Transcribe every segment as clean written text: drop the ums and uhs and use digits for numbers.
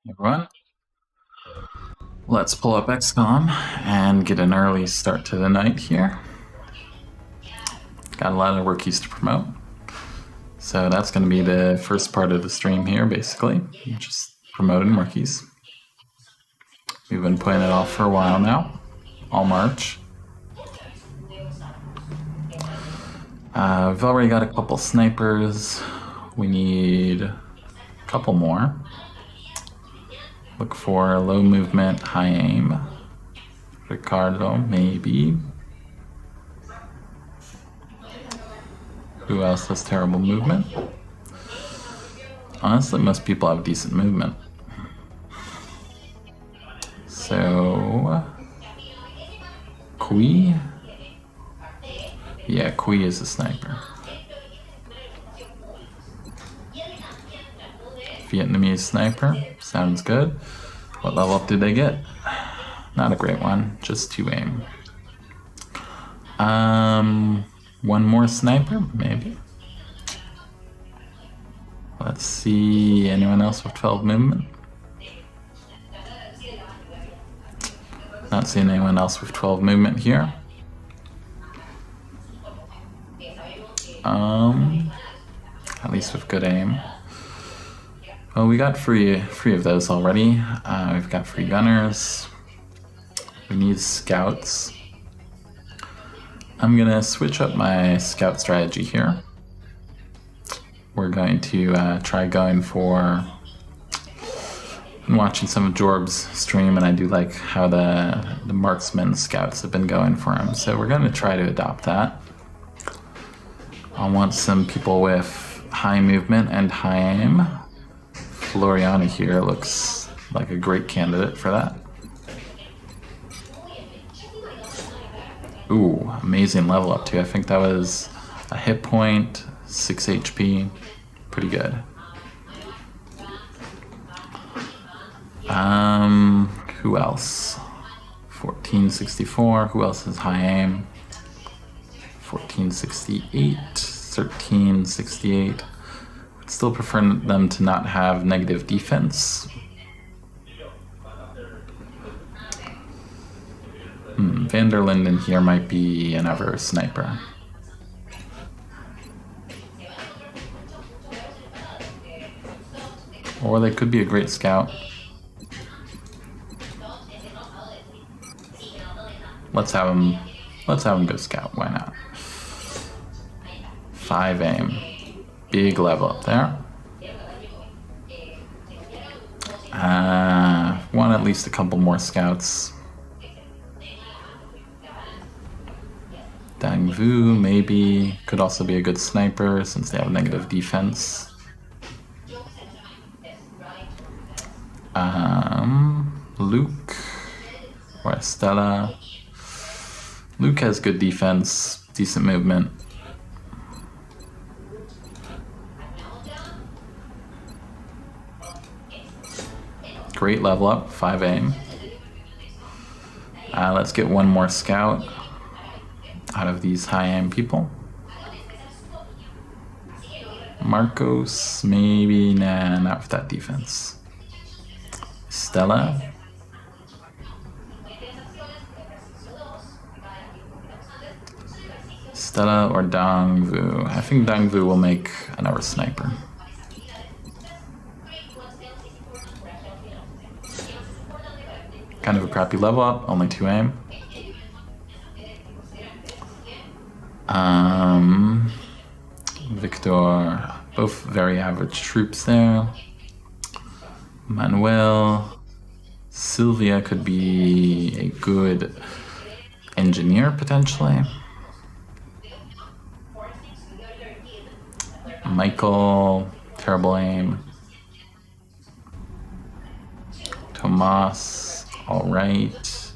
Everyone, let's pull up XCOM and get an early start to the night here. Got a lot of rookies to promote. So that's going to be the first part of the stream here, basically. Just promoting rookies. We've been playing it off for a while now, all March. We've already got a couple snipers. We need a couple more. Look for low movement, high aim. Ricardo, maybe. Who else has terrible movement? Honestly, most people have decent movement. So, Kui? Yeah, Kui is a sniper. Vietnamese sniper, sounds good. What level up did they get? Not a great one, just 2 aim. One more sniper, maybe. Let's see, anyone else with 12 movement? Not seeing anyone else with 12 movement here. At least with good aim. Well, we got free of those already. We've got free gunners. We need scouts. I'm gonna switch up my scout strategy here. We're going to try going for... I'm watching some of Jorb's stream, and I do like how the marksman scouts have been going for him. So we're going to try to adopt that. I want some people with high movement and high aim. Floriana here looks like a great candidate for that. Ooh, amazing level up too. I think that was a hit point, 6 HP, pretty good. Who else? 1464, who else has high aim? 1468, 1368. I'd still prefer them to not have negative defense. Vanderlinden here might be another sniper. Or they could be a great scout. Let's have him go scout, why not? 5 aim. Big level up there. Want at least a couple more scouts. Dang Vu, maybe. Could also be a good sniper since they have negative defense. Luke or Estella. Luke has good defense, decent movement. Great level up, 5 aim. Let's get one more scout out of these high aim people. Marcos, maybe, nah, not with that defense. Stella. Stella or Dong Vu. I think Dong Vu will make another sniper. Kind of a crappy level up, only 2 aim. Victor, both very average troops there. Manuel. Sylvia could be a good engineer, potentially. Michael, terrible aim. Tomas, alright.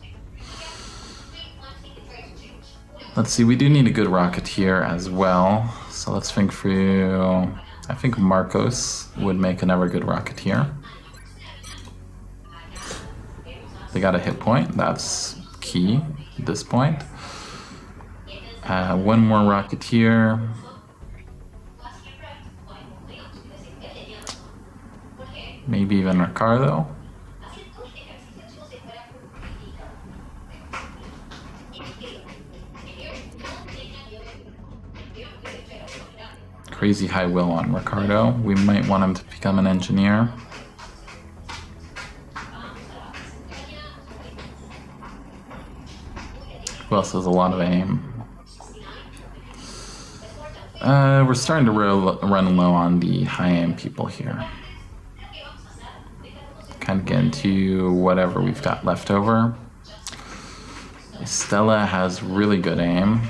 Let's see, we do need a good rocketeer as well. So let's think through... I think Marcos would make another good rocketeer. They got a hit point, that's key at this point. One more rocketeer. Maybe even Ricardo. Crazy high will on Ricardo. We might want him to become an engineer. Who else has a lot of aim? We're starting to run low on the high aim people here. Kind of get into whatever we've got left over. Stella has really good aim.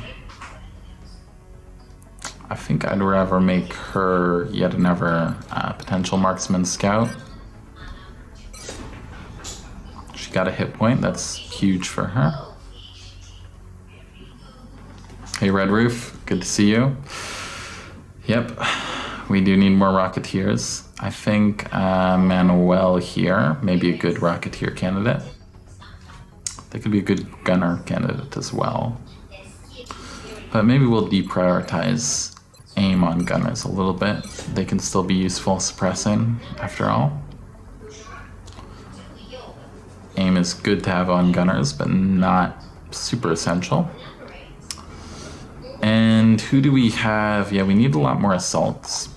I think I'd rather make her yet another potential marksman scout. She got a hit point, that's huge for her. Hey Red Roof, good to see you. Yep, we do need more Rocketeers. I think Manuel here may be a good Rocketeer candidate. They could be a good gunner candidate as well. But maybe we'll deprioritize aim on gunners a little bit. They can still be useful suppressing, after all. Aim is good to have on gunners, but not super essential. And who do we have? Yeah, we need a lot more assaults.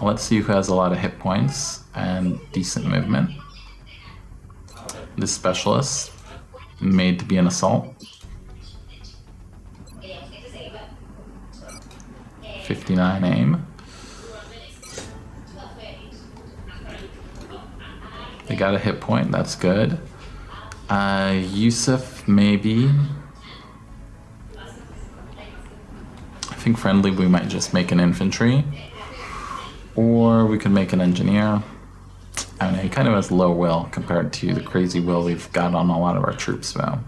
Let's see who has a lot of hit points and decent movement. This specialist, made to be an assault. 59 aim. They got a hit point, that's good. Yusuf, maybe. I think friendly, we might just make an infantry. Or we could make an engineer. I don't know, he kind of has low will compared to the crazy will we've got on a lot of our troops though.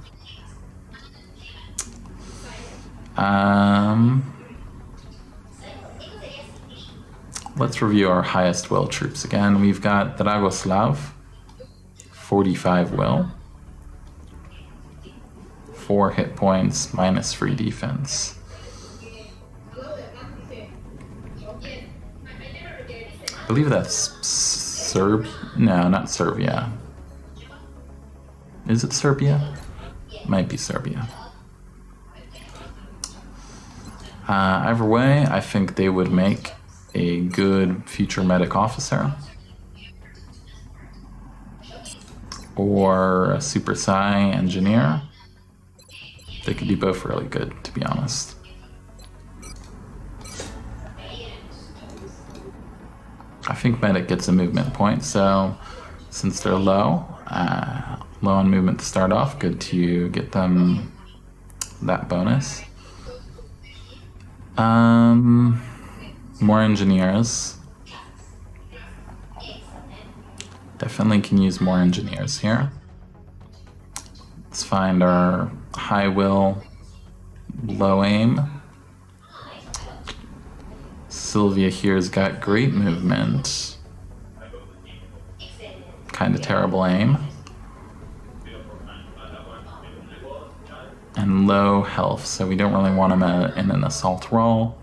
Let's review our highest will troops again. We've got Dragoslav, 45 will. 4 hit points, minus free defense. I believe that's no, not Serbia. Is it Serbia? Might be Serbia. Either way, I think they would make a good future medic officer. Or a super psi engineer. They could be both really good, to be honest. I think medic gets a movement point, so since they're low on movement to start off, good to get them that bonus. More engineers. Definitely can use more engineers here. Let's find our high will, low aim. Sylvia here's got great movement. Kind of terrible aim. And low health, so we don't really want him in an assault role.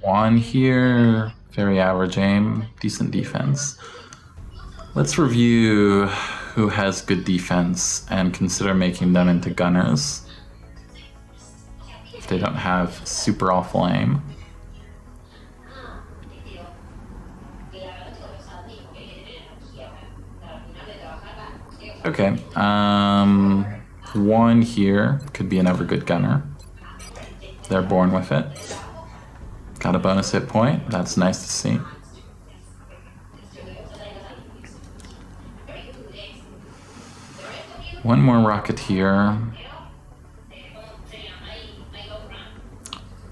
Juan here, very average aim, decent defense. Let's review who has good defense and consider making them into gunners. If they don't have super awful aim. Okay, one here could be another good gunner. They're born with it. Got a bonus hit point, that's nice to see. One more Rocketeer.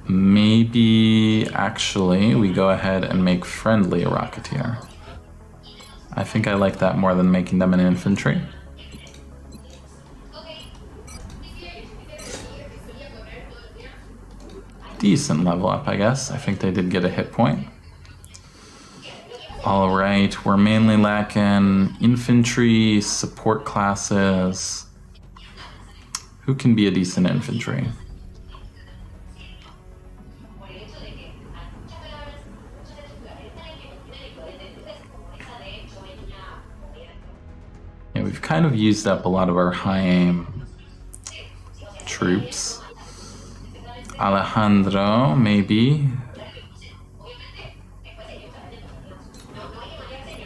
Maybe, actually, we go ahead and make friendly a Rocketeer. I think I like that more than making them an infantry. Decent level up, I guess. I think they did get a hit point. All right, we're mainly lacking infantry, support classes. Who can be a decent infantry? Yeah, we've kind of used up a lot of our high aim troops. Alejandro, maybe.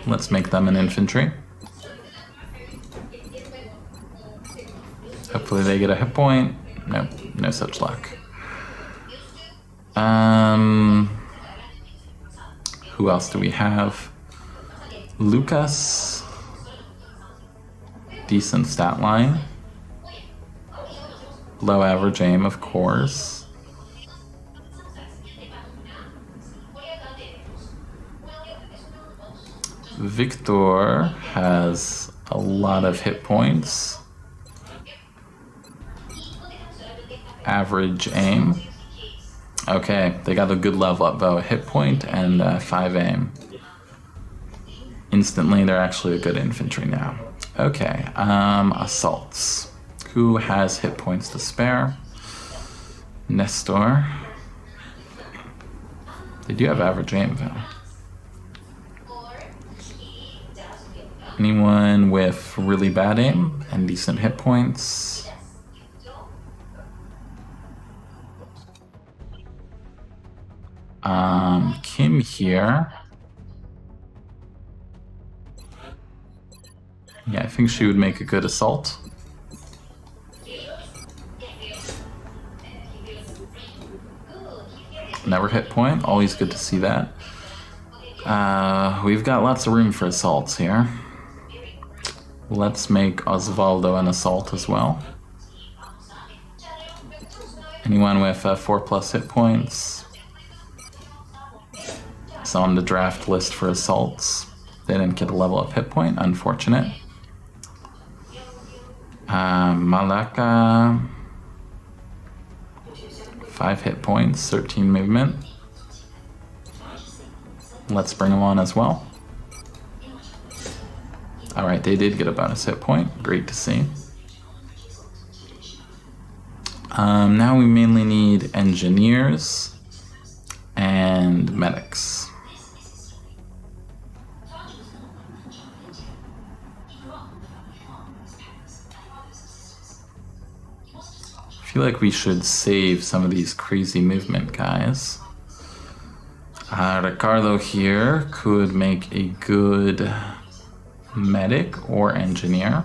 Let's make them an infantry. Hopefully they get a hit point. Nope, no such luck. Who else do we have? Lucas. Decent stat line. Low average aim, of course. Victor has a lot of hit points. Average aim. Okay, they got a good level up though. Hit point and 5 aim. Instantly, they're actually a good infantry now. Okay, assaults. Who has hit points to spare? Nestor. They do have average aim though. Anyone with really bad aim and decent hit points? Kim here. Yeah, I think she would make a good assault. Never hit point, always good to see that. We've got lots of room for assaults here. Let's make Osvaldo an assault as well. Anyone with 4+ hit points? It's on the draft list for assaults. They didn't get a level up hit point, unfortunate. Malaka, 5 hit points, 13 movement. Let's bring him on as well. Alright, they did get a bonus hit point. Great to see. Now we mainly need engineers and medics. I feel like we should save some of these crazy movement guys. Ricardo here could make a good medic or engineer.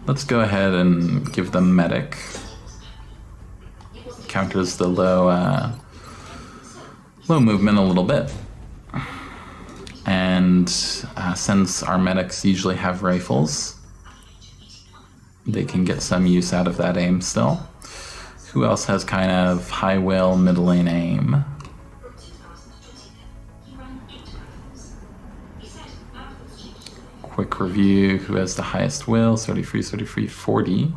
Let's go ahead and give them medic. Counters the low movement a little bit. And since our medics usually have rifles, they can get some use out of that aim still. Who else has kind of high will, middle lane aim? Quick review, who has the highest will? 33, 33, 40.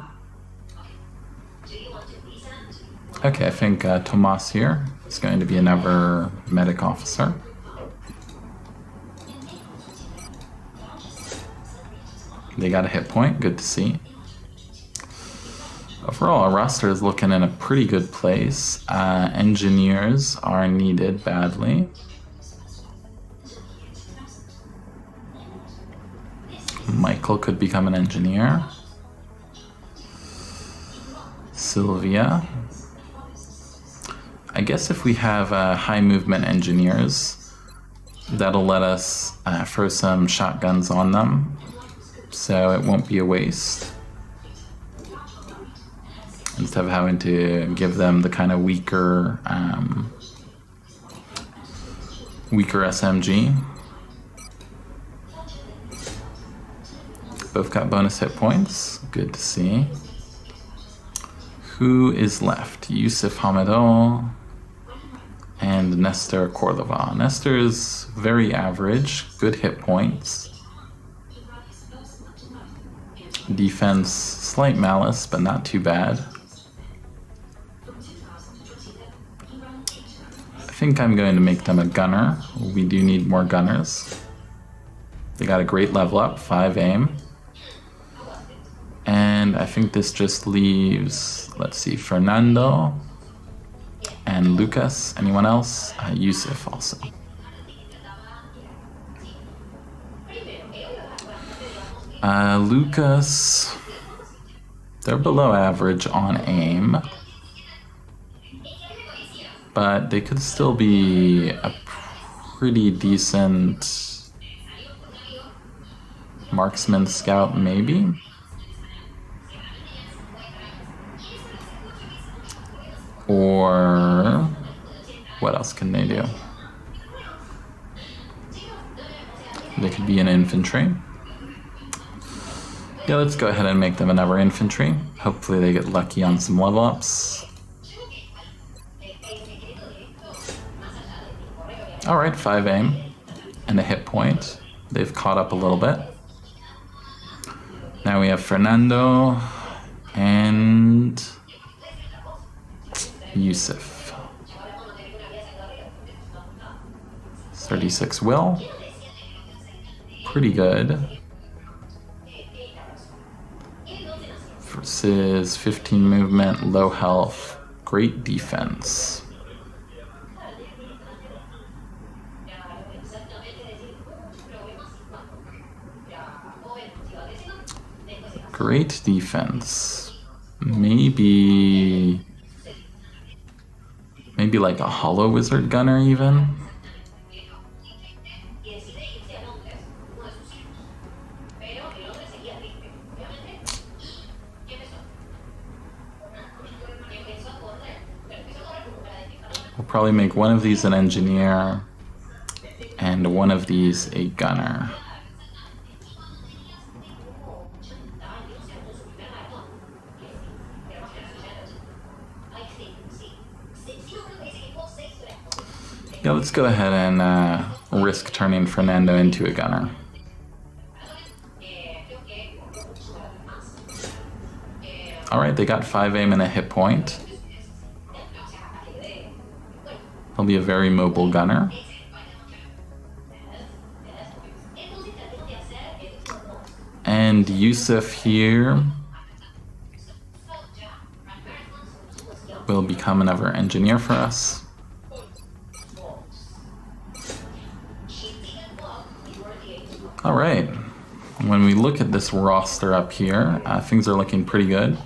Okay, I think Tomas here is going to be another medic officer. They got a hit point, good to see. Overall, our roster is looking in a pretty good place. Engineers are needed badly. Michael could become an engineer. Sylvia. I guess if we have high movement engineers, that'll let us throw some shotguns on them, so it won't be a waste. Instead of having to give them the kind of weaker SMG. Both got bonus hit points. Good to see. Who is left? Yusuf Hamidal and Nestor Cordova. Nestor is very average, good hit points. Defense, slight malice, but not too bad. think I'm going to make them a gunner. We do need more gunners. They got a great level up, 5 aim. And I think this just leaves, let's see, Fernando and Lucas. Anyone else? Yusuf also. Lucas, they're below average on aim, but they could still be a pretty decent marksman scout, maybe. Or what else can they do? They could be an infantry. Yeah, let's go ahead and make them another infantry. Hopefully they get lucky on some level ups. Alright, 5 aim and a hit point. They've caught up a little bit. Now we have Fernando and Yusuf. 36 will. Pretty good. Versus 15 movement, low health, great defense. Great defense. Maybe like a hollow wizard gunner even. We'll probably make one of these an engineer and one of these a gunner. Yeah, let's go ahead and risk turning Fernando into a gunner. Alright, they got 5 aim and a hit point. He'll be a very mobile gunner. And Yusuf here will become another engineer for us. Alright, when we look at this roster up here, things are looking pretty good.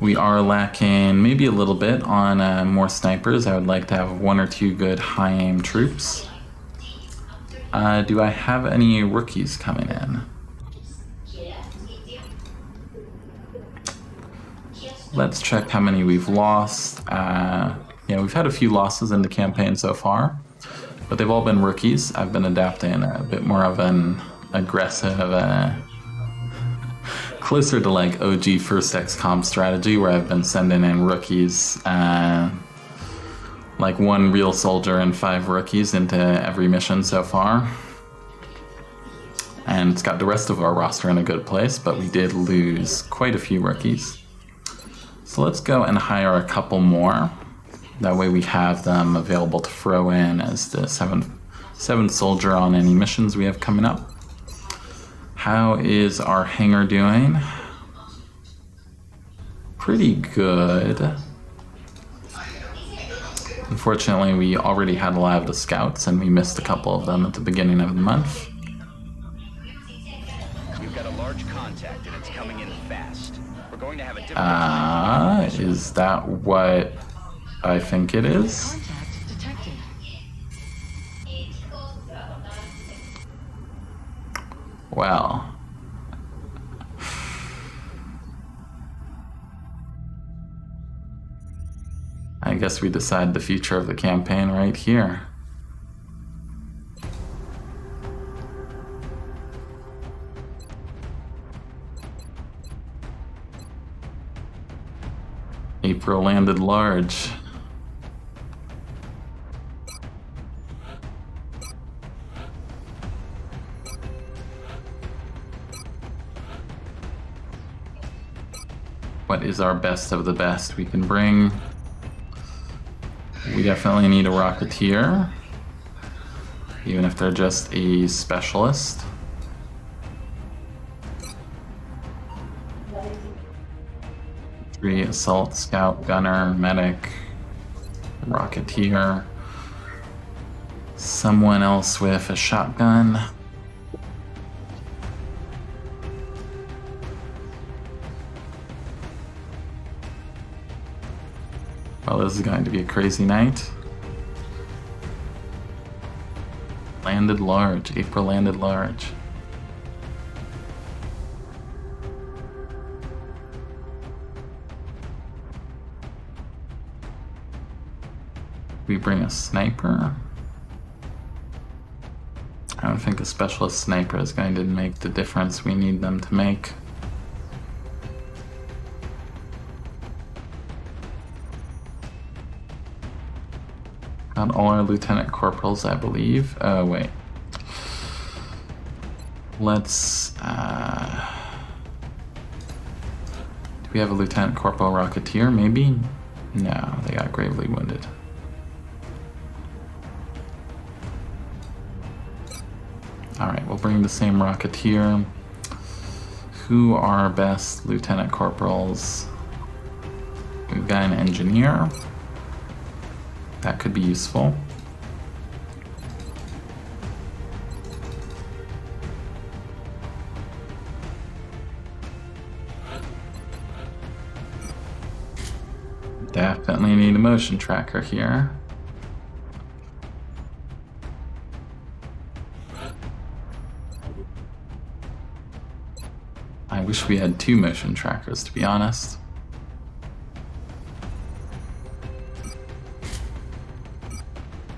We are lacking maybe a little bit on more snipers. I would like to have 1 or 2 good high aim troops. Do I have any rookies coming in? Let's check how many we've lost. Yeah, we've had a few losses in the campaign so far, but they've all been rookies. I've been adapting a bit more of an aggressive, closer to like OG first XCOM strategy, where I've been sending in rookies, like 1 real soldier and 5 rookies into every mission so far. And it's got the rest of our roster in a good place, but we did lose quite a few rookies. So let's go and hire a couple more. That way we have them available to throw in as the 7th soldier on any missions we have coming up. How is our hangar doing? Pretty good. Unfortunately, we already had a lot of the scouts and we missed a couple of them at the beginning of the month. We've got a large contact and it's coming in fast. We're going to have a different is that what I think it is? Contact detected. Well, I guess we decide the future of the campaign right here. April landed large. What is our best of the best we can bring? We definitely need a Rocketeer, even if they're just a specialist. Three Assault, Scout, Gunner, Medic, Rocketeer. Someone else with a shotgun. Well, this is going to be a crazy night. Landed large. April landed large. We bring a sniper. I don't think a specialist sniper is going to make the difference we need them to make. Got all our lieutenant corporals, I believe. Oh, wait. Let's, do we have a lieutenant corporal Rocketeer, maybe? No, they got gravely wounded. Alright, we'll bring the same Rocketeer. Who are our best lieutenant corporals? We've got an engineer. That could be useful. Definitely need a motion tracker here. I wish we had 2 motion trackers, to be honest.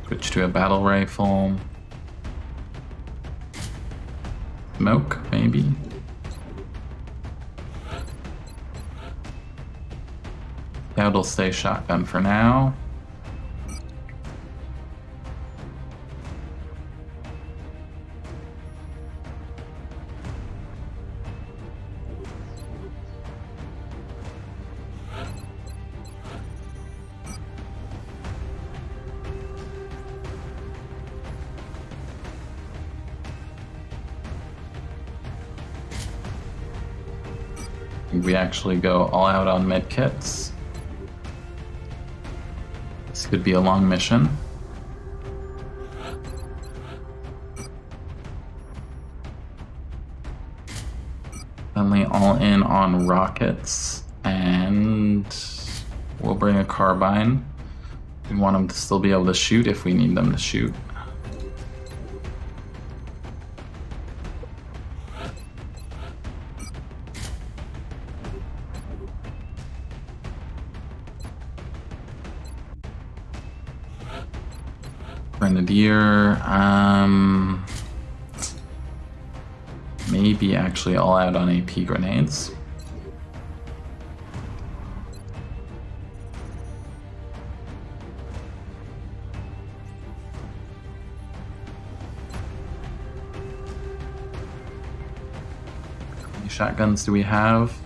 Switch to a battle rifle. Smoke, maybe. That'll stay shotgun for now. We actually go all out on medkits. This could be a long mission. Suddenly all in on rockets, and we'll bring a carbine. We want them to still be able to shoot if we need them to shoot. Grenadier, maybe actually all out on AP grenades. How many shotguns do we have?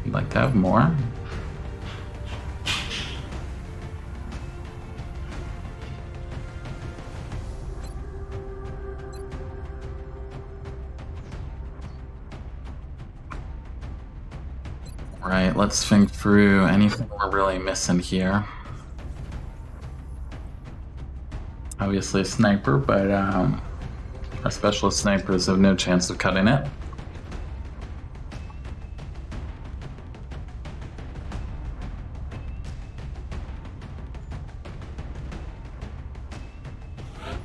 We'd like to have more. Right, let's think through anything we're really missing here. Obviously a sniper, but our specialist snipers have no chance of cutting it.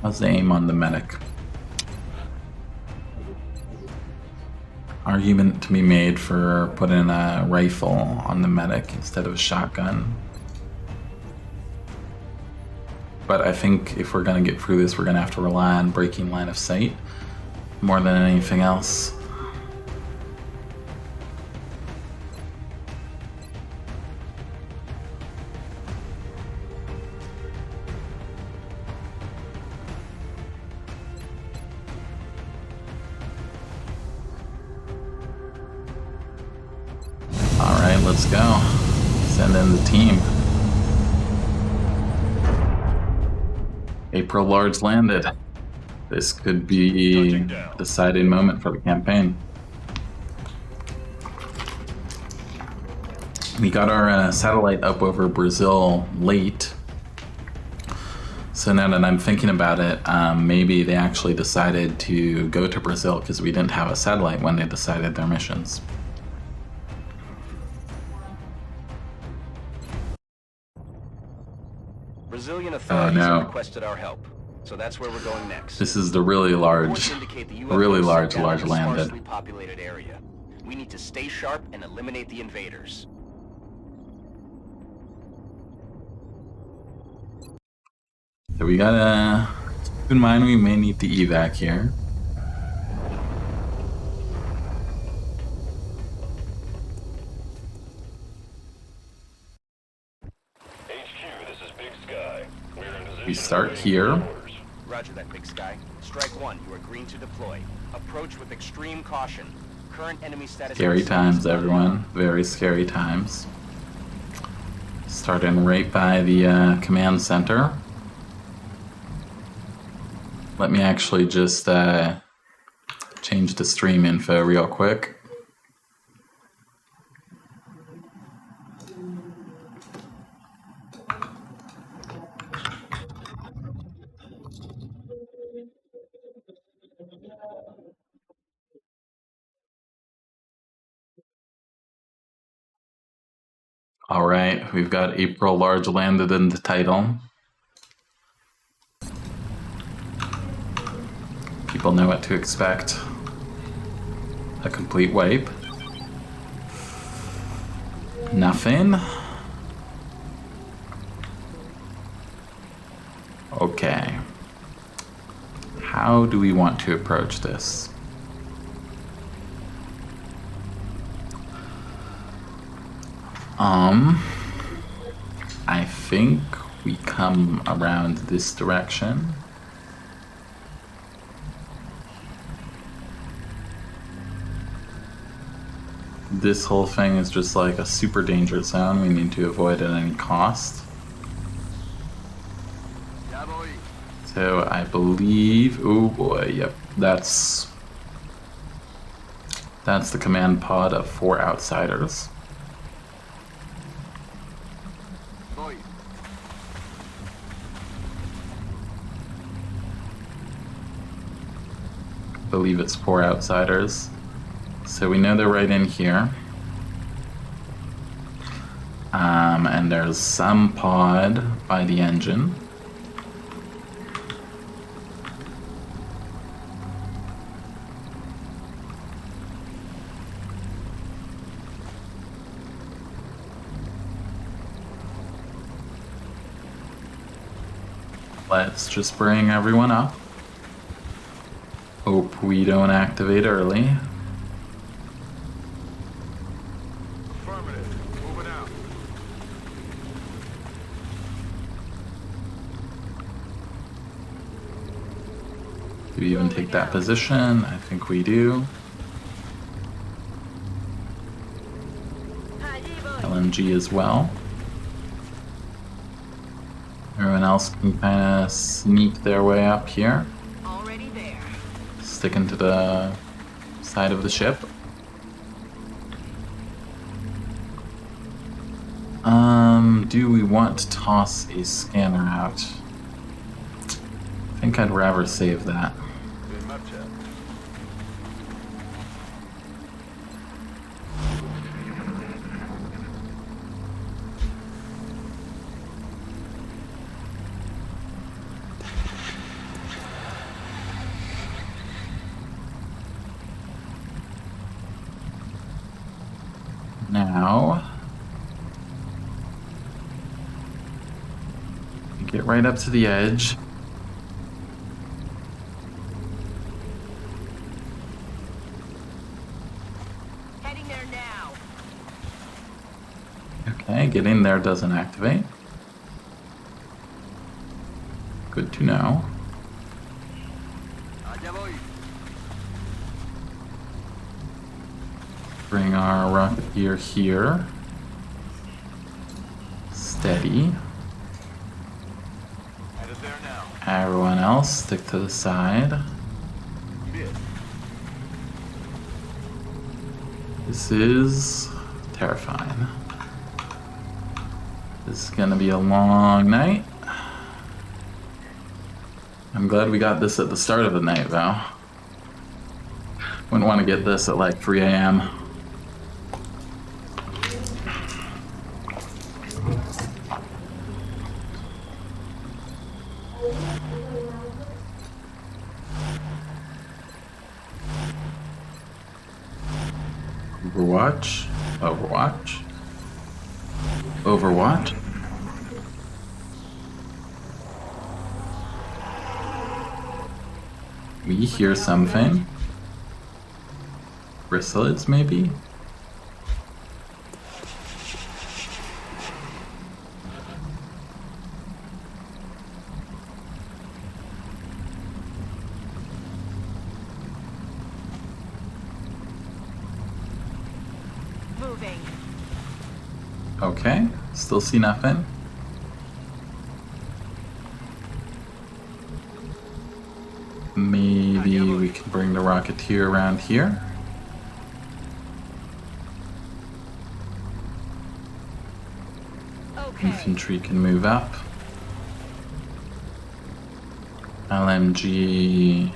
How's the aim on the medic? Argument to be made for putting a rifle on the medic instead of a shotgun. But I think if we're gonna get through this, we're gonna have to rely on breaking line of sight more than anything else. Let's go. Send in the team. April Large landed. This could be a deciding moment for the campaign. We got our satellite up over Brazil late. So now that I'm thinking about it, maybe they actually decided to go to Brazil because we didn't have a satellite when they decided their missions. Brazilian authorities have requested our help, so that's where we're going next. This is the really large landed. Sparsely populated area. We need to stay sharp and eliminate the invaders. So we gotta keep in mind we may need to evac here. HQ, this is Big Sky. We're in position. We start here. Roger that, Big Sky. Strike one, you are green to deploy. Approach with extreme caution. Current enemy status... Scary times, everyone. Very scary times. Starting right by the command center. Let me actually just change the stream info real quick. All right, we've got April Large landed in the title. People know what to expect. A complete wipe. Nothing. Okay. How do we want to approach this? I think we come around this direction. This whole thing is just like a super danger zone we need to avoid at any cost. So I believe, oh boy, yep, that's the command pod of 4 outsiders. I believe it's 4 outsiders. So we know they're right in here. And there's some pod by the engine. Let's just bring everyone up. Hope we don't activate early. Affirmative. Moving out. Do we even take that position? I think we do. LMG as well. Everyone else can kind of sneak their way up here. Already there. Sticking to the side of the ship. Do we want to toss a scanner out? I think I'd rather save that. Now, get right up to the edge. Heading there now. Okay, getting there doesn't activate. Good to know. Bring our rocket gear here. Steady. Headed there now. Everyone else, stick to the side. Mid. This is terrifying. This is gonna be a long night. I'm glad we got this at the start of the night, though. Wouldn't want to get this at like 3 a.m. Overwatch? Overwatch? Overwatch? We hear something. Bristles, maybe? Moving. Okay, still see nothing. Maybe we can bring the Rocketeer around here. Okay. Infantry can move up. LMG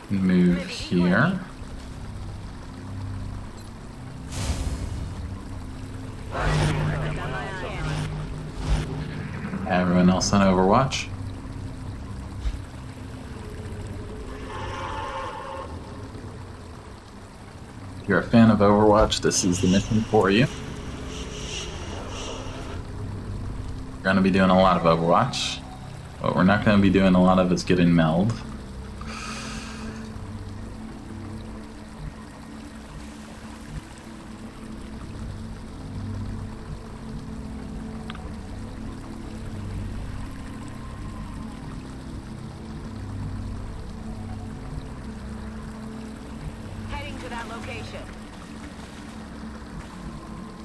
can move here. Everyone else on Overwatch. If you're a fan of Overwatch, this is the mission for you. We're going to be doing a lot of Overwatch. What we're not going to be doing a lot of is getting meld. Heading to that location.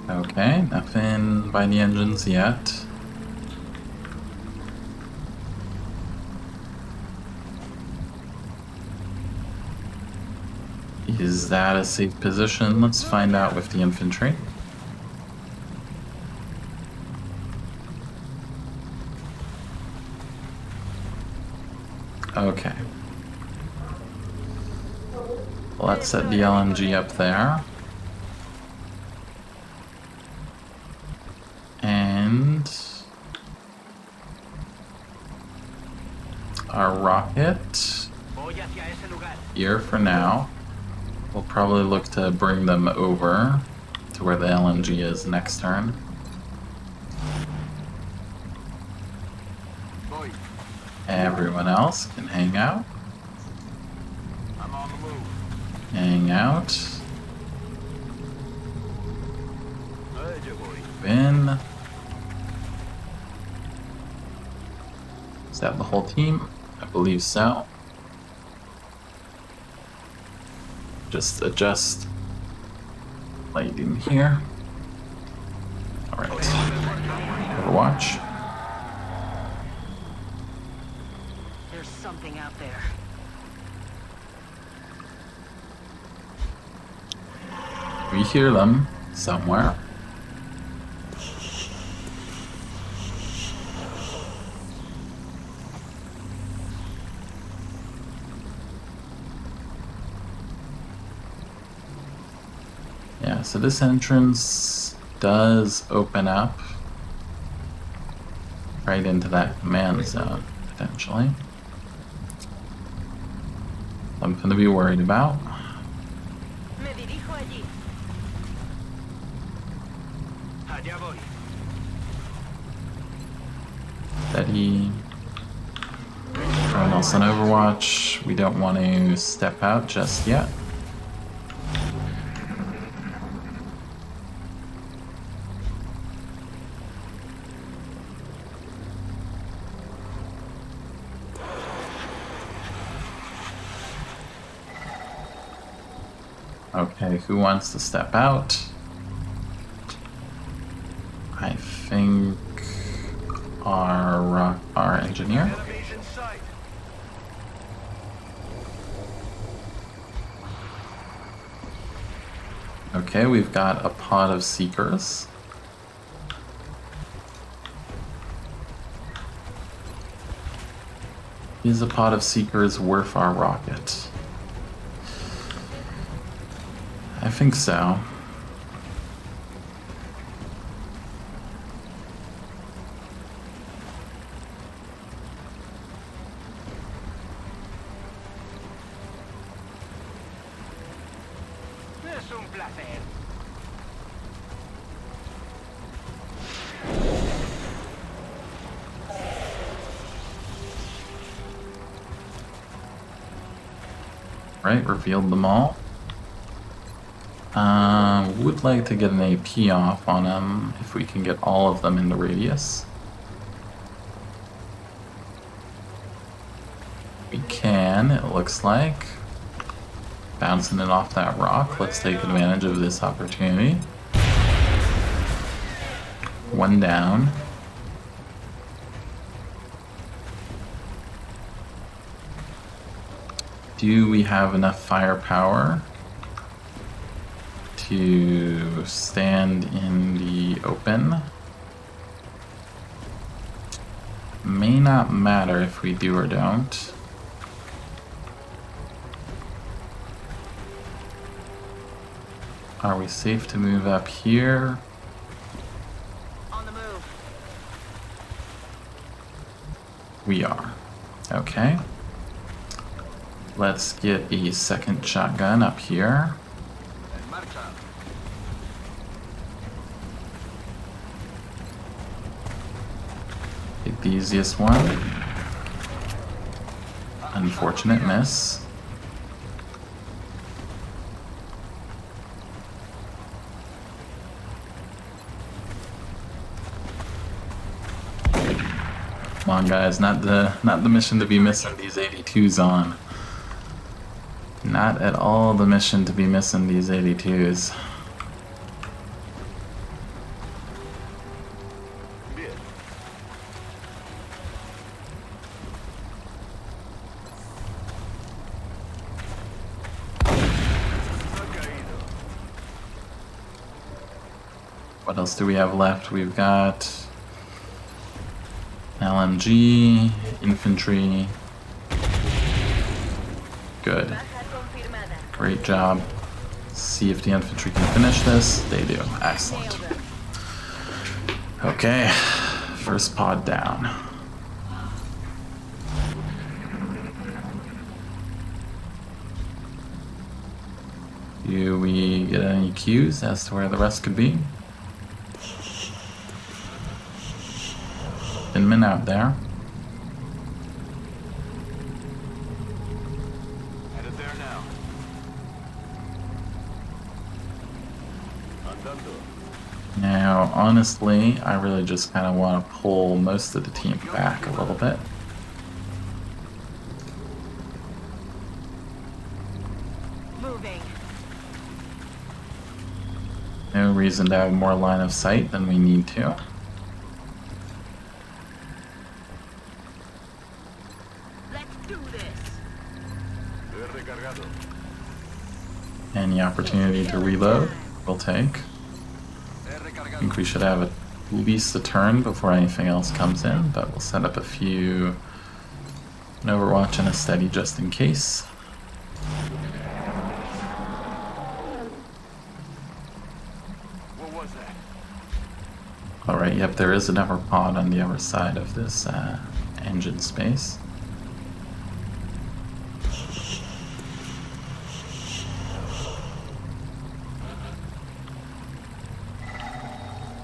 Okay, nothing by the engines yet. Is that a safe position? Let's find out with the infantry. Okay. Let's set the LMG up there. And our rocket Voy hacia ese lugar. here for now. We'll probably look to bring them over to where the LMG is next turn. Boy, Everyone else can hang out. I'm on the move. Hang out. There you boy. In. Is that the whole team? I believe so. Just adjust lighting here. Alright. Overwatch. There's something out there. We hear them somewhere. Yeah, so this entrance does open up right into that command zone, potentially. Something to be worried about. Me dirijo allí. Allá voy. Steady. Everyone else on Overwatch. We don't want to step out just yet. Okay, who wants to step out? I our engineer. Enemies in sight. Okay, we've got a pod of seekers. Is a pod of seekers worth our rocket? I think so. Es un placer. Right, revealed them all. Would like to get an AP off on them if we can get all of them in the radius. We can, it looks like. Bouncing it off that rock. Let's take advantage of this opportunity. One down. Do we have enough firepower to stand in the open? May not matter if we do or don't. Are we safe to move up here? On the move. We are. Okay. Let's get a second shotgun up here. En marcha. Pick the easiest one. Unfortunate miss. Come on, guys, not the mission to be missing these 82s on. Not at all the mission to be missing these 82s. Bien. Ha caído. What else do we have left? We've got LMG, infantry. Good. Baja confirmada. Great job. See if the infantry can finish this. They do. Excellent. Nailed it. Okay. First pod down. Do we get any cues as to where the rest could be? Inman out there. Headed there now. Andando. Now, honestly, I really just kind of want to pull most of the team back a little bit. Moving. No reason to have more line of sight than we need to. Let's do this. He recargado. Any opportunity to reload, we'll take. He I recargado. think we should have at least a turn before anything else comes in, but we'll set up a few an Overwatch and a steady just in case. What was that? Alright, yep, there is another pod on the other side of this engine space.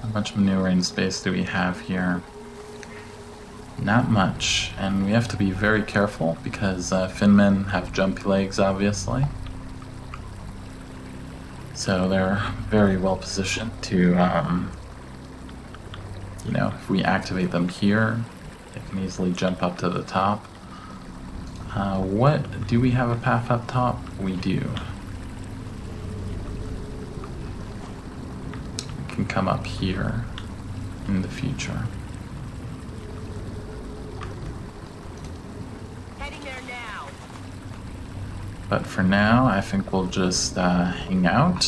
How much maneuvering space do we have here? Not much, and we have to be very careful because Finmen have jumpy legs, obviously. So they're very well positioned to, you know, if we activate them here, they can easily jump up to the top. What, do we have a path up top? We do. We can come up here in the future. But for now, I think we'll just hang out.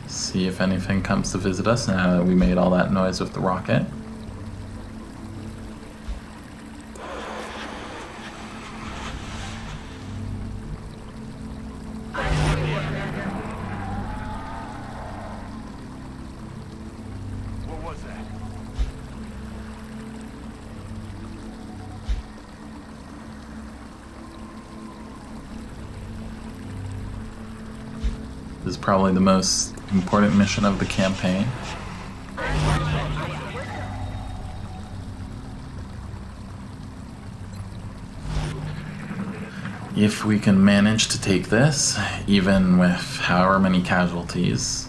See if anything comes to visit us now that we made all that noise with the rocket. What was that? This is probably the most important mission of the campaign. If we can manage to take this, even with however many casualties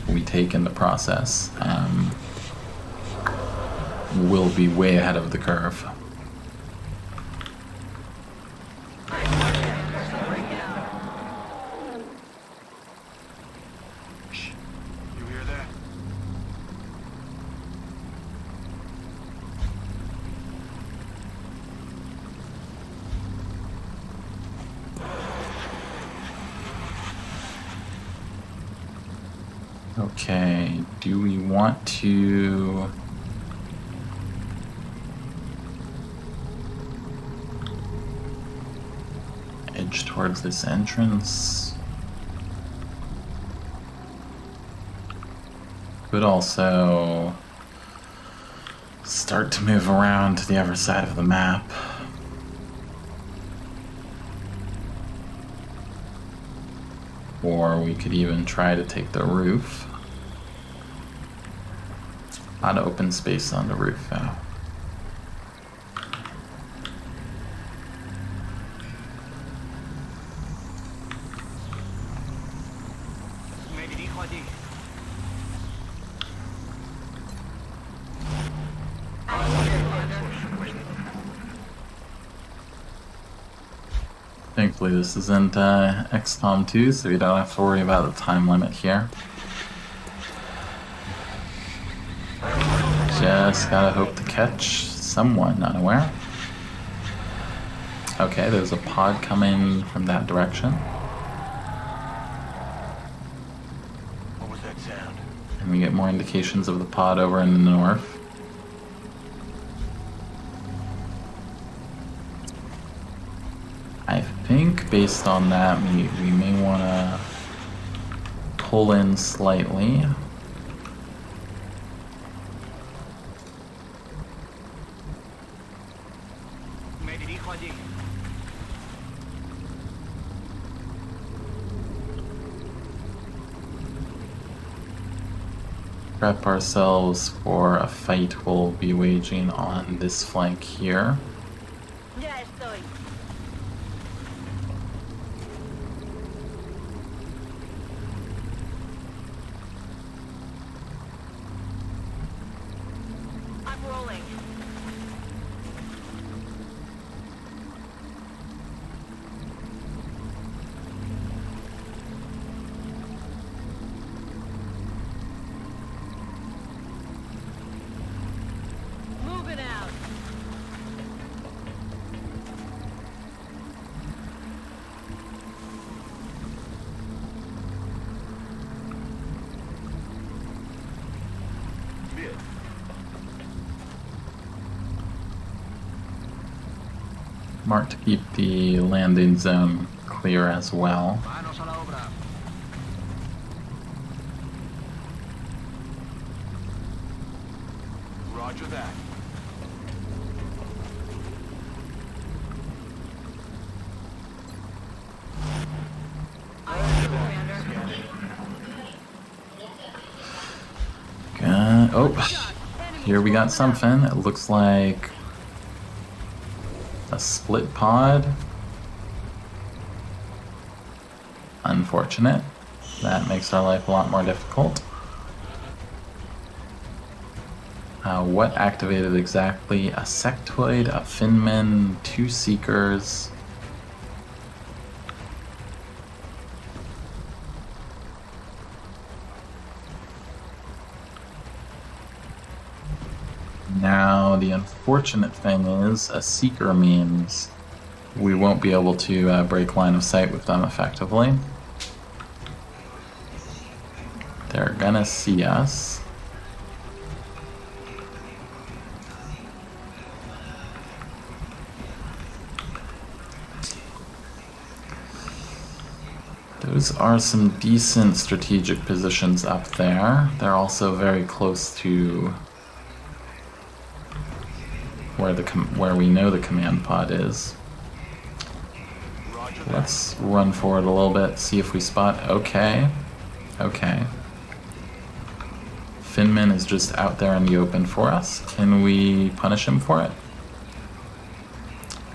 we take in the process, we'll be way ahead of the curve. You hear that? Okay, do we want to... edge towards this entrance? Could also start to move around to the other side of the map. Or we could even try to take the roof. A lot of open space on the roof though. Thankfully this isn't XCOM 2, so we don't have to worry about the time limit here. Just gotta hope to catch someone unaware. Okay, there's a pod coming from that direction. What was that sound? And we get more indications of the pod over in the north. I think based on that, we may want to pull in slightly. Prep ourselves for a fight we'll be waging on this flank here. Ya estoy. I'm rolling. Moving out. Mid. Mark to keep the landing zone clear as well. Manos a la obra. Roger that. Oh, here we got something. It looks like a split pod. Unfortunate. That makes our life a lot more difficult. What activated exactly? A sectoid, a Finman, 2 seekers. Now, the unfortunate thing is, a seeker means we won't be able to break line of sight with them effectively. They're gonna see us. Those are some decent strategic positions up there. They're also very close to where we know the command pod is. Let's run forward a little bit, see if we spot. Okay. Okay. Finman is just out there in the open for us. Can we punish him for it?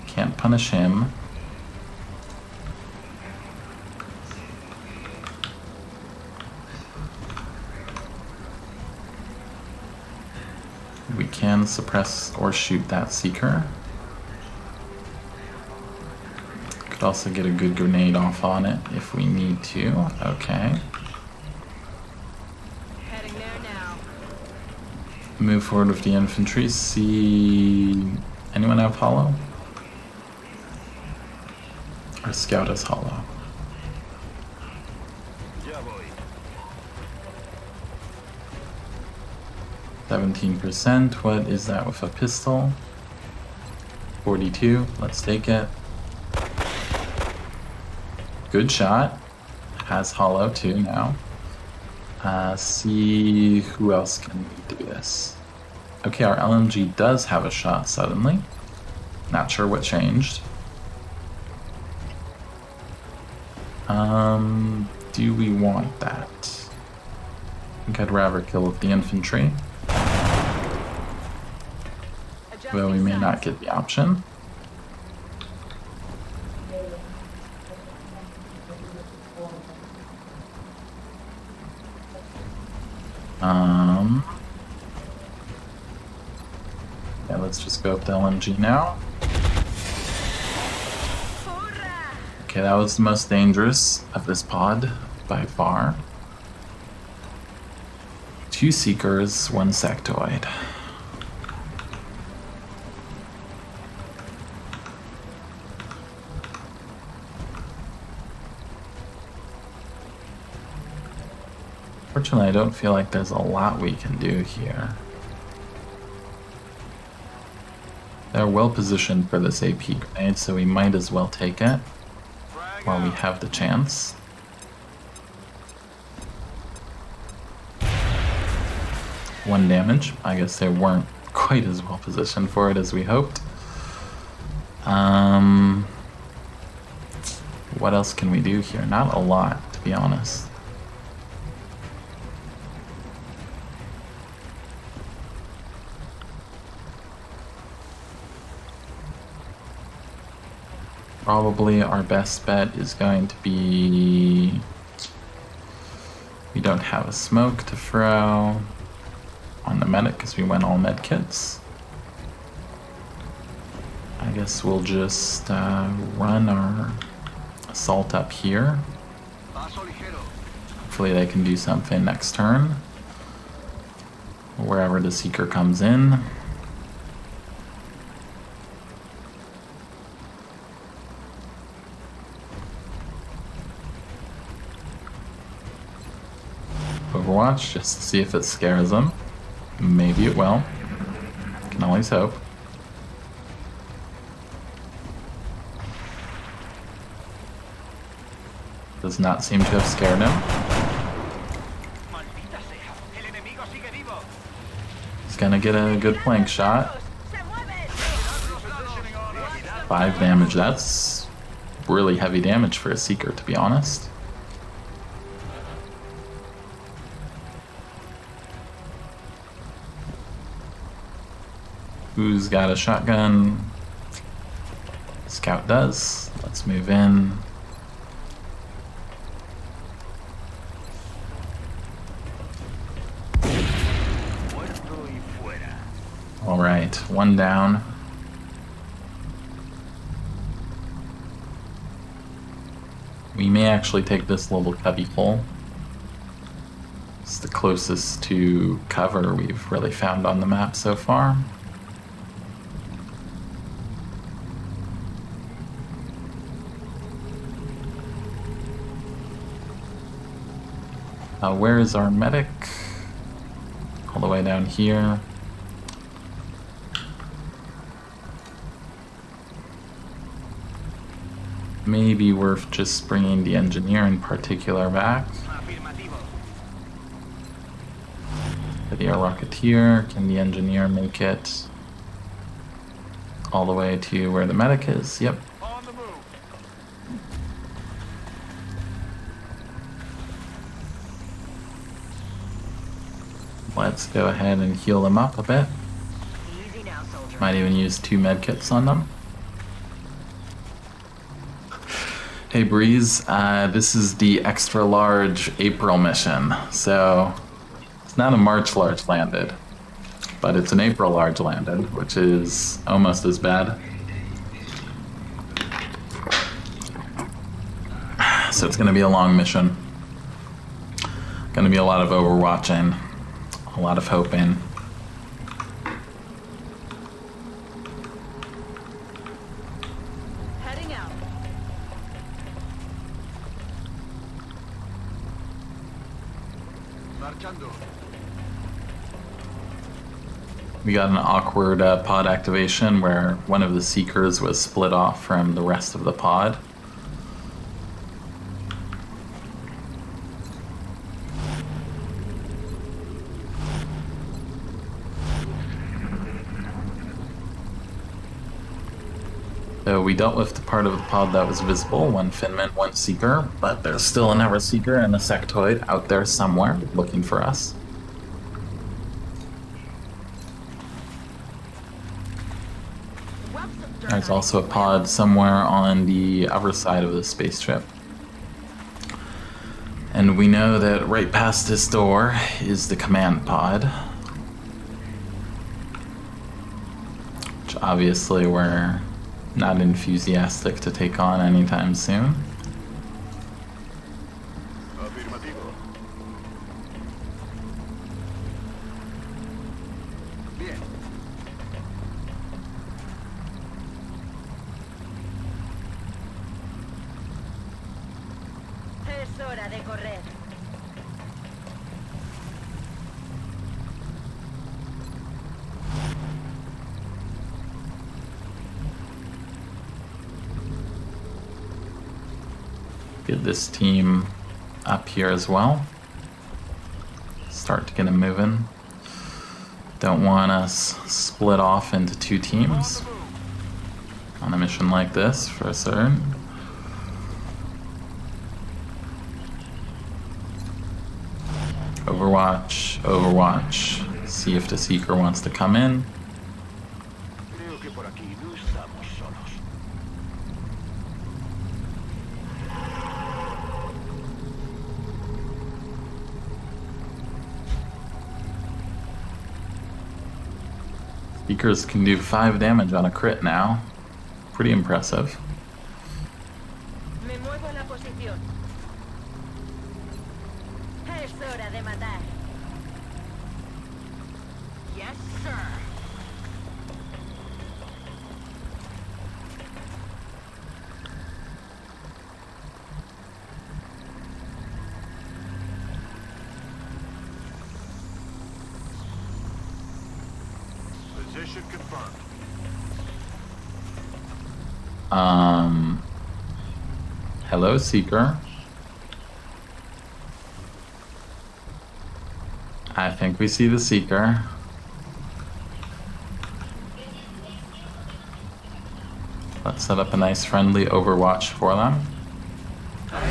Can't punish him. We can suppress or shoot that seeker. Could also get a good grenade off on it if we need to. Okay. Heading there now. Move forward with the infantry. See... anyone have hollow? Our scout has hollow. 17%. What is that with a pistol? 42. Let's take it. Good shot. Has hollow too now. See who else can do this. Okay, our LMG does have a shot suddenly. Not sure what changed. Do we want that? I think I'd rather kill with the infantry. Though we may not get the option. Yeah, let's just go up to LMG now. Okay, that was the most dangerous of this pod by far. 2 seekers, 1 sectoid. Fortunately, I don't feel like there's a lot we can do here. They're well positioned for this AP grenade, so we might as well take it while we have the chance. One damage. I guess they weren't quite as well positioned for it as we hoped. What else can we do here? Not a lot, to be honest. Probably our best bet is going to be... we don't have a smoke to throw on the medic because we went all med kits. I guess we'll just run our assault up here. Hopefully they can do something next turn. Wherever the seeker comes in. Overwatch, just to see if it scares them. Maybe it will. Can always hope. Does not seem to have scared him. He's gonna get a good flank shot. 5 damage, that's really heavy damage for a seeker, to be honest. Who's got a shotgun? Scout does. Let's move in. Alright, 1 down. We may actually take this little cubby hole. It's the closest to cover we've really found on the map so far. Where is our medic? All the way down here. Maybe worth just bringing the engineer in particular back. Video Rocketeer, can the engineer make it all the way to where the medic is? Yep. On the move. Let's go ahead and heal them up a bit. Easy now, soldier. Might even use 2 medkits on them. Hey Breeze, this is the extra large April mission. So it's not a March large landed, but it's an April large landed, which is almost as bad. So it's going to be a long mission. Going to be a lot of overwatching, a lot of hoping. Heading out. We got an awkward pod activation where one of the seekers was split off from the rest of the pod. So we dealt with the part of the pod that was visible, one Finman, one Seeker, but there's still another Seeker and a Sectoid out there somewhere looking for us. There's also a pod somewhere on the other side of the spaceship. And we know that right past this door is the command pod. Which obviously we're not enthusiastic to take on anytime soon. Afirmativo. Bien. Es hora de correr. Get this team up here as well. Start to get them moving. Don't want us split off into 2 teams on a mission like this for certain. Overwatch, Overwatch. See if the Seeker wants to come in. Creo que por aquí no estamos solos. Seekers can do 5 damage on a crit now. Pretty impressive. Me muevo a la posición. Es hora de matar. Yes, sir. Position confirmed. Hello, Seeker. I think we see the Seeker. Let's set up a nice friendly Overwatch for them. They're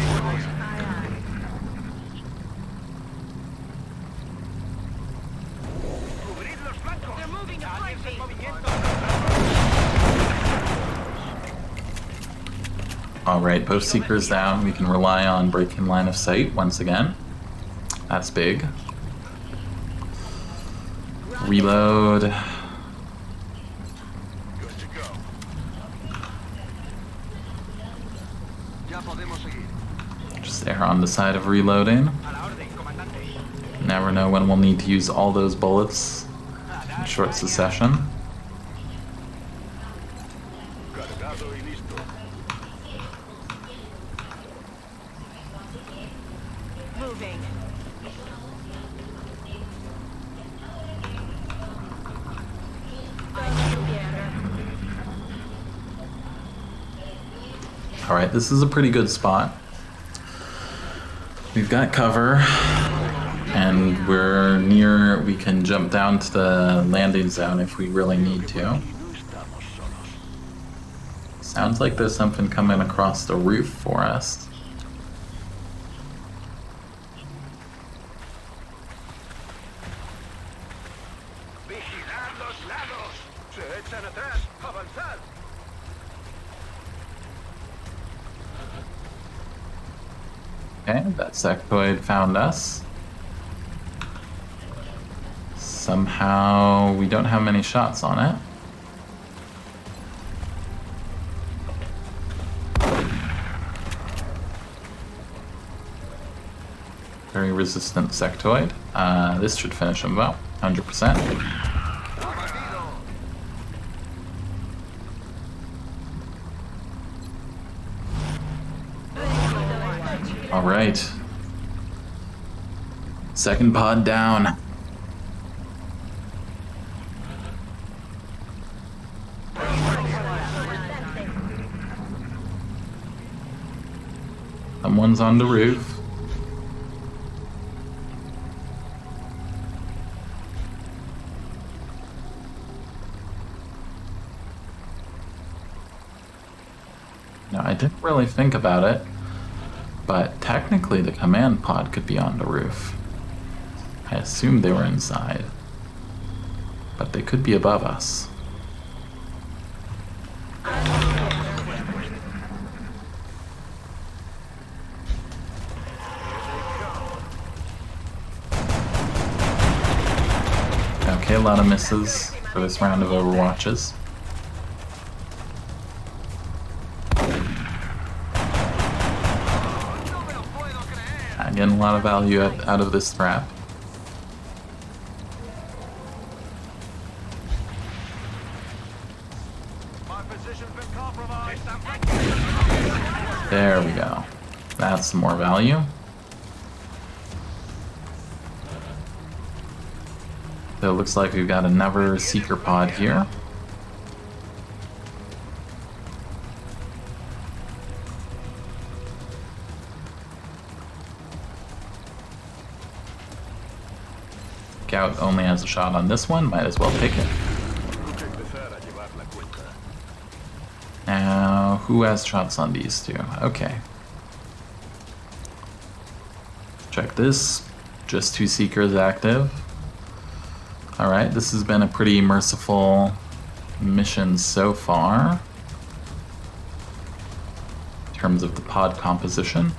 moving to flank me. Alright, both Seekers down. We can rely on breaking line of sight once again. That's big. Reload. Good to go. Just err on the side of reloading. A la orden, comandante. Never Never know when we'll need to use all those bullets in short succession. Cargado y listo. Moving. Alright, this is a pretty good spot. We've got cover, and we're near, we can jump down to the landing zone if we really need to. Sounds like there's something coming across the roof for us. Vigilad los lados. Se echan atrás. Avanzad. Okay, that sectoid found us. Somehow we don't have many shots on it. Very resistant sectoid. This should finish him about 100%. All right. Second pod down. Someone's on the roof. Now, I didn't really think about it, but technically the command pod could be on the roof. I assumed they were inside, but they could be above us. Okay, a lot of misses for this round of Overwatches. Getting a lot of value out of this trap. There we go. That's some more value. So it looks like we've got another seeker pod here. Scout only has a shot on this one, might as well take it. Now, who has shots on these two? Okay. Check this. Just 2 seekers active. Alright, this has been a pretty merciful mission so far in terms of the pod composition.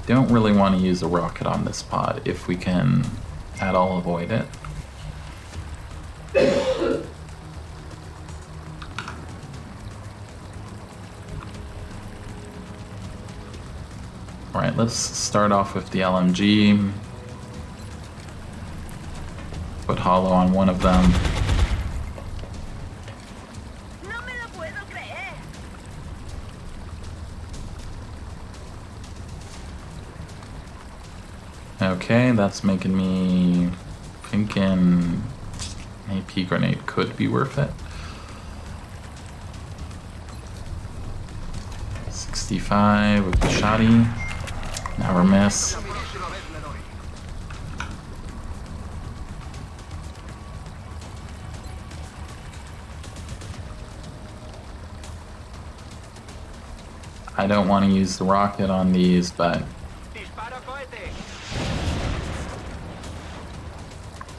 Don't really want to use a rocket on this pod if we can at all avoid it. Alright, let's start off with the LMG. Put hollow on one of them. Okay, that's making me thinking AP grenade could be worth it. 65 with the shotty. Never miss. I don't want to use the rocket on these, but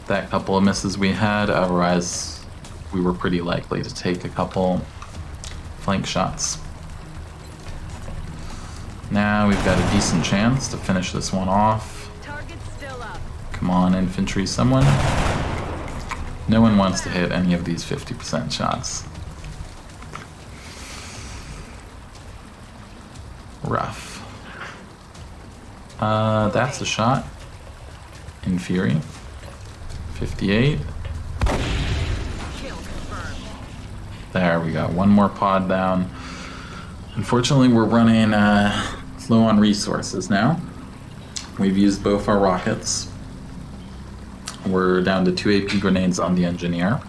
that couple of misses we had, otherwise we were pretty likely to take a couple flank shots. Now we've got a decent chance to finish this one off. Target's still up. Come on, infantry, someone. No one wants to hit any of these 50% shots. Rough. That's a shot. In Fury. 58. There we go. One more pod down. Unfortunately, we're running low on resources now. We've used both our rockets. We're down to 2 AP grenades on the engineer.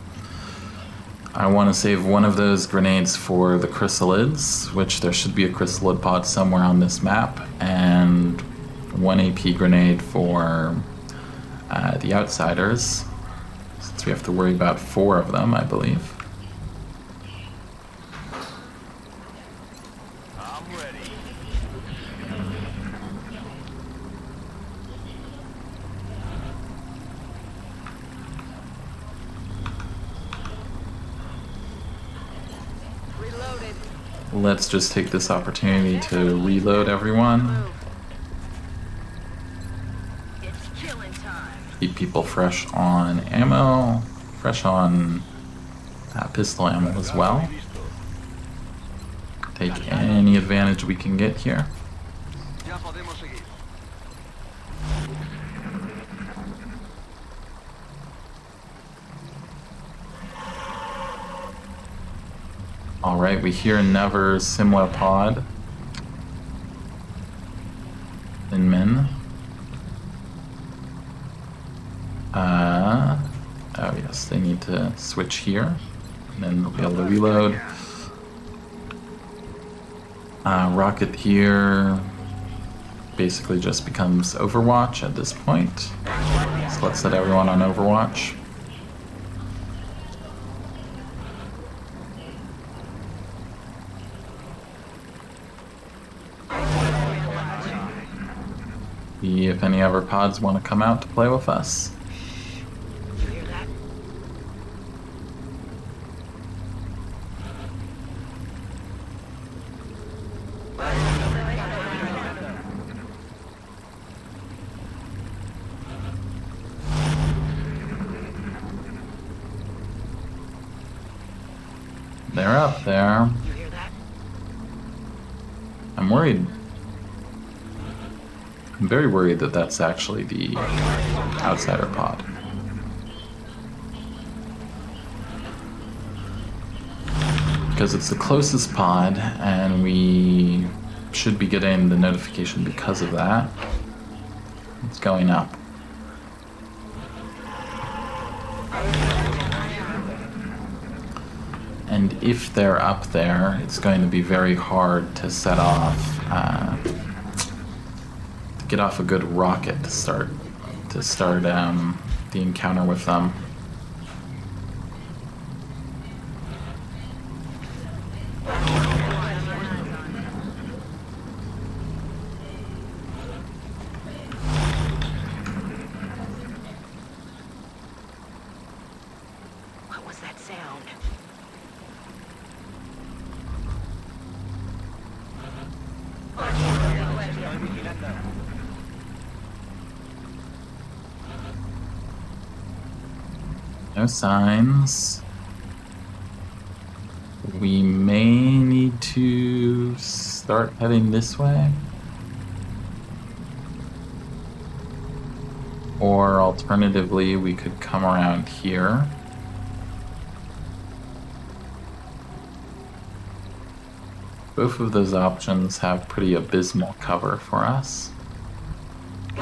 I want to save one of those grenades for the chrysalids, which there should be a chrysalid pod somewhere on this map, and 1 AP grenade for the outsiders, since we have to worry about 4 of them, I believe. I'm ready. Reloaded. Let's just take this opportunity to reload everyone. Move. It's killing time. Keep people fresh on ammo, fresh on pistol ammo as well. Take any advantage we can get here. Ya podemos seguir. Alright, we hear another similar pod. In Min. Oh yes, they need to switch here. And then they'll be able to reload. Rocket here basically just becomes Overwatch at this point. So let's set everyone on Overwatch. See if any other pods want to come out to play with us. You hear that? They're up there. You hear that? I'm worried. I'm very worried that that's actually the outsider pod. Because it's the closest pod, and we should be getting the notification because of that. It's going up. And if they're up there, it's going to be very hard to set off, to get off a good rocket to start the encounter with them. What was that sound? No signs. We may need to start heading this way. Or alternatively, we could come around here. Both of those options have pretty abysmal cover for us. I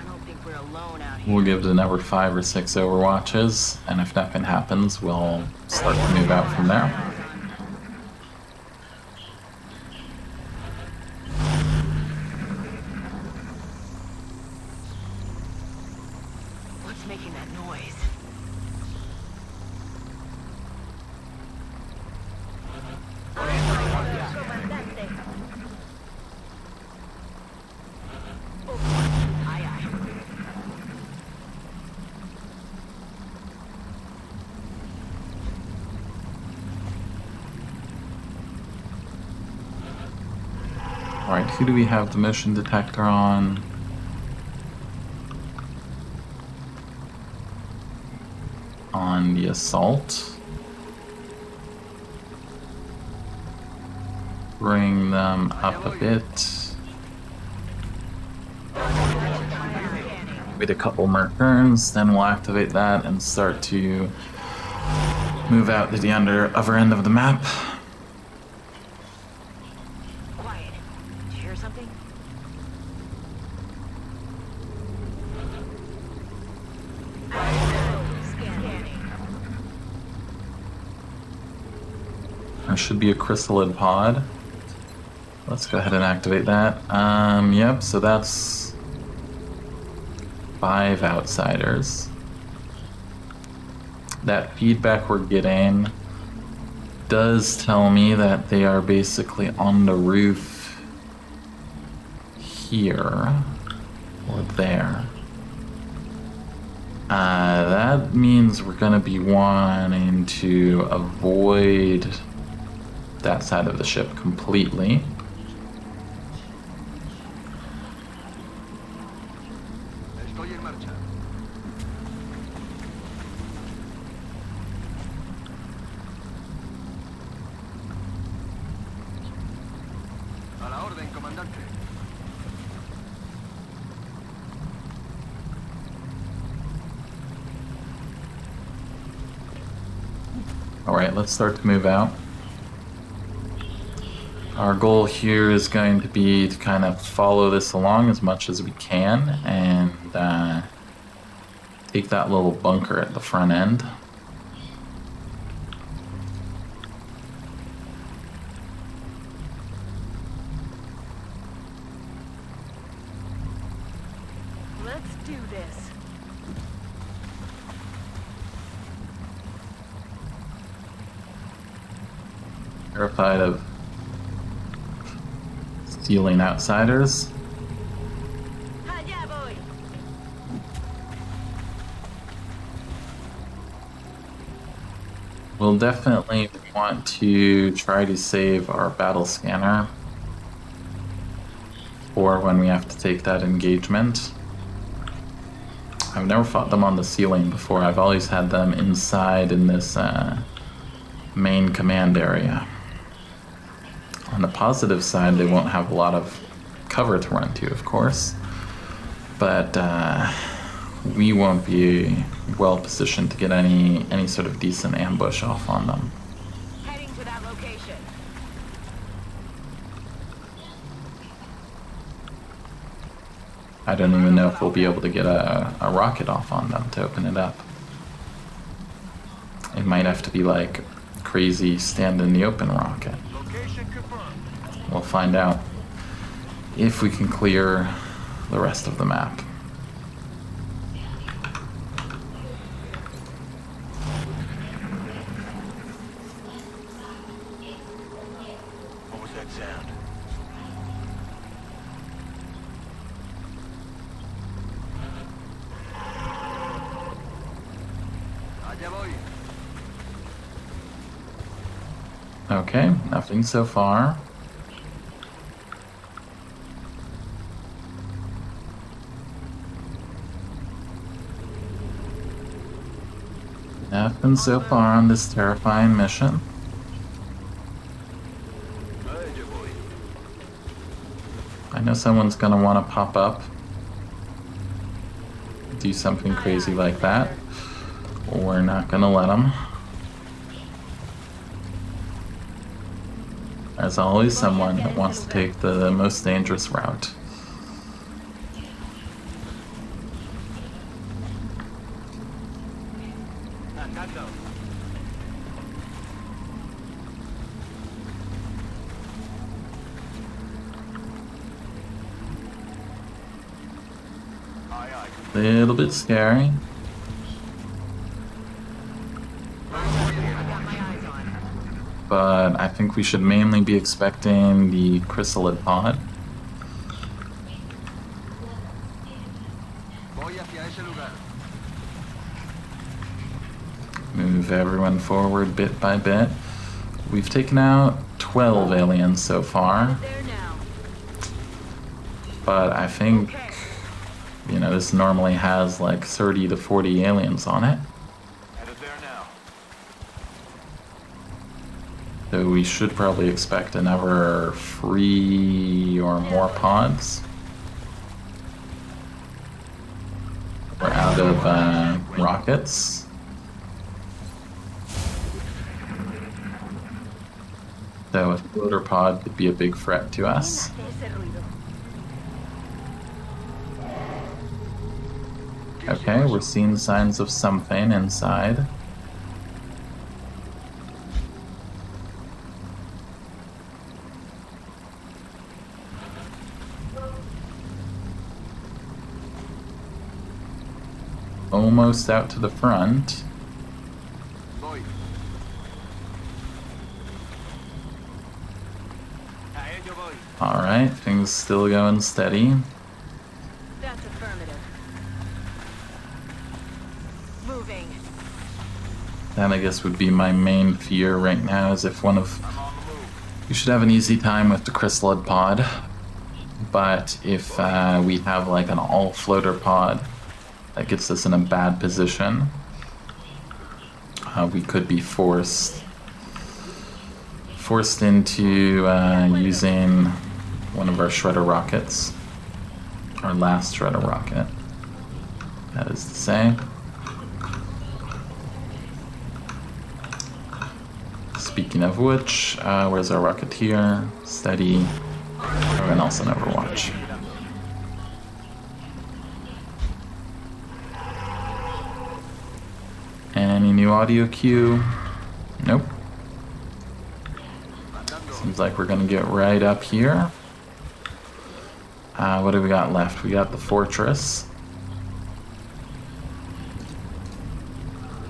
don't think we're alone out here. We'll give it another 5 or 6 overwatches, and if nothing happens, we'll start to move out from there. What's making that noise? Aye, aye. Alright, Alright, who do we have the motion detector on? On the assault. Bring them up a bit. Wait a couple more turns, then we'll activate that and start to move out to the other end of the map. Quiet. Did you hear something? Scanning. There should be a chrysalid pod. Let's go ahead and activate that. Yep, so that's 5 outsiders. That feedback we're getting does tell me that they are basically on the roof here or there. That means we're gonna be wanting to avoid that side of the ship completely. Estoy en marcha. A la orden, comandante. Alright, let's start to move out. Our goal here is going to be to kind of follow this along as much as we can and take that little bunker at the front end. Let's do this. Terrified of stealing outsiders. Allá voy. We'll definitely want to try to save our battle scanner for when we have to take that engagement. I've never fought them on the ceiling before. I've always had them inside in this main command area. On the positive side, they won't have a lot of cover to run to, of course, but we won't be well positioned to get any sort of decent ambush off on them. Heading to that location. I don't even know if we'll be able to get a rocket off on them to open it up. It might have to be like crazy stand in the open rocket. Location confirmed. We'll find out if we can clear the rest of the map. What was that sound? Allá voy. Okay, nothing so far. Nothing so far on this terrifying mission. Allá voy. I know someone's gonna want to pop up, do something crazy like that. We're not gonna let them. There's always someone that wants to take the most dangerous route. Andando. Aye, aye. Little bit scary. I got my eyes on. But I think we should mainly be expecting the chrysalid pod. Voy hacia ese lugar. Move everyone forward bit by bit. We've taken out 12 aliens so far. There now. But I think, you know, this normally has like 30 to 40 aliens on it. Headed there now. So we should probably expect another 3 or more pods. We're out of rockets. So a floater pod could be a big threat to us. Okay, we're seeing signs of something inside. Almost out to the front. Voy. A ello voy. Alright, things still going steady. That's affirmative. Moving. That I guess would be my main fear right now, is if one of... I'm on the move. We should have an easy time with the chrysalid pod. But if we have like an all floater pod, that gets us in a bad position. We could be forced into using one of our shredder rockets, our last shredder rocket, that is to say. Speaking of which, where's our rocketeer? Steady. Everyone else on Overwatch. Any new audio cue? Nope. Seems like we're gonna get right up here. What do we got left? We got the fortress.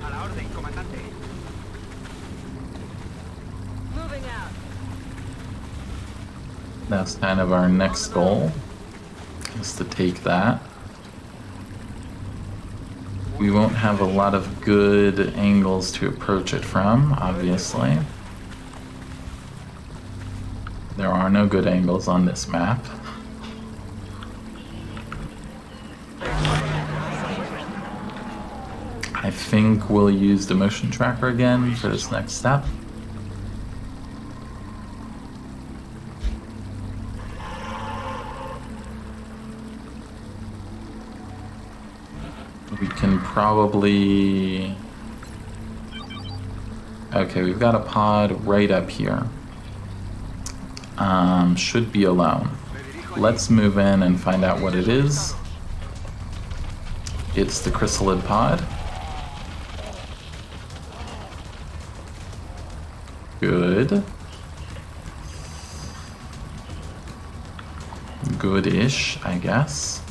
A la orden, comandante. Moving out. That's kind of our next goal, is to take that. We won't have a lot of good angles to approach it from, obviously. There are no good angles on this map. I think we'll use the motion tracker again for this next step. We can probably... Okay, we've got a pod right up here. Should be alone. Let's move in and find out what it is. It's the chrysalid pod. Good. Good-ish, I guess.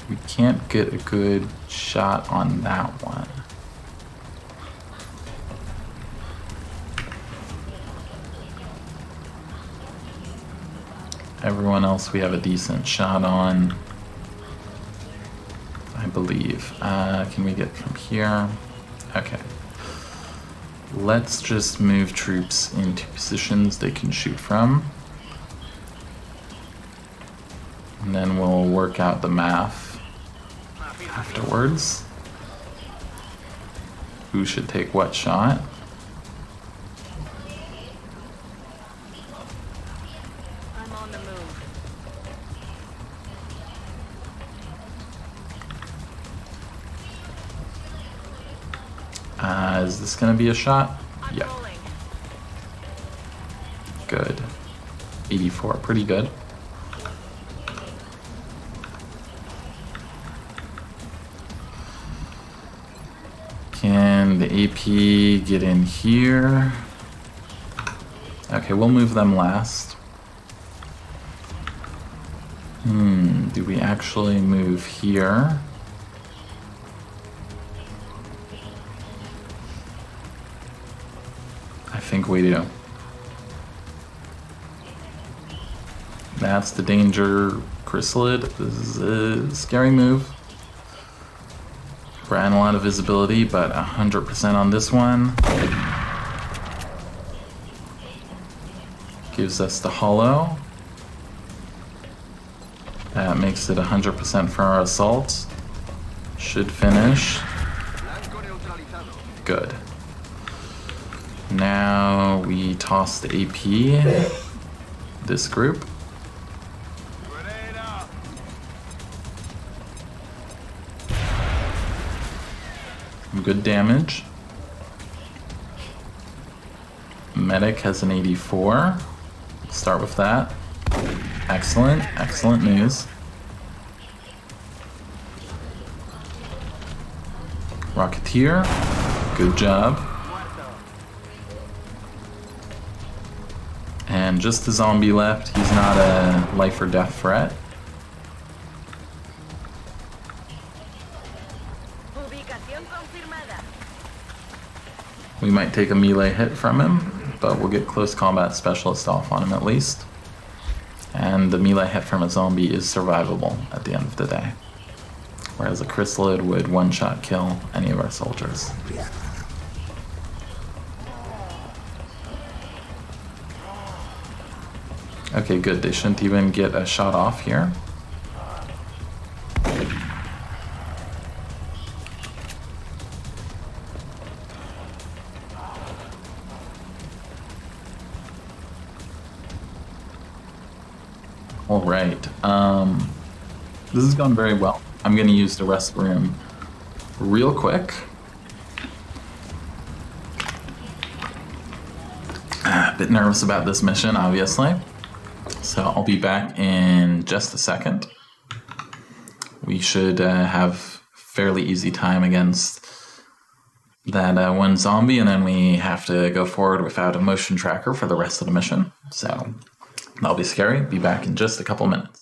We can't get a good shot on that one. Everyone else we have a decent shot on, I believe. Can we get from here? Okay. Let's just move troops into positions they can shoot from. And then we'll work out the math afterwards. Who should take what shot? I'm on the move. Is this gonna be a shot? I'm Yeah, rolling. good. 84, pretty good. Can the AP get in here? Okay, we'll move them last. Do we actually move here? I think we do. That's the danger chrysalid. This is a scary move. ran a lot of visibility, but 100% on this one. Gives us the hollow. That makes it 100% for our assault. Should finish. Blanco neutralizado. Good. Now we toss the AP. This group. Grenada. Good damage. Medic has an 84. Start with that. Excellent, excellent news. Rocketeer, good job. And just the zombie left. He's not a life or death threat. Ubicación confirmada. We might take a melee hit from him, but we'll get close combat specialist off on him at least. And the melee hit from a zombie is survivable at the end of the day. Whereas a chrysalid would one-shot kill any of our soldiers. Okay, good. They shouldn't even get a shot off here. All right. This has gone very well. I'm going to use the rest room real quick. A bit nervous about this mission, obviously. So I'll be back in just a second. We should have fairly easy time against that one zombie, and then we have to go forward without a motion tracker for the rest of the mission. So that'll be scary. Be back in just a couple minutes.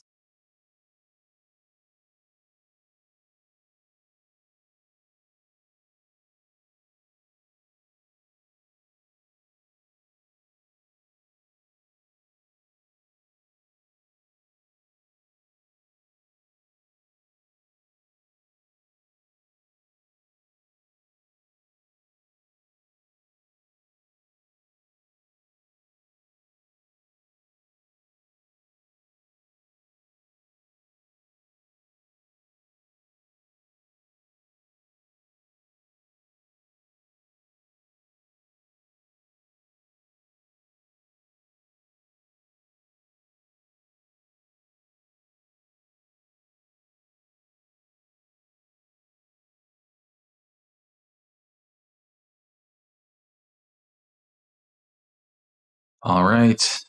All right,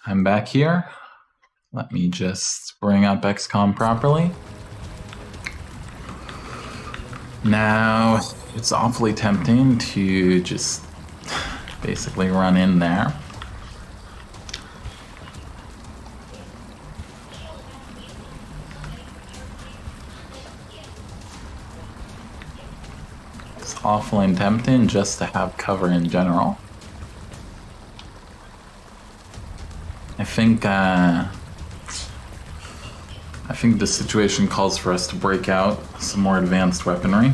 I'm back here. Let me just bring up XCOM properly. Now, it's awfully tempting to just basically run in there. It's awfully tempting just to have cover in general. I think the situation calls for us to break out some more advanced weaponry.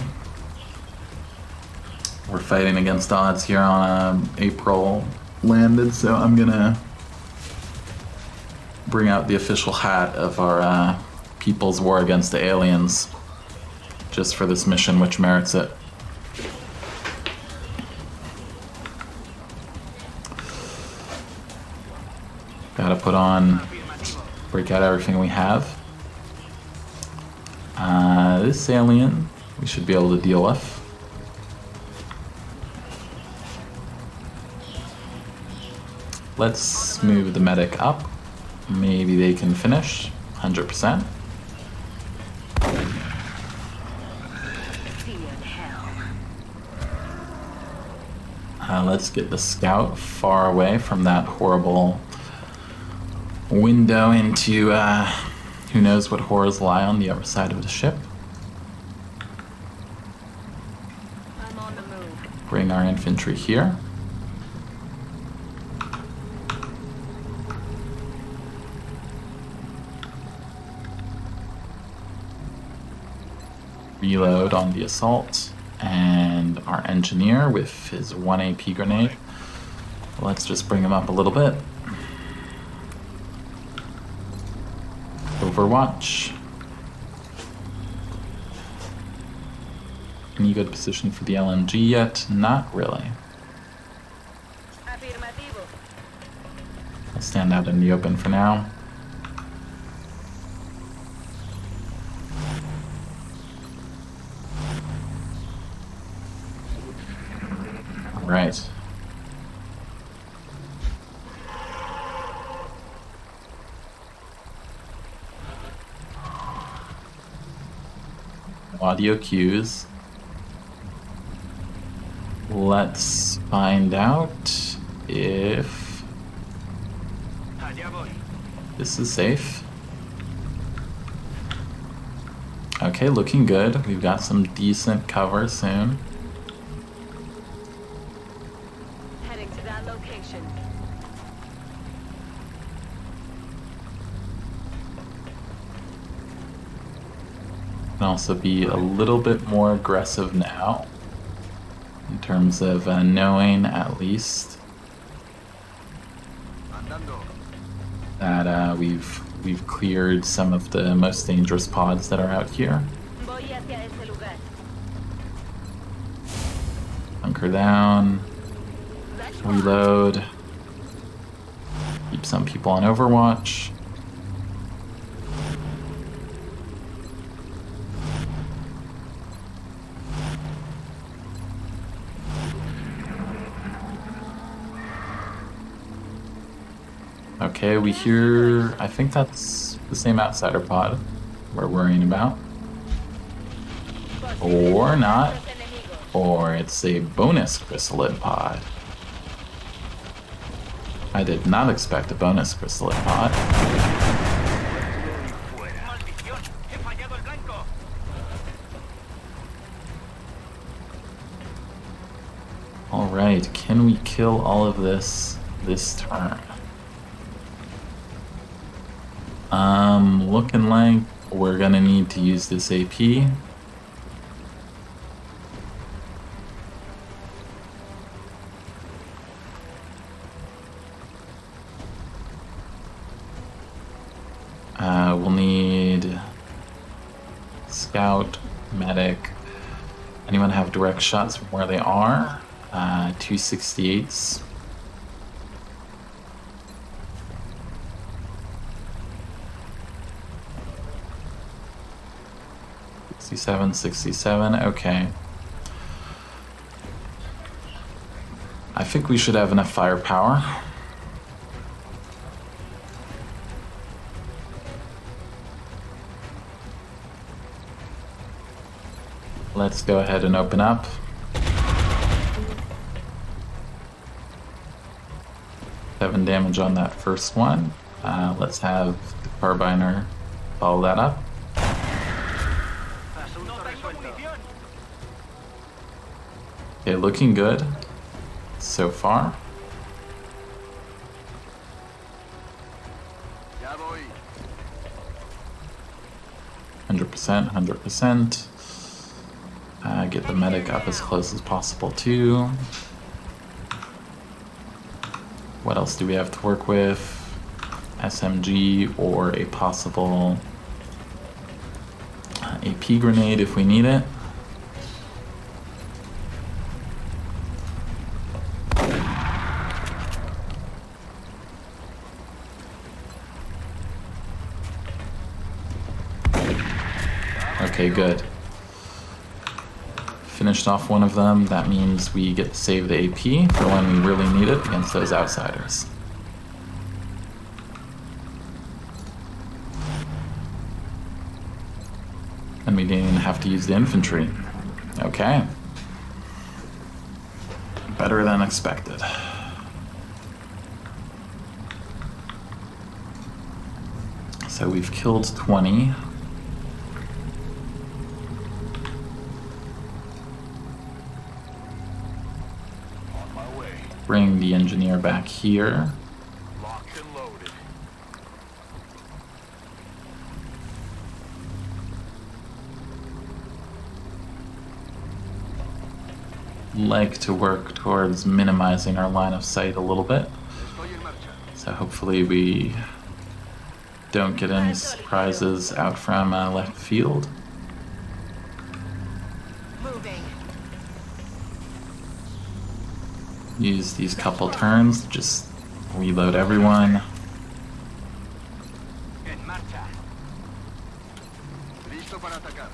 We're fighting against odds here on April landed, so I'm gonna bring out the official hat of our People's War Against the Aliens just for this mission, which merits it. Gotta put on, break out everything we have. This alien we should be able to deal with. Let's move the medic up. Maybe they can finish 100%. Let's get the scout far away from that horrible window into who knows what horrors lie on the other side of the ship. I'm on the move. Bring our infantry here. reload on the assault, and our engineer with his 1 AP grenade. Let's just bring him up a little bit. Overwatch. Any good position for the LMG yet? Not really. Afirmativo. I'll stand out in the open for now. All right. Audio cues. Let's find out if this is safe. Okay, looking good. We've got some decent cover soon. Heading to that location. Can also be a little bit more aggressive now in terms of knowing at least Andando. that we've cleared some of the most dangerous pods that are out here. Voy hacia ese lugar. Hunker down, Let's reload, keep some people on Overwatch. Okay, we hear, I think that's the same outsider pod we're worrying about. Or not. Or it's a bonus chrysalid pod. I did not expect a bonus chrysalid pod. Maldición, he fallado el blanco. Alright, can we kill all of this turn? Looking like we're gonna need to use this AP. We'll need scout, medic. Anyone have direct shots from where they are? 268s. 67, okay. I think we should have enough firepower. Let's go ahead and open up. Seven damage on that first one. Let's have the carbiner follow that up. Okay, looking good so far. Ya voy. 100%. Get the medic up as close as possible too. What else do we have to work with? SMG or a possible AP grenade if we need it. Okay, good. Finished off one of them. That means we get to save the AP for when we really need it against those outsiders. And we didn't even have to use the infantry. Okay. Better than expected. So we've killed 20. Bring the engineer back here. Locked and loaded. like to work towards minimizing our line of sight a little bit. Estoy en marcha. So hopefully we don't get any surprises out from left field. Moving. Use these couple turns to just reload everyone. En marcha. Listo para atacar.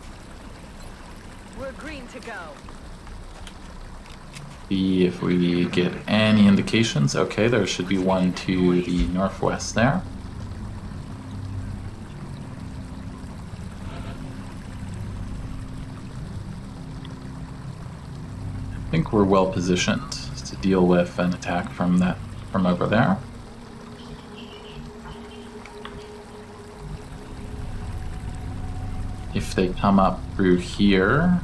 We're green to go. See if we get any indications. Okay, there should be one to the northwest there. I think we're well positioned to deal with an attack from over there. If they come up through here,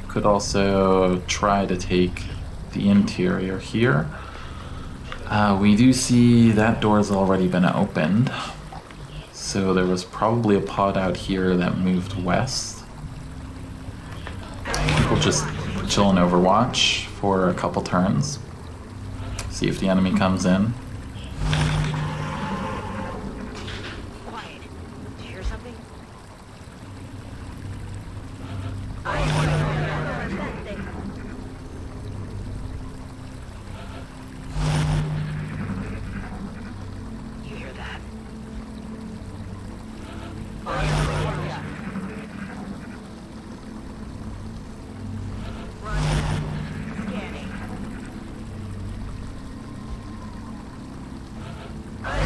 could also try to take the interior here. We do see that door's already been opened, so there was probably a pod out here that moved west. We'll just chill in Overwatch for a couple turns, see if the enemy comes in. Quiet. Did you hear something? You hear that? Scanning.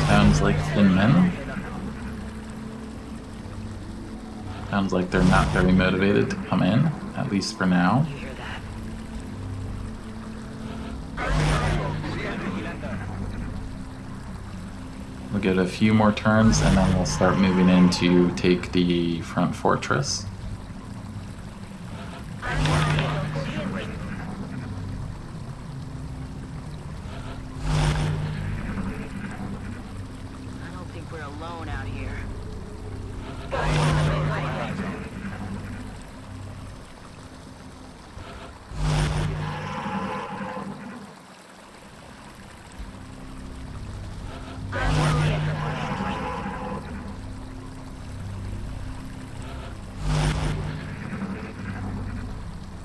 Sounds like thin men. Sounds like they're not very motivated to come in, at least for now. You hear that? We'll get a few more turns and then we'll start moving in to take the front fortress. I don't think we're alone out here.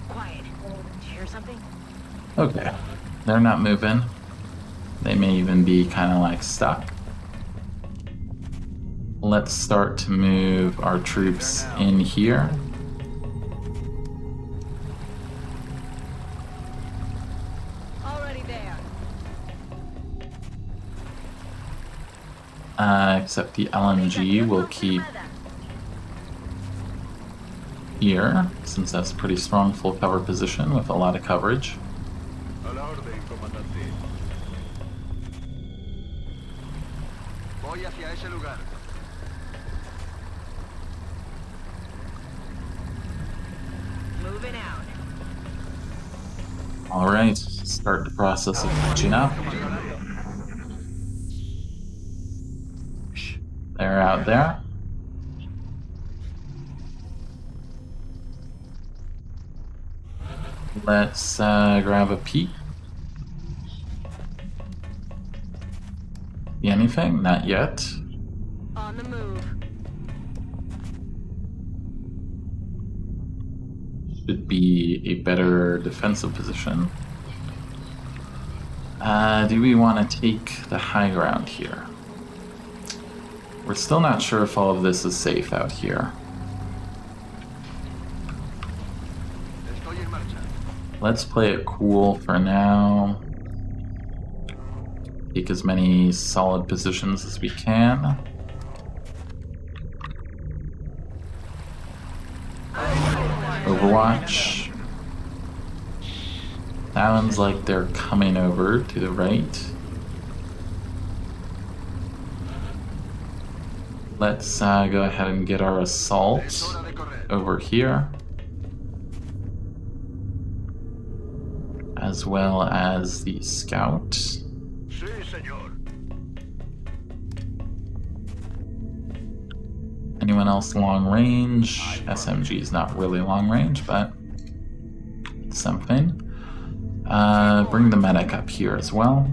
Quiet. Did you hear something? Okay, they're not moving. They may even be kind of like stuck. Let's start to move our troops in here. Already there. Except the LMG will keep here, since that's a pretty strong full cover position with a lot of coverage. A la orden, comandante. Voy hacia ese lugar. Moving out. Alright, start the process of catching up. They're out there. Let's grab a peek. See anything? Not yet. On the move. Should be a better defensive position. Do we want to take the high ground here? We're still not sure if all of this is safe out here. Estoy en marcha. Let's play it cool for now. Take as many solid positions as we can. Overwatch. Sounds like they're coming over to the right. Let's go ahead and get our assault Es hora de correr. over here, as well as the scout. Sí, señor. Anyone else long range? SMG is not really long range, but something. Bring the medic up here as well.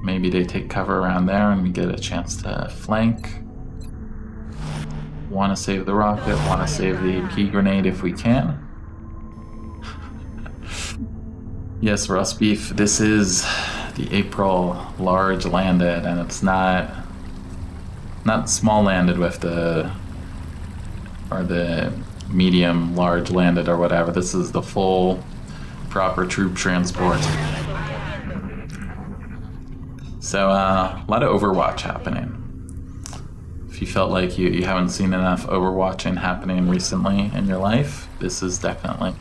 Maybe they take cover around there and we get a chance to flank. Want to save the rocket, want to save the AP grenade if we can. Yes, roast beef, this is the April large landed, and it's not small landed with the medium large landed or whatever. This is the full proper troop transport. So a lot of Overwatch happening. If you felt like you haven't seen enough Overwatching happening recently in your life, this is definitely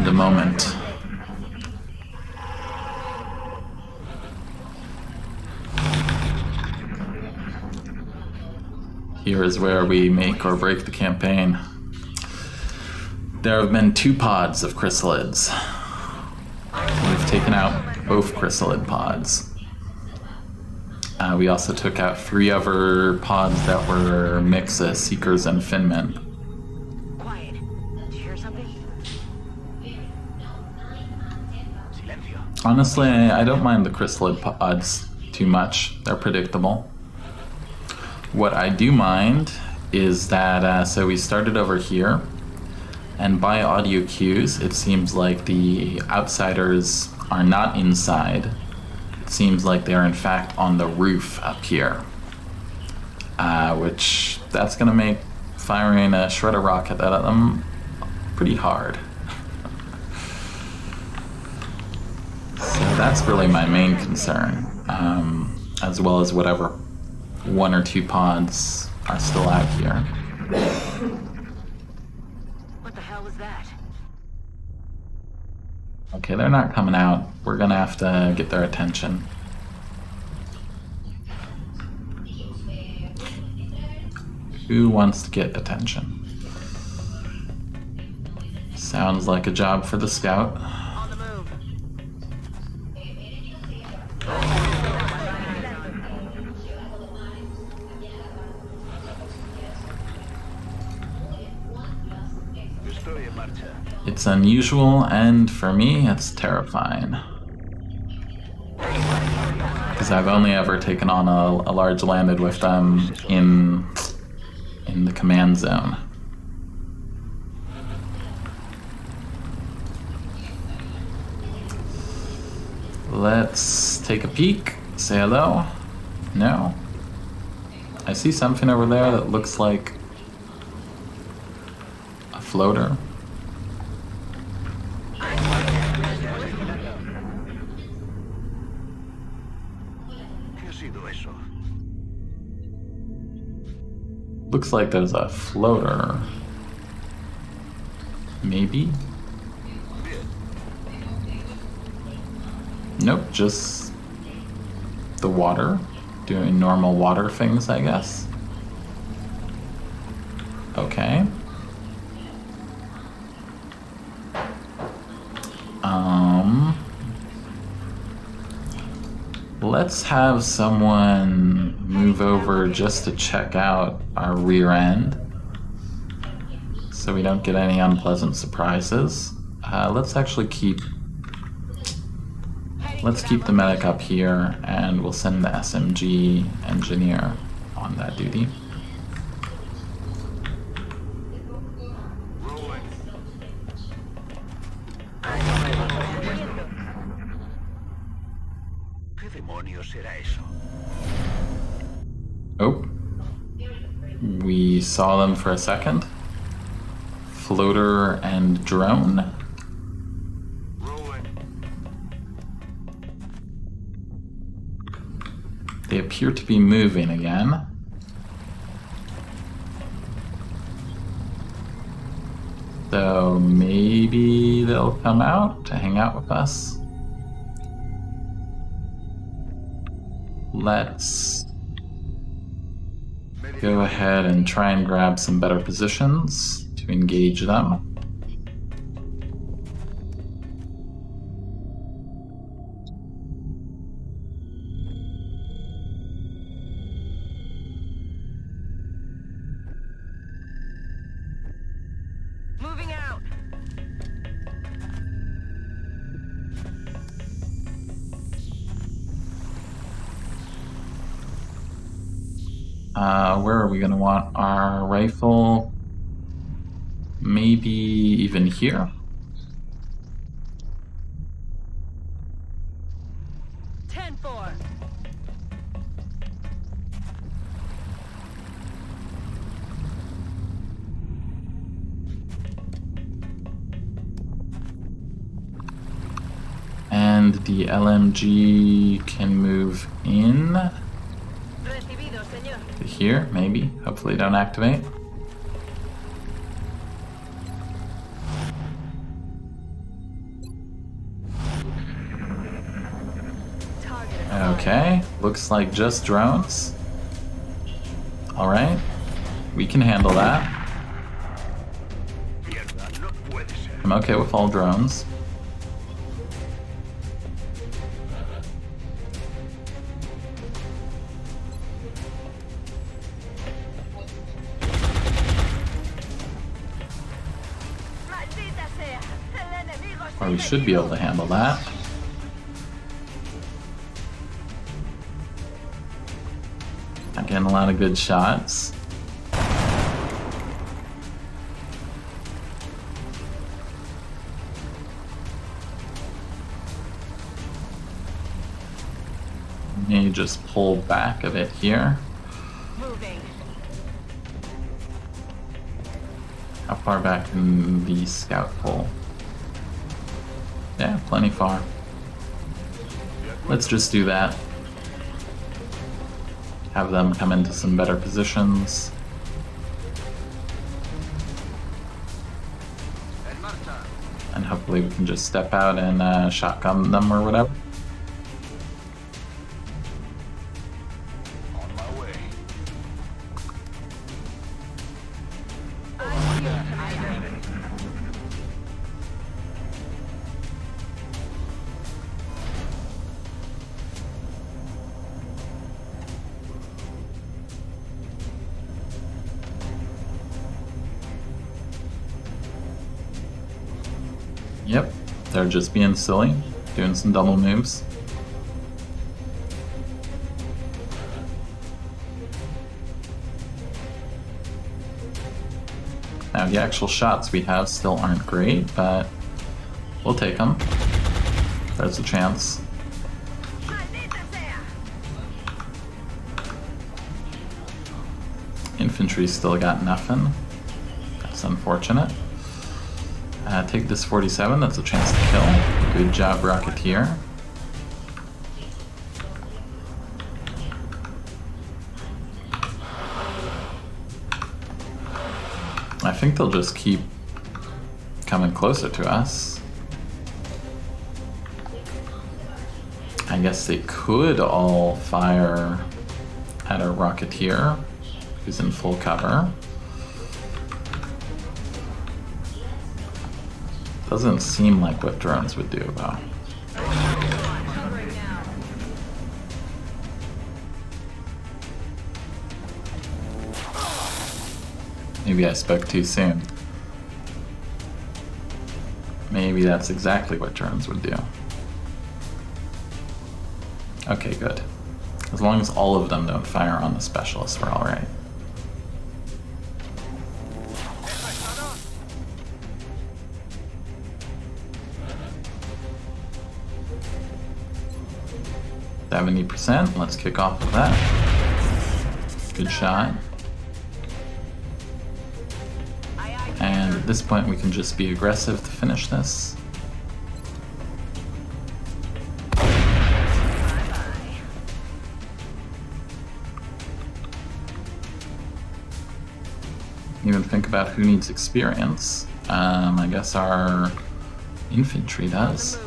the moment. Here is where we make or break the campaign. There have been 2 pods of chrysalids. We've taken out both chrysalid pods. We also took out 3 other pods that were mixes, Seekers and Finmen. Quiet. Did you hear something? Honestly, I don't mind the chrysalid pods too much. They're predictable. What I do mind is that, so we started over here, and by audio cues, it seems like the outsiders are not inside. It seems like they are in fact on the roof up here, which that's gonna make firing a shredder rocket at them pretty hard. So that's really my main concern, as well as whatever 1 or 2 pods are still out here. What the hell was that? Okay, they're not coming out. We're gonna have to get their attention. Who wants to get attention? Sounds like a job for the scout. On the move. Estoy en marcha. It's unusual, and for me, it's terrifying. Because I've only ever taken on a large landed with them in the command zone. Let's take a peek. Say hello. No. I see something over there that looks like a floater. ¿Qué ha sido eso? Looks like there's a floater. Maybe? Nope, just the water. Doing normal water things, I guess. Okay. Let's have someone move over just to check out our rear end, so we don't get any unpleasant surprises. Let's actually keep the medic up here, and we'll send the SMG engineer on that duty. ¿Qué demonios era eso? Oh, we saw them for a second. Floater and drone. They appear to be moving again. So maybe they'll come out to hang out with us. Let's go ahead and try and grab some better positions to engage them. Moving out. Where are we going to want our rifle? Maybe even here? 10-4. And the LMG can move in Recibido, señor. to here, maybe. Hopefully don't activate. Target acquired. Okay, looks like just drones. Alright, we can handle that. Mierda, no puede ser. I'm okay with all drones. Maldita sea. El enemigo Or we should be able to handle that. Not getting a lot of good shots. May just pull back a bit here. moving. How far back can the scout pull? Yeah, plenty far. Let's just do that. Have them come into some better positions. En marcha. And hopefully we can just step out and shotgun them or whatever. On my way. Yep, they're just being silly, doing some double moves. Now the actual shots we have still aren't great, but we'll take them. There's a chance. Maldita sea. Infantry still got nothing. That's unfortunate. Take this 47, that's a chance to kill. Good job, Rocketeer. I think they'll just keep coming closer to us. I guess they could all fire at a Rocketeer who's in full cover. Doesn't seem like what drones would do, though. Covering now. Maybe I spoke too soon. Maybe that's exactly what drones would do. Okay, good. As long as all of them don't fire on the specialist, we're alright. %. Let's kick off with that. Good shot. And at this point we can just be aggressive to finish this. Even think about who needs experience. I guess our infantry does.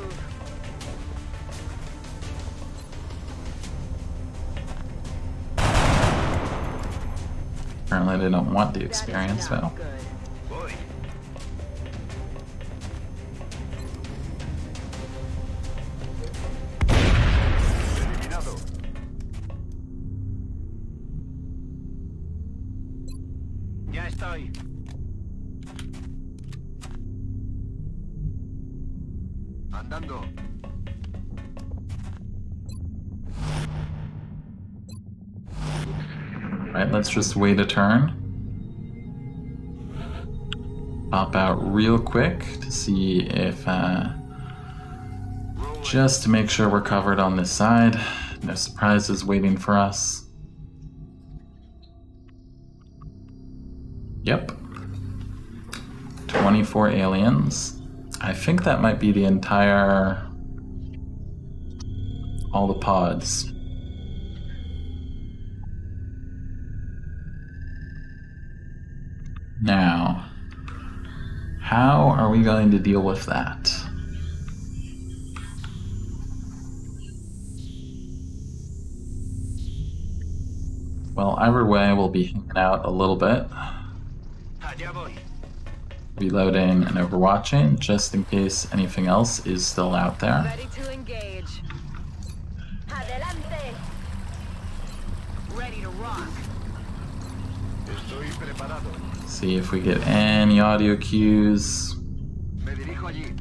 Apparently they don't want the experience, though. Voy. Eliminado. Ya estoy. Andando. Alright, let's just wait a turn. Pop out real quick to see if, just to make sure we're covered on this side. No surprises waiting for us. Yep. 24 aliens. I think that might be the entire... all the pods. Now, how are we going to deal with that? Well, either way, we'll be hanging out a little bit, Allá voy. reloading and overwatching, just in case anything else is still out there. Ready to engage. Adelante. Ready to rock. Estoy preparado. See if we get any audio cues Me dirijo allí.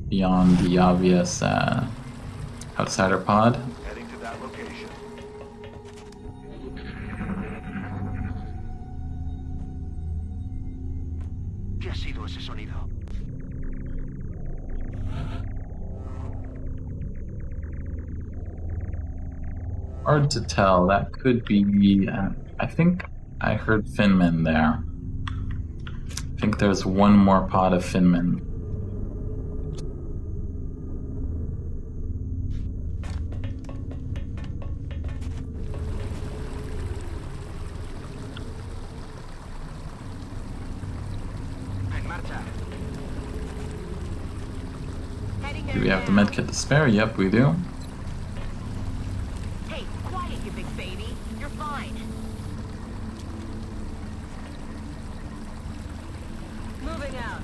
beyond the obvious outsider pod. Heading to that location. ¿Qué ha sido ese sonido? Hard to tell. That could be... I think I heard Finman there. I think there's one more pod of Finman. En marcha. Heading Do we have the now. medkit to spare? Yep, we do. Hey, quiet, you big baby. You're fine. Moving out.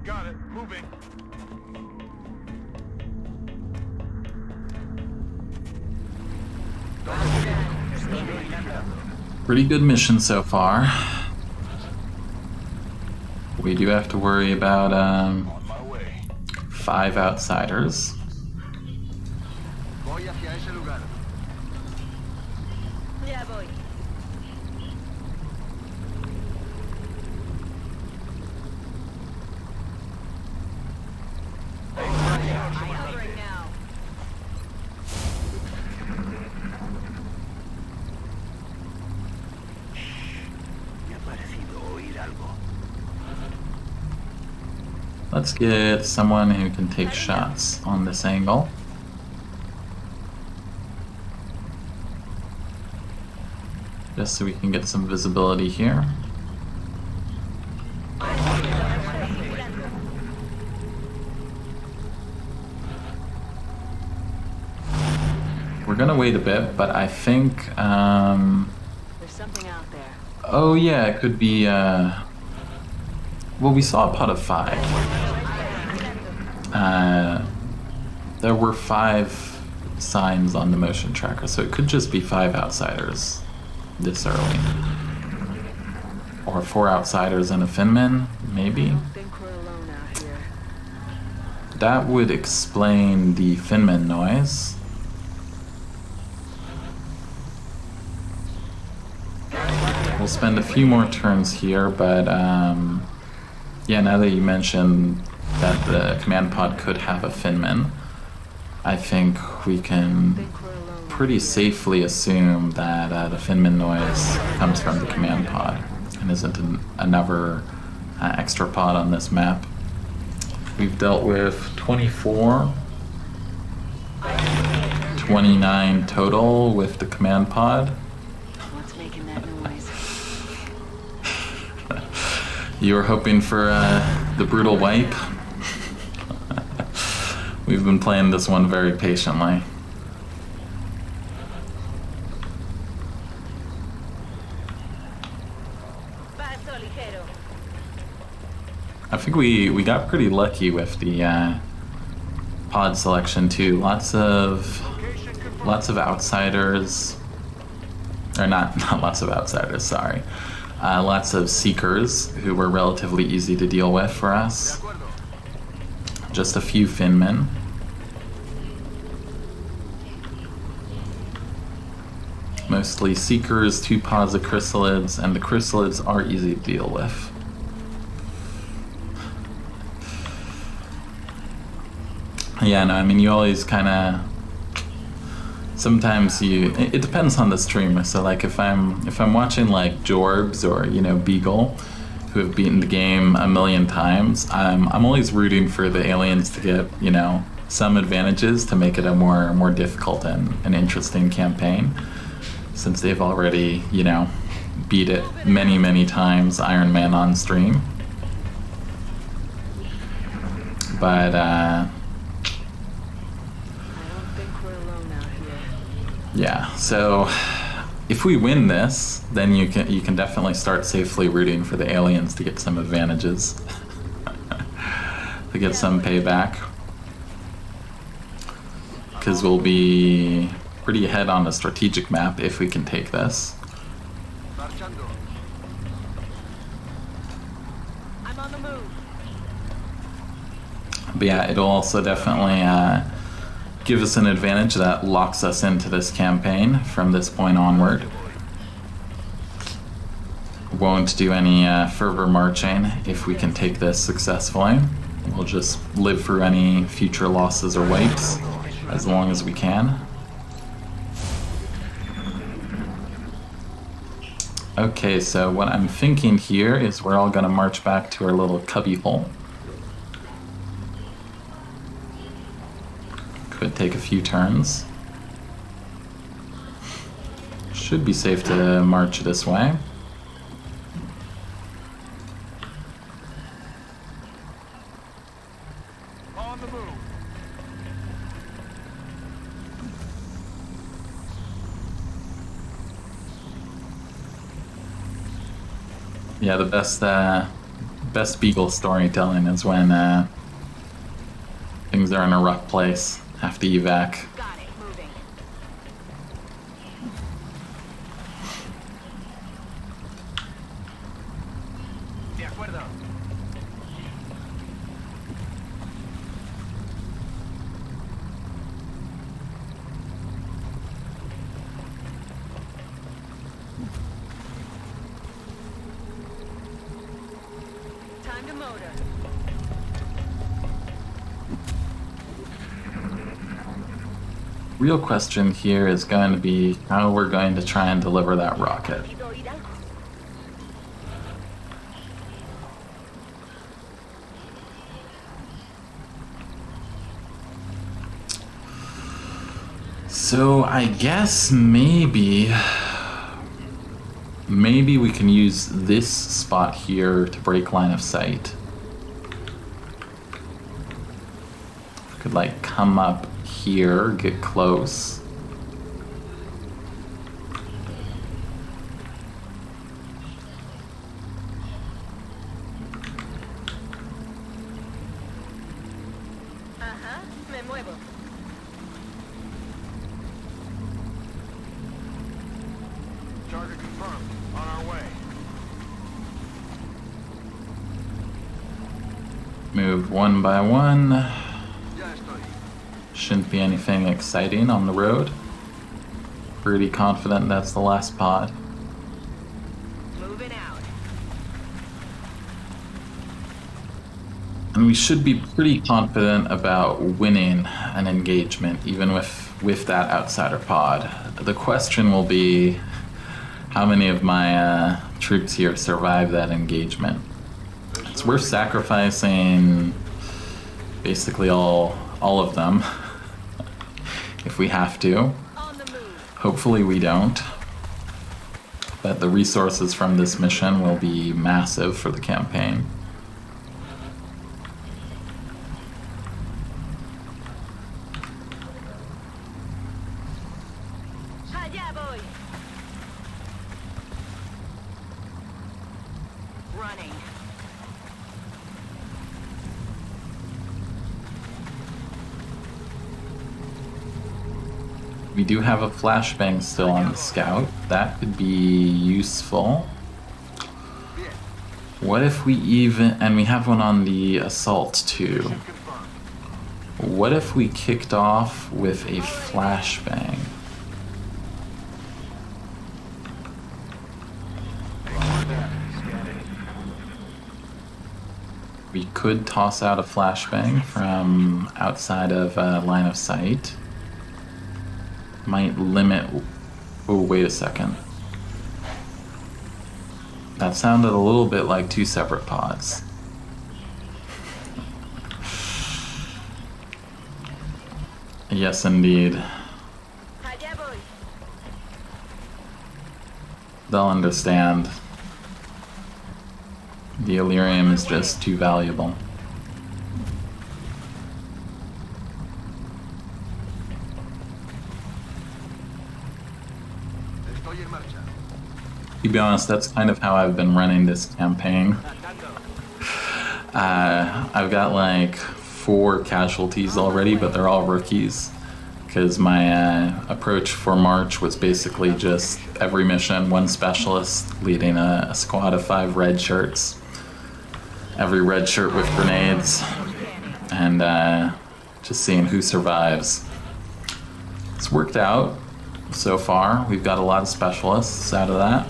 Got it. Moving. Pretty good mission so far. We do have to worry about On my way. 5 outsiders. Voy hacia ese lugar. Ya voy. Covering now. Me ha parecido oír algo. Let's get someone who can take shots on this angle. Just so we can get some visibility here. We're gonna wait a bit, but I think, There's something out there. oh yeah, it could be, well, we saw a pot of 5. There were 5 signs on the motion tracker, so it could just be 5 outsiders this early. Or 4 outsiders and a Finman, maybe? Don't think we're alone out here. That would explain the Finman noise. We'll spend a few more turns here, but yeah, now that you mentioned that the command pod could have a Finman, I think we can Think we're alone. pretty safely assume that the Finman noise comes from the command pod and isn't another extra pod on this map. We've dealt with 24, 29 total with the command pod. What's making that noise? You were hoping for the brutal wipe. We've been playing this one very patiently. Paso ligero. I think we got pretty lucky with the pod selection too. Lots of outsiders. or not lots of outsiders, sorry. Lots of seekers who were relatively easy to deal with for us. Just a few Finmen. Mostly seekers, 2 pods of chrysalids, and the chrysalids are easy to deal with. Yeah, no, I mean, you always kind of... Sometimes it depends on the streamer. So like if I'm watching like Jorbs or, you know, Beagle, who have beaten the game a million times, I'm always rooting for the aliens to get, you know, some advantages to make it a more difficult and an interesting campaign, since they've already, you know, beat it many times, Ironman on stream. But yeah, so if we win this, then you can definitely start safely rooting for the aliens to get some advantages, to get some payback, because we'll be pretty ahead on the strategic map if we can take this. I'm on the move. But yeah, it'll also definitely give us an advantage that locks us into this campaign from this point onward. Won't do any further marching if we can take this successfully. We'll just live through any future losses or wipes as long as we can. Okay, so what I'm thinking here is we're all gonna march back to our little cubby hole. Could take a few turns. Should be safe to march this way. On the move. Yeah, the best Beagle storytelling is when things are in a rough place. Have to evac. Got it. Moving. De acuerdo. Time to motor. Real question here is going to be how we're going to try and deliver that rocket. ¿Puedo oír algo? So I guess maybe we can use this spot here to break line of sight. Could like come up here, get close. Ajá. Me muevo. Target confirmed. On our way. Move one by one. Ya estoy. Shouldn't be anything exciting on the road. Pretty confident that's the last pod. Moving out. And we should be pretty confident about winning an engagement, even with that outsider pod. The question will be how many of my troops here survive that engagement. It's worth sacrificing basically all of them if we have to. On the move. Hopefully we don't. But the resources from this mission will be massive for the campaign. Allá voy. Running. We do have a flashbang still on the scout. That could be useful. What if we even... And we have one on the assault too. Confirmed. What if we kicked off with a flashbang? We could toss out a flashbang from outside of line of sight. Might limit... Oh, wait a second. That sounded a little bit like two separate pods. Yes, indeed. Allá voy. They'll understand. The Illyrium is just too valuable. Estoy en marcha. To be honest, that's kind of how I've been running this campaign. I've got like 4 casualties already, but they're all rookies. Because my approach for March was basically just every mission, 1 specialist leading a squad of 5 red shirts. Every red shirt with grenades. And just seeing who survives. It's worked out so far. We've got a lot of specialists out of that.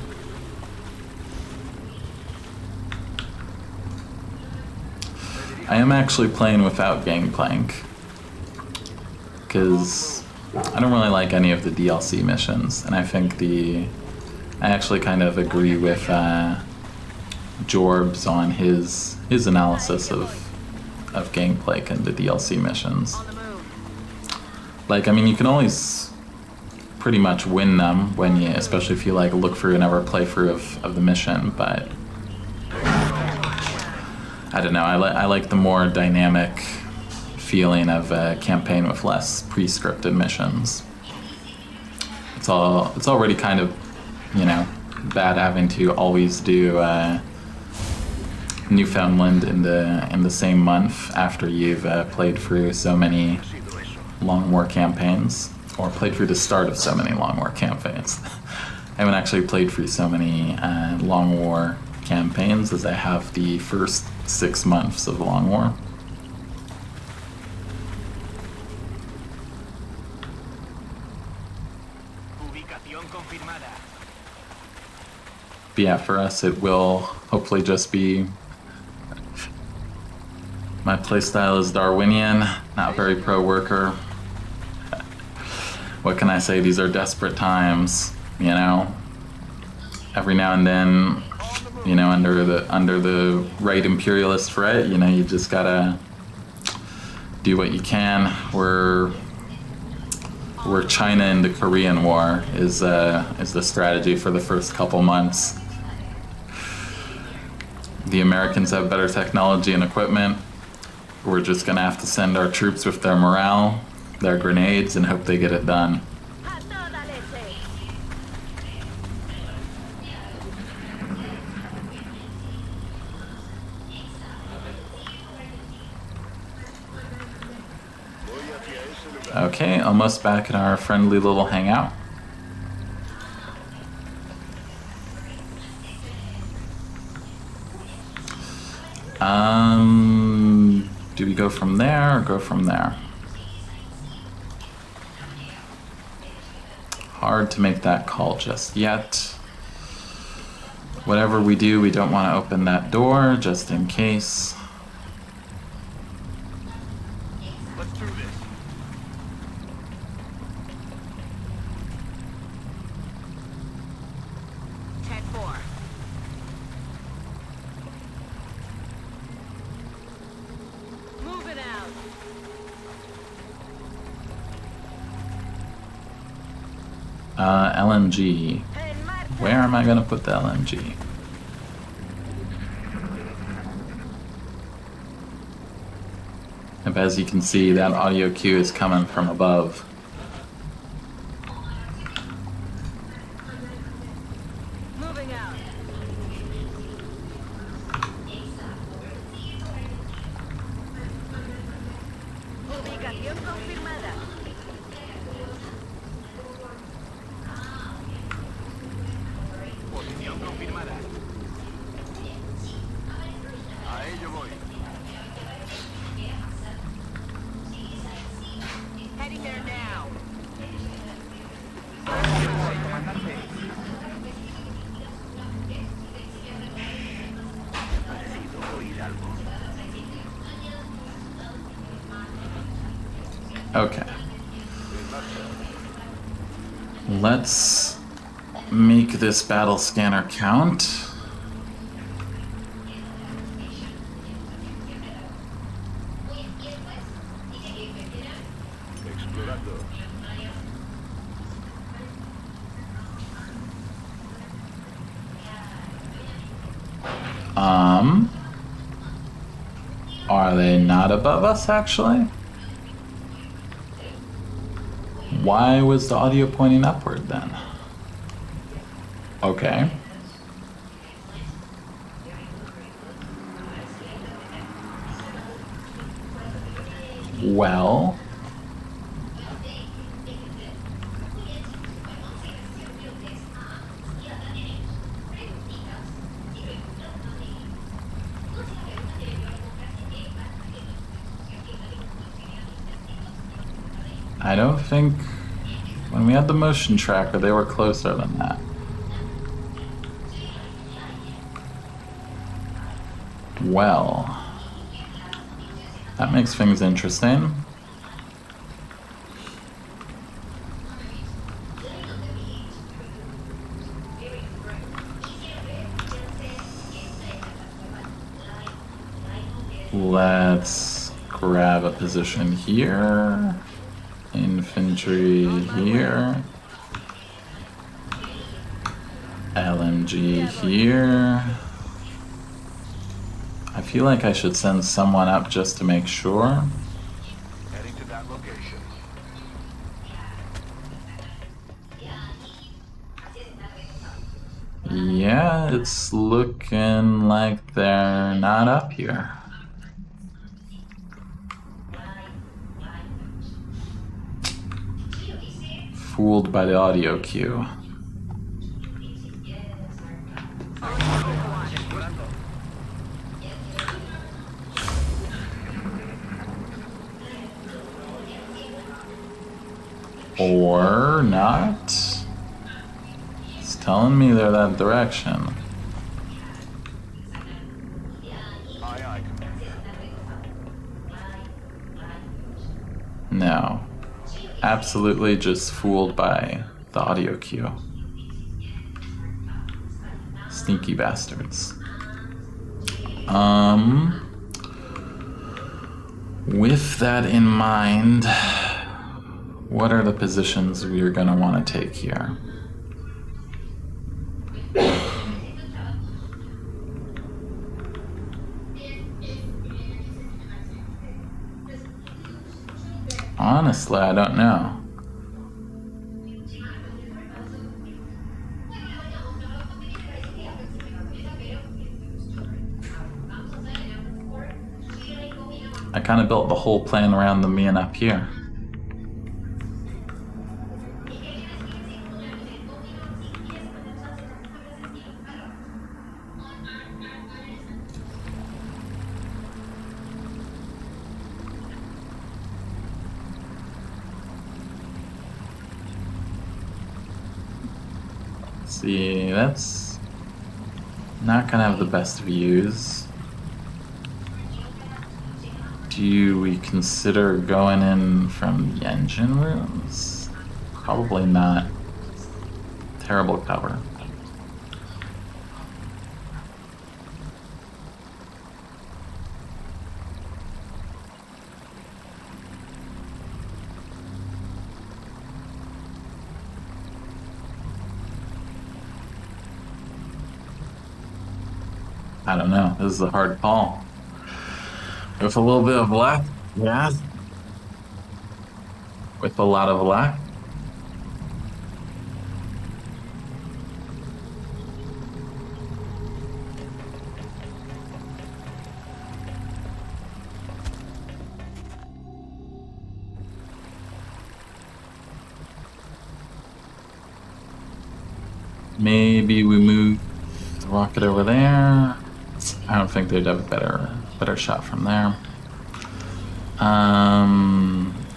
I am actually playing without Gangplank. Because I don't really like any of the DLC missions. And I think I actually kind of agree with Jorbs on his analysis of Gangplank and the DLC missions. On the move. Like, I mean, you can always pretty much win them when you, especially if you like look through and ever play through of the mission, but I don't know, I like the more dynamic feeling of a campaign with less pre-scripted missions. It's already kind of, you know, bad having to always do Newfoundland in the same month after you've played through so many long war campaigns, or played through the start of so many long war campaigns. I haven't actually played through so many long war campaigns as I have the first 6 months of long war. Ubicación confirmada. But yeah, for us it will hopefully just be... My playstyle is Darwinian, not very pro-worker. What can I say? These are desperate times, you know? Every now and then, you know, under the right imperialist threat, you know, you just gotta do what you can. We're China in the Korean War is the strategy for the first couple months. The Americans have better technology and equipment. We're just gonna have to send our troops with their morale, their grenades, and hope they get it done. A toda leche. Okay, almost back in our friendly little hangout. Do we go from there or go from there? Hard to make that call just yet. Whatever we do, we don't want to open that door just in case. Let's do this. Tech 4. Moving out. LMG. En marcha. Where am I going to put the LMG? And as you can see, that audio cue is coming from above. Moving out. Ubicación confirmada. Okay. Let's make this battle scanner count. Explorador. Are they not above us, actually? Why was the audio pointing upward then? Okay. Well. I don't think when we had the motion tracker, they were closer than that. Well, that makes things interesting. Let's grab a position here. Infantry here. LMG here. I feel like I should send someone up just to make sure. Heading to that location. Yeah, it's looking like they're not up here. Fooled by the audio cue. Or not. It's telling me they're that direction. Aye, aye, Commander. No. Absolutely just fooled by the audio cue. Sneaky bastards. With that in mind, what are the positions we are going to want to take here? Honestly, I don't know. I kind of built the whole plan around them being up here. See, that's not gonna have the best views. Do we consider going in from the engine rooms? Probably not. Terrible cover. I don't know. This is a hard call. With a little bit of luck, yeah. With a lot of luck. Maybe we move the rocket over there. I don't think they'd have a better shot from there.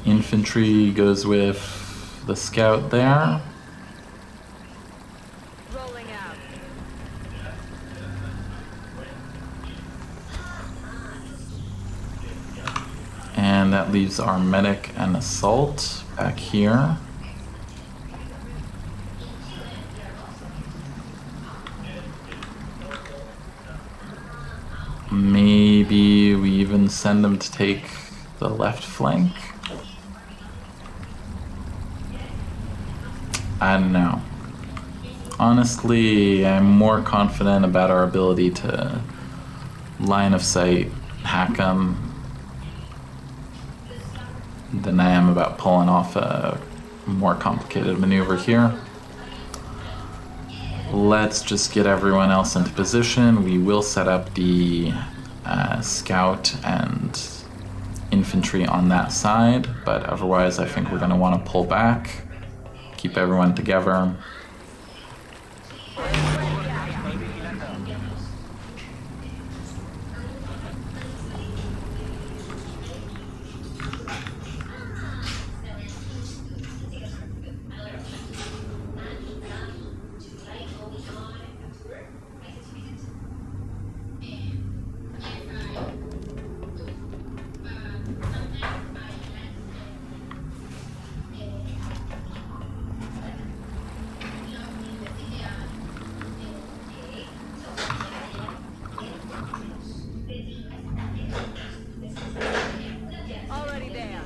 Infantry goes with the scout there. Rolling out. And that leaves our medic and assault back here. Maybe we even send them to take the left flank? I don't know. Honestly, I'm more confident about our ability to line of sight hack them than I am about pulling off a more complicated maneuver here. Let's just get everyone else into position. We will set up the scout and infantry on that side, but otherwise I think we're going to want to pull back, keep everyone together. Already there.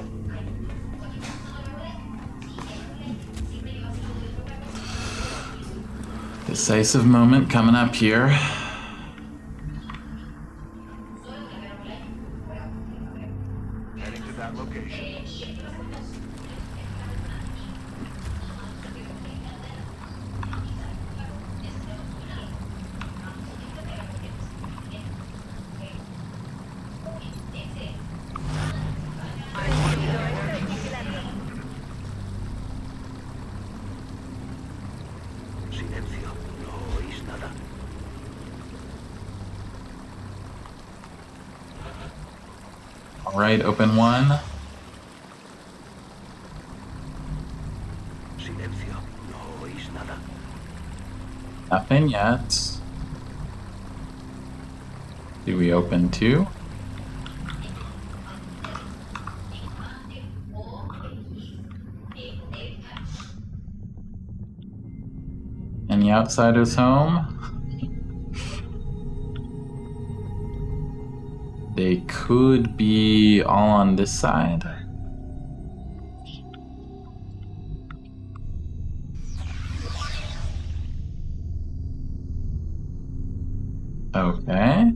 Decisive moment coming up here. Heading to that location. Silencio. No oís nada. All right, open one. Silencio. No oís nada. Nothing yet. Do we open two? Any outsiders home? They could be all on this side. Okay.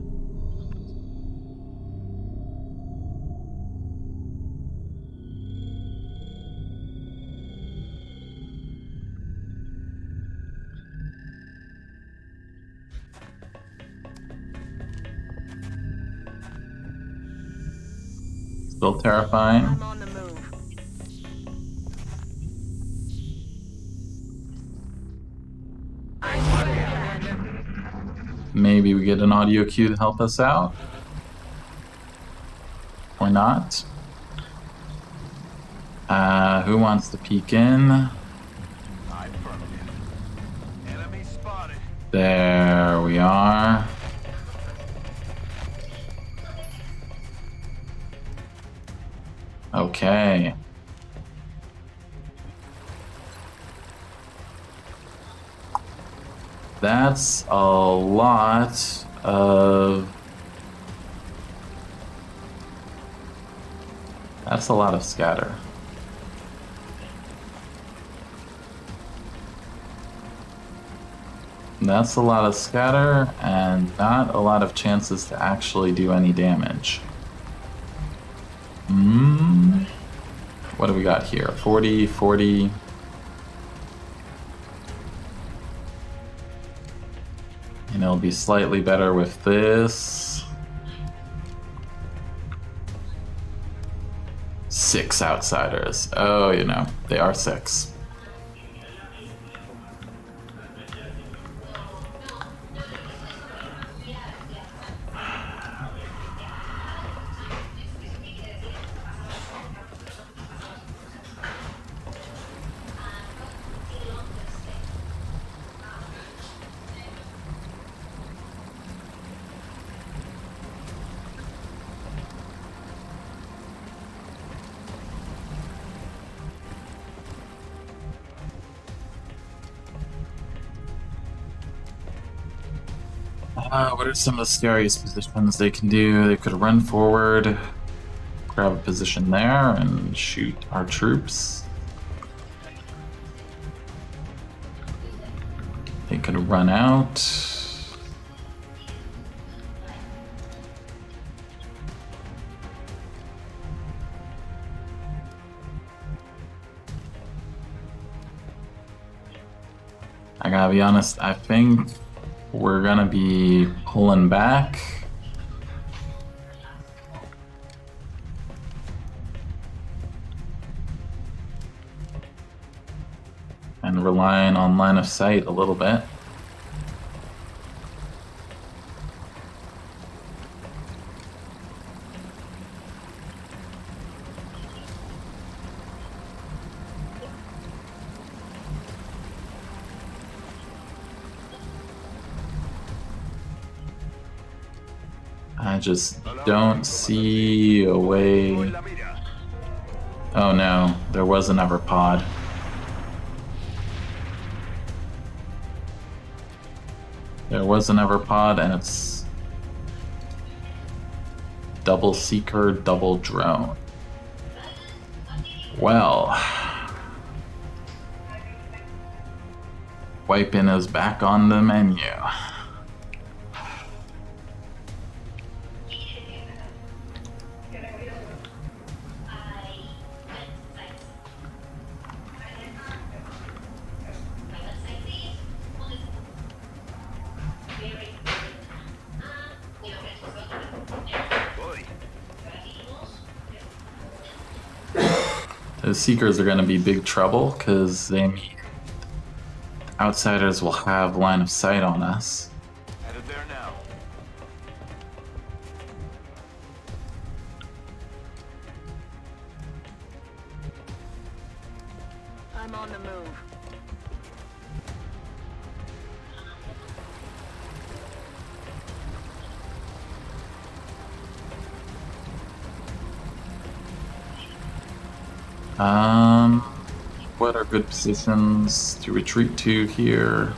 Still terrifying. I'm on the move. Maybe we get an audio cue to help us out. Or not. Who wants to peek in? Affirmative. Enemy spotted. There we are. Okay. That's a lot of... That's a lot of scatter. That's a lot of scatter and not a lot of chances to actually do any damage. What do we got here? 40, 40. And it'll be slightly better with this. 6 outsiders. Oh, you know, they are 6. What are some of the scariest positions they can do? They could run forward, grab a position there, and shoot our troops. They could run out. I gotta be honest, I think we're gonna be pulling back. And relying on line of sight a little bit. I just don't see a way. Oh no, there was another pod. There was another pod, and it's double seeker, double drone. Well, wiping is back on the menu. The Seekers are going to be big trouble because they mean outsiders will have line of sight on us. Headed there now. I'm on the move. What are good positions to retreat to here?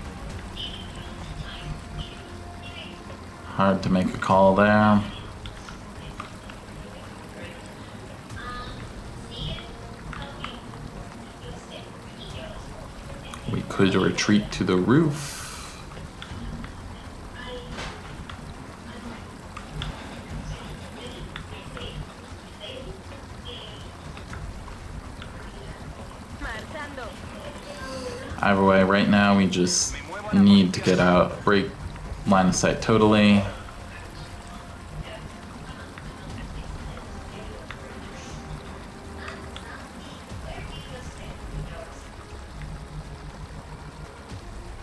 Hard to make a call there. We could retreat to the roof. Either way, right now we just need to get out, break line of sight totally.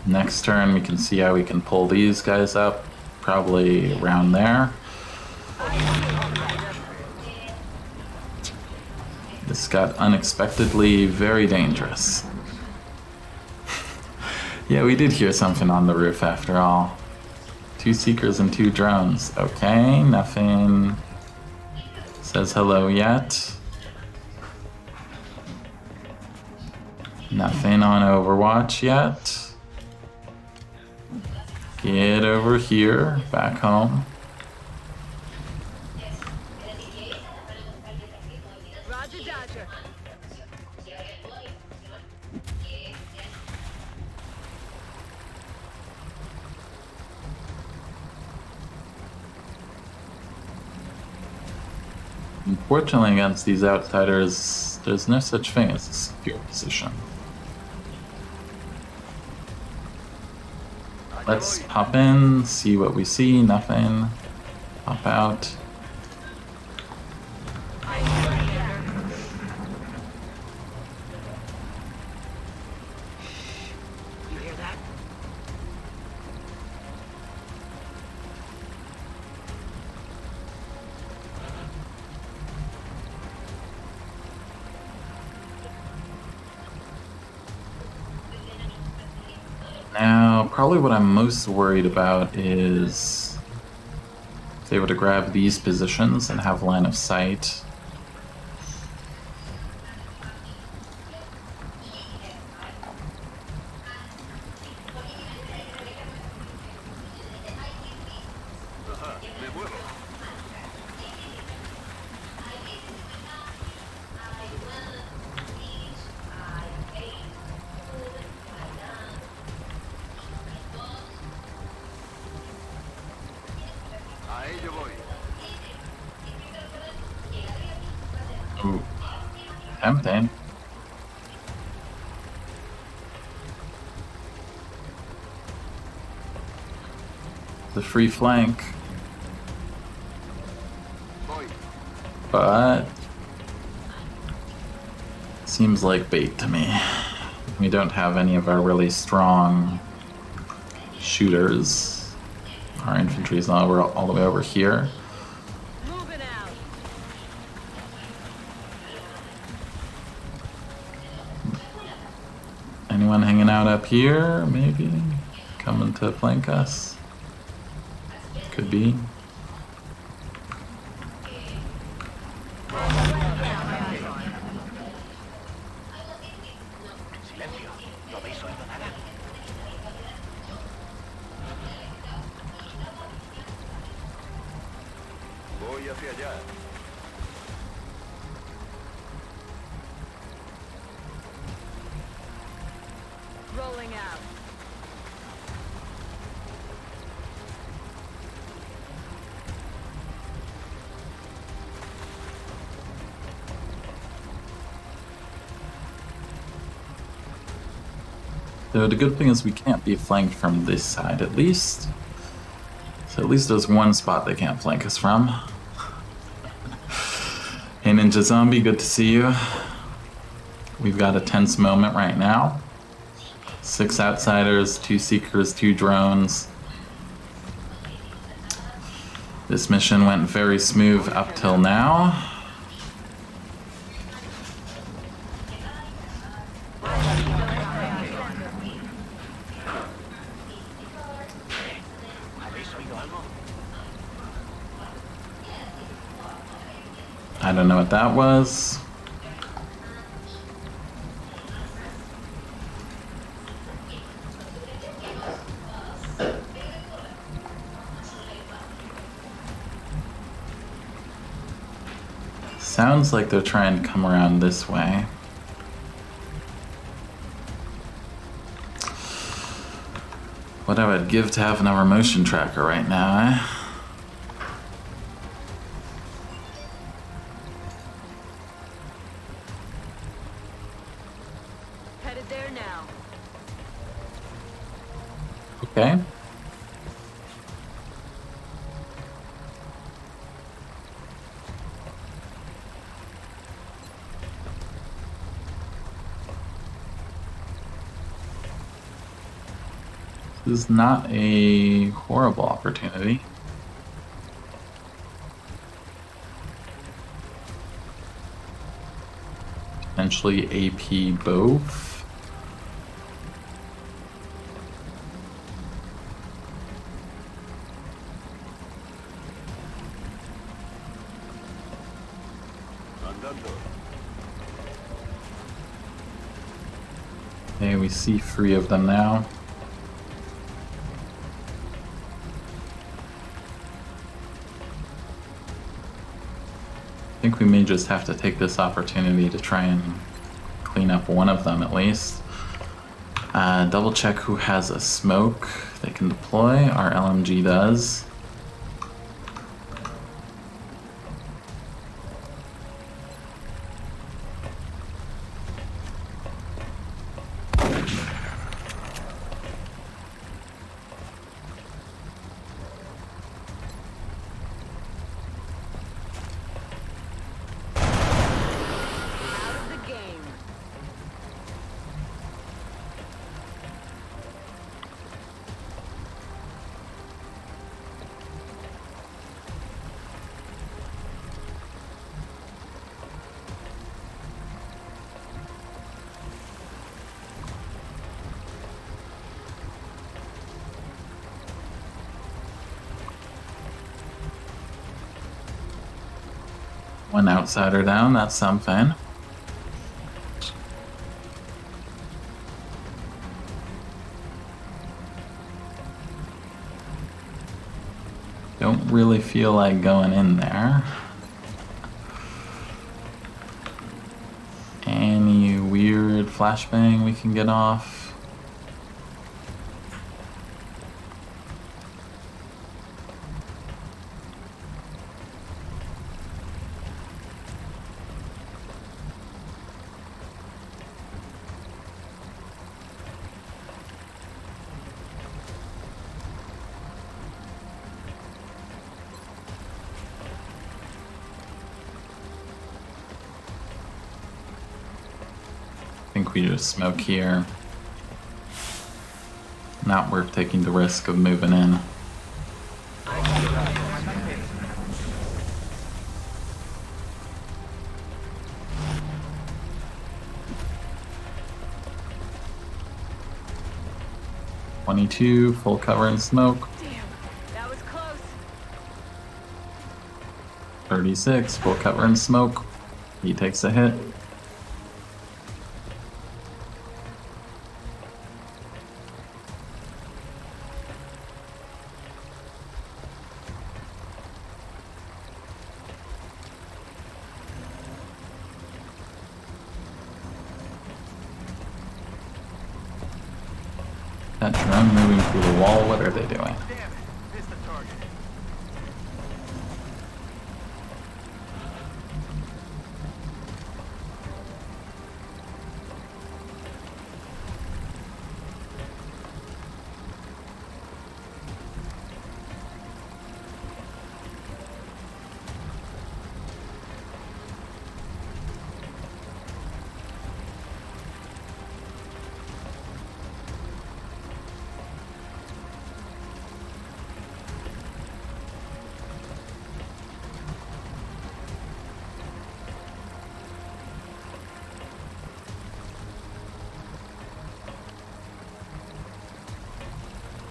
Next turn we can see how we can pull these guys up, probably around there. This got unexpectedly very dangerous. Yeah, we did hear something on the roof after all. 2 Seekers and 2 drones. Okay, nothing says hello yet. Nothing on Overwatch yet. Get over here, back home. Roger, Dodger. Unfortunately, against these outsiders, there's no such thing as a secure position. Let's pop in, see what we see. Nothing. Pop out. You hear that? Now, probably what I'm most worried about is if they were to grab these positions and have line of sight. Tempting. The free flank. Voy. But seems like bait to me. We don't have any of our really strong shooters. Our infantry's all the way over here. Moving out. Anyone hanging out up here? Maybe coming to flank us. Could be. Silencio. ¿No habéis oído nada? Voy hacia allá. Rolling out. So the good thing is we can't be flanked from this side at least. So at least there's one spot they can't flank us from. Hey Ninja Zombie, good to see you. We've got a tense moment right now. 6 outsiders, 2 seekers, 2 drones. This mission went very smooth up till now. ¿Habéis oído algo? I don't know what that was. Sounds like they're trying to come around this way. What I would give to have another motion tracker right now, eh? Headed there now. Okay. This is not a horrible opportunity. Potentially AP both. Andando. Okay, we see 3 of them now. I think we may just have to take this opportunity to try and clean up one of them at least. Double check who has a smoke they can deploy. Our LMG does. Out of the game. One outsider down, that's something. Don't really feel like going in there. Any weird flashbang we can get off? we just smoke here. Not worth taking the risk of moving in. .22, full cover in smoke. Damn, that was close. 36, full cover in smoke. He takes a hit. That drone moving through the wall, what are they doing? Damn it. Missed the target.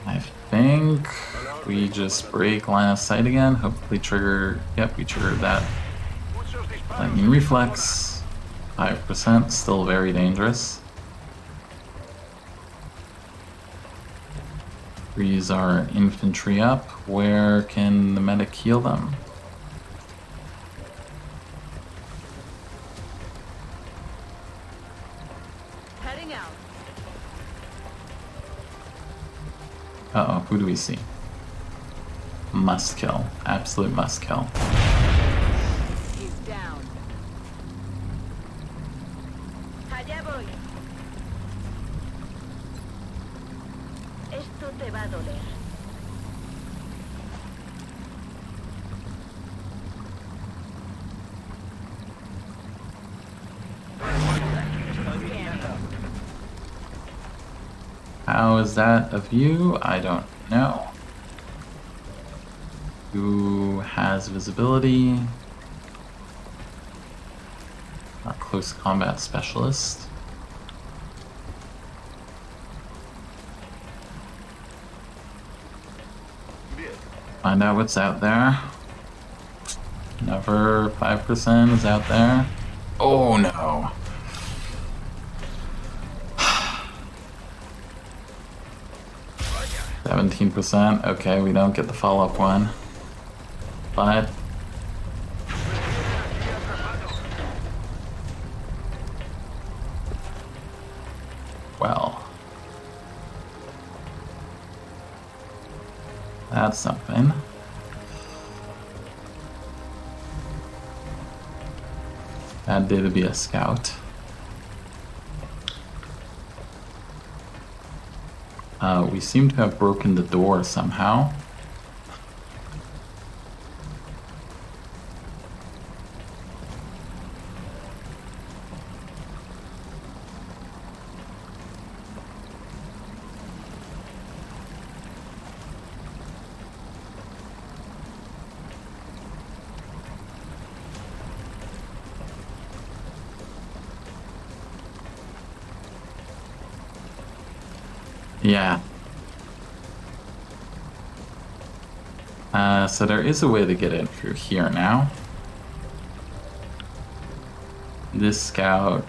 I think we just break line of sight again. Hopefully trigger, yep, we triggered that. What shows these Lightning reflex, 5%, still very dangerous. Freeze our infantry up. Where can the medic heal them? Heading out. Uh-oh, who do we see? Must kill. Absolute must kill. He's down. Allá voy. Esto te va a doler. How is that a view? I don't know. Who has visibility? Our close combat specialist. Find out what's out there. Never 5% is out there. Oh no. %. Okay, we don't get the follow-up one. But well, that's something. Bad day to be a scout. We seem to have broken the door somehow. Yeah. So there is a way to get in through here now. This scout.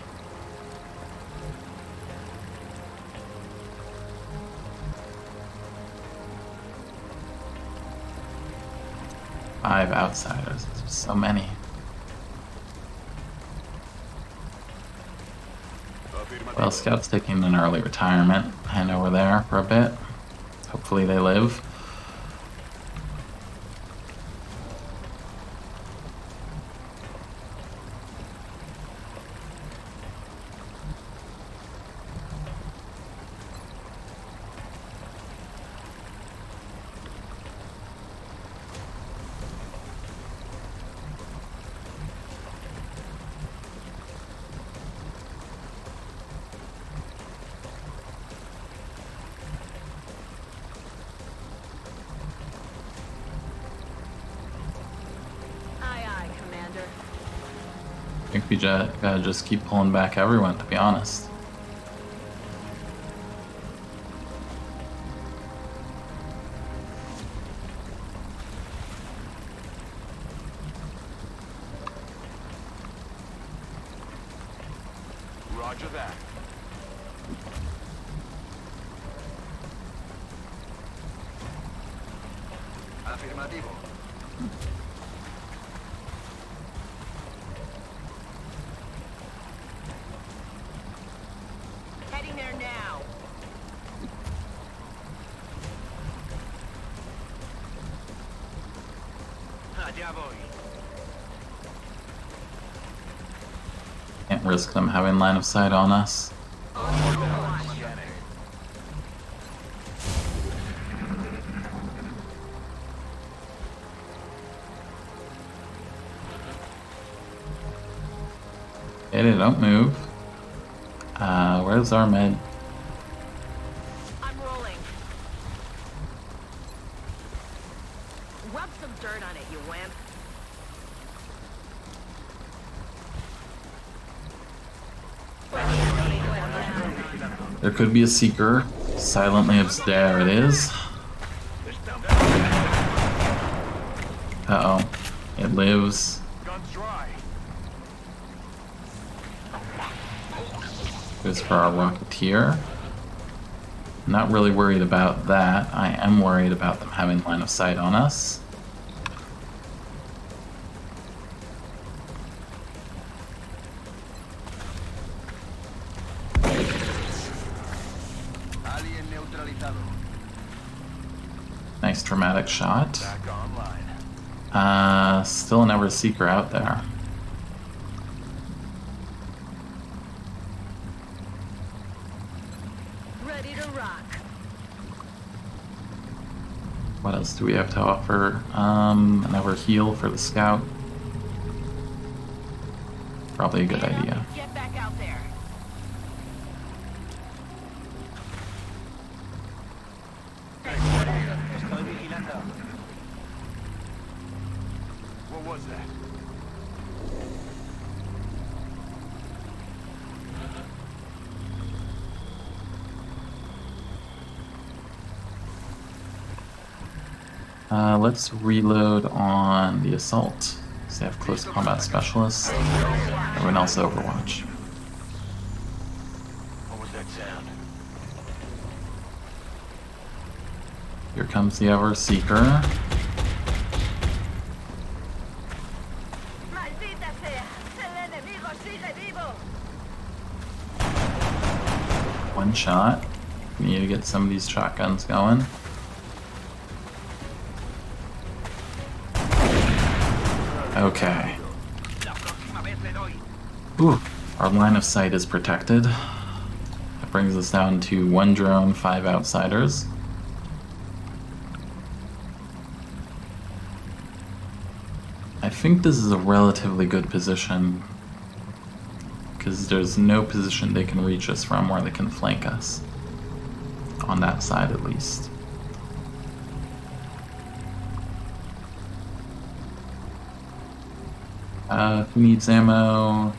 Five outsiders. There's so many. Well, Scout's taking an early retirement. I know we're there for a bit. Hopefully they live. think we gotta just keep pulling back everyone, to be honest. Roger that. Afirmativo. Heading there now. Allá voy. Can't risk them having line of sight on us. Okay, don't move. Where's our med? I'm rolling. Rub some dirt on it, you wimp. There could be a seeker. Silently there it is. Uh-oh. It lives. Guns dry. Goes for our Rocketeer. Not really worried about that. I am worried about them having line of sight on us. Alien neutralizado. Nice dramatic shot. Back online. Still another seeker out there. Ready to rock. What else do we have to offer? Another heal for the scout. Probably a good idea. Get back out there. Estoy vigilando. What was that? Let's reload on the assault. So they have close combat specialists. Everyone else Overwatch. What was that sound? Here comes the Ever Seeker. Maldita sea. El enemigo sigue vivo. One shot. We need to get some of these shotguns going. Okay. La próxima vez le doy. Ooh, our line of sight is protected. That brings us down to 1 drone, 5 outsiders. I think this is a relatively good position, because there's no position they can reach us from where they can flank us. On that side, at least. Who needs ammo?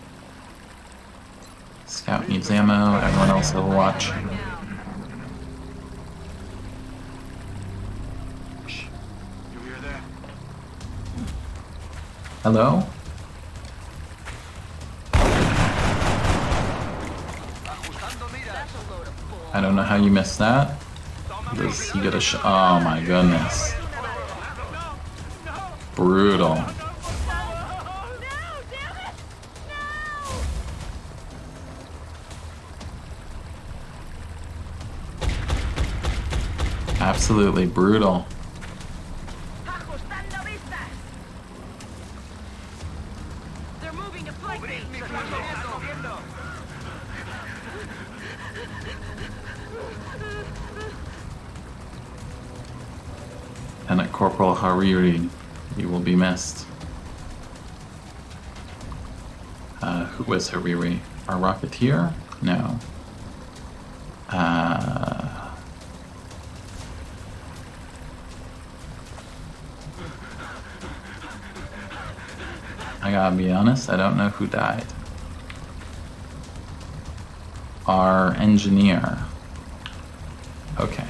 Scout needs ammo. Everyone else Overwatch. Right now. You hear that? Hello? Ajustando miras. That's a load of bull. I don't know how you missed that. Does he get a shot? Oh my goodness. Brutal. No, damn it! No! Absolutely brutal. Ajustando vistas. They're moving to flank me. Lieutenant Corporal Hariri, you will be missed. Who was Hariri? Our Rocketeer? No. I gotta be honest, I don't know who died. our engineer. Okay.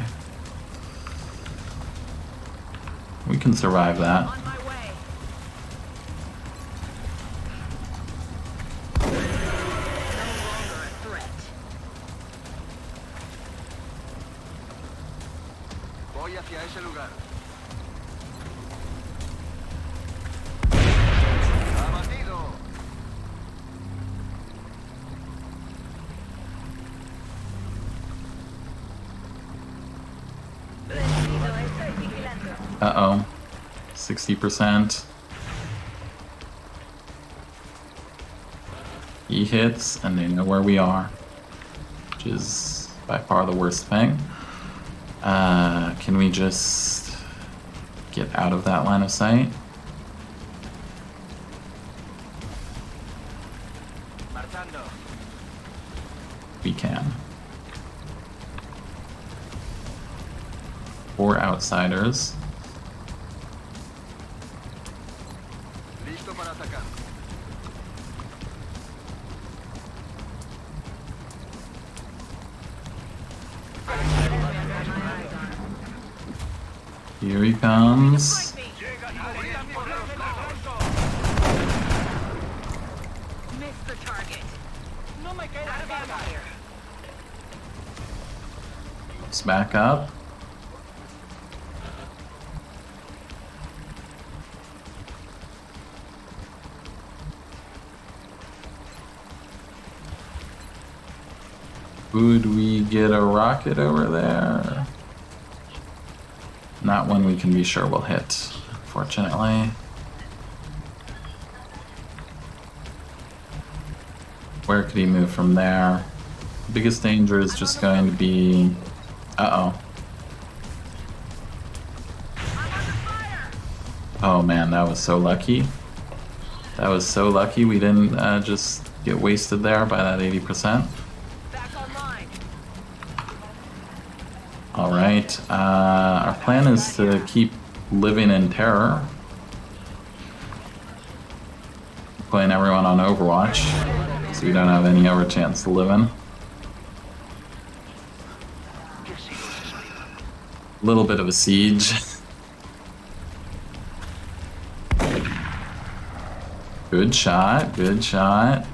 We can survive that. On my way. No longer a threat. Voy hacia ese lugar. ¡Abatido! Recibido, estoy vigilando. Uh-oh. 60%. He hits, and they know where we are. Which is by far the worst thing. Can we just get out of that line of sight? Marchando. We can. 4 outsiders. Listo para atacar. Here he comes. Missed the target. No me queda nada here. Let's back up. Would we get a rocket over there? Not one we can be sure will hit, fortunately. Where could he move from there? The biggest danger is just going to be... Uh-oh. Oh man, that was so lucky. That was so lucky we didn't just get wasted there by that 80%. Back online. Alright, our plan is to keep living in terror. Putting everyone on Overwatch, so we don't have any other chance to live in. Little bit of a siege. Good shot, good shot.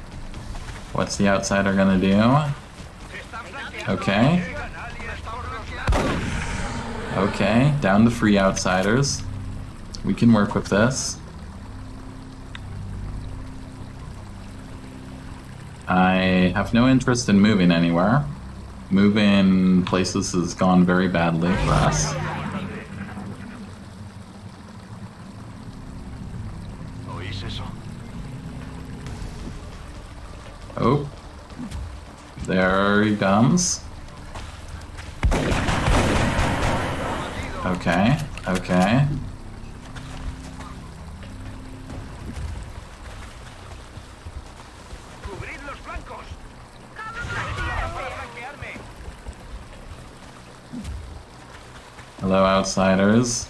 What's the outsider gonna do? Okay. Okay, down to 3 outsiders. We can work with this. I have no interest in moving anywhere. Moving places has gone very badly for us. ¿Oís eso? Oh. There he comes. Okay, okay. ¡Cubrid los flancos! Hello, outsiders.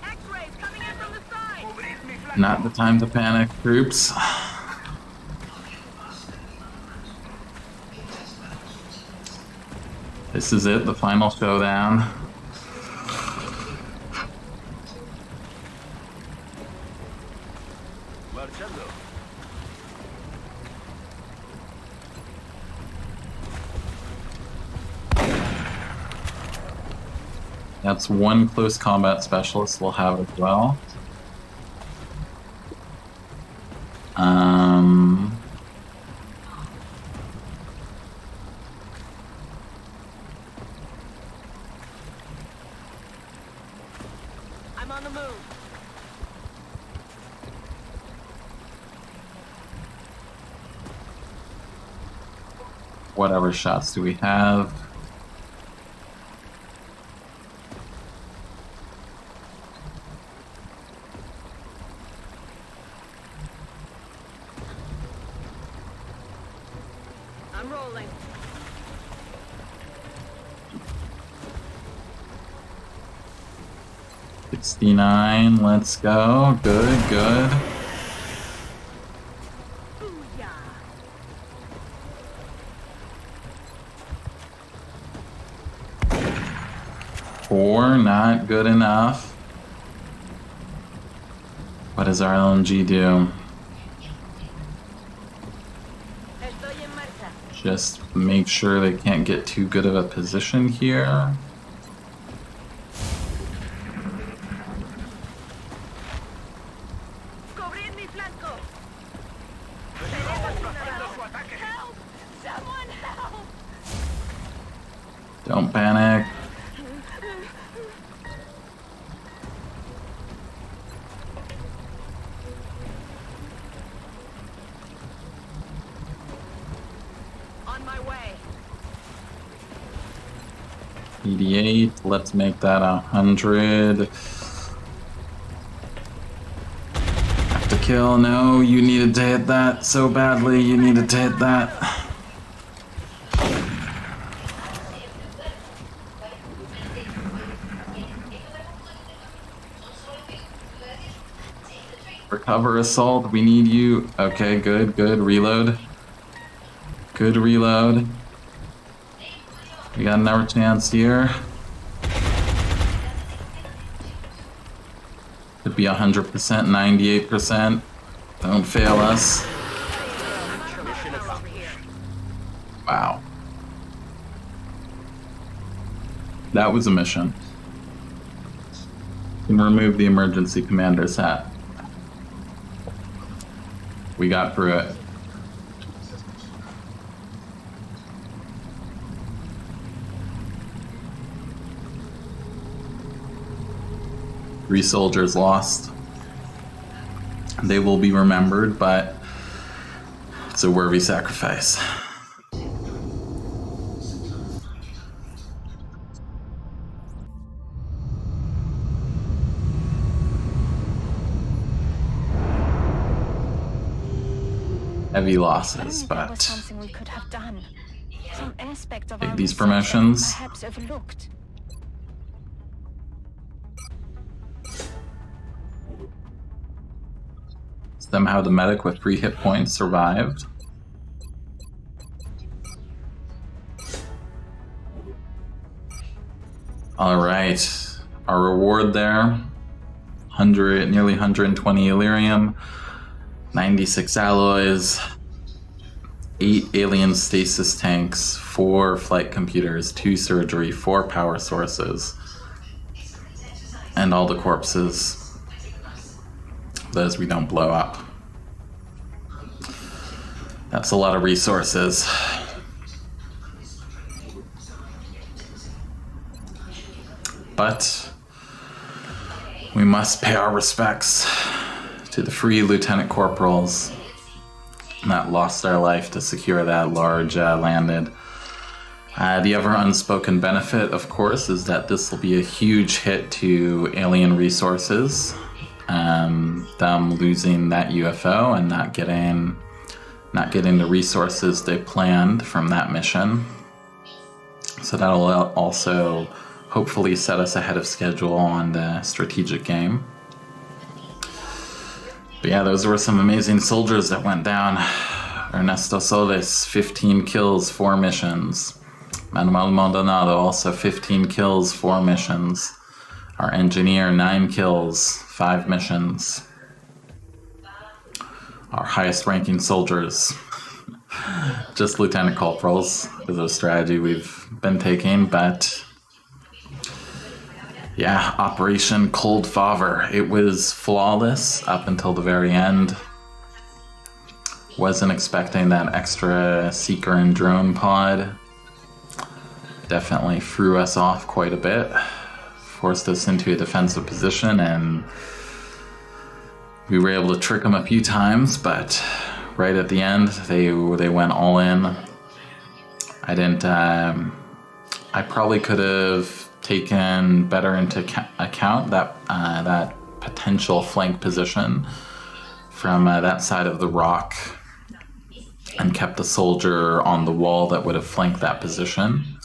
X-rays coming in from the side. ¡Cubrid mi flanco! Not the time to panic, troops. This is it, the final showdown. Marchando. That's one close combat specialist we'll have as well. I'm on the move. Whatever shots do we have? I'm rolling. $69, let's go. Good, good. more, not good enough. What does our LMG do? Estoy en marcha. Just make sure they can't get too good of a position here. Cubrid mi flanco. Help! Someone help! Don't panic. On my way. 88, let's make that 100. Have to kill, no, you needed to hit that so badly, you needed to hit that. Recover assault, we need you. Okay, good, reload. Good reload. We got another chance here. Could be 100%, 98%. Don't fail us. Mission accomplished. Wow. That was a mission. You can remove the emergency commander's hat. We got through it. Three soldiers lost. They will be remembered, but it's a worthy sacrifice. Heavy losses, There was but something we could have done. Some aspect of take our these research promotions. perhaps overlooked. Somehow the medic with 3 hit points survived. Alright, our reward there, nearly 120 Illyrium, 96 alloys, 8 alien stasis tanks, 4 flight computers, 2 surgery, 4 power sources, and all the corpses. Those we don't blow up. That's a lot of resources. But we must pay our respects to the 3 lieutenant corporals that lost their life to secure that large landed. The other unspoken benefit, of course, is that this will be a huge hit to alien resources. Them losing that UFO and not getting the resources they planned from that mission. So that'll also hopefully set us ahead of schedule on the strategic game. But yeah, those were some amazing soldiers that went down. Ernesto Solis, 15 kills, 4 missions. Manuel Maldonado, also 15 kills, 4 missions. Our engineer, 9 kills, 5 missions. Our highest ranking soldiers, just lieutenant corporals, is a strategy we've been taking, but yeah, Operation Cold Favor. It was flawless up until the very end. Wasn't expecting that extra seeker and drone pod. Definitely threw us off quite a bit. Forced us into a defensive position, and we were able to trick them a few times, but right at the end, they went all in. I probably could have taken better into account that potential flank position from that side of the rock and kept the soldier on the wall that would have flanked that position.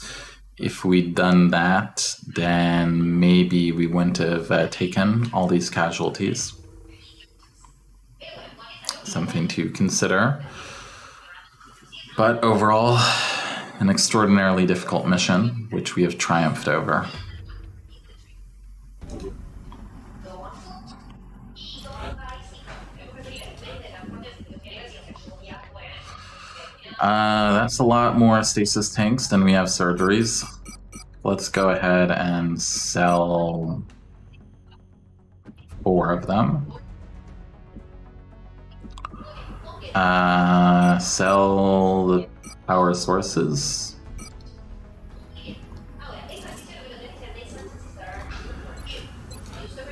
If we'd done that, then maybe we wouldn't have taken all these casualties. Something to consider. But overall, an extraordinarily difficult mission, which we have triumphed over. That's a lot more stasis tanks than we have surgeries. Let's go ahead and sell 4 of them. Sell the power sources.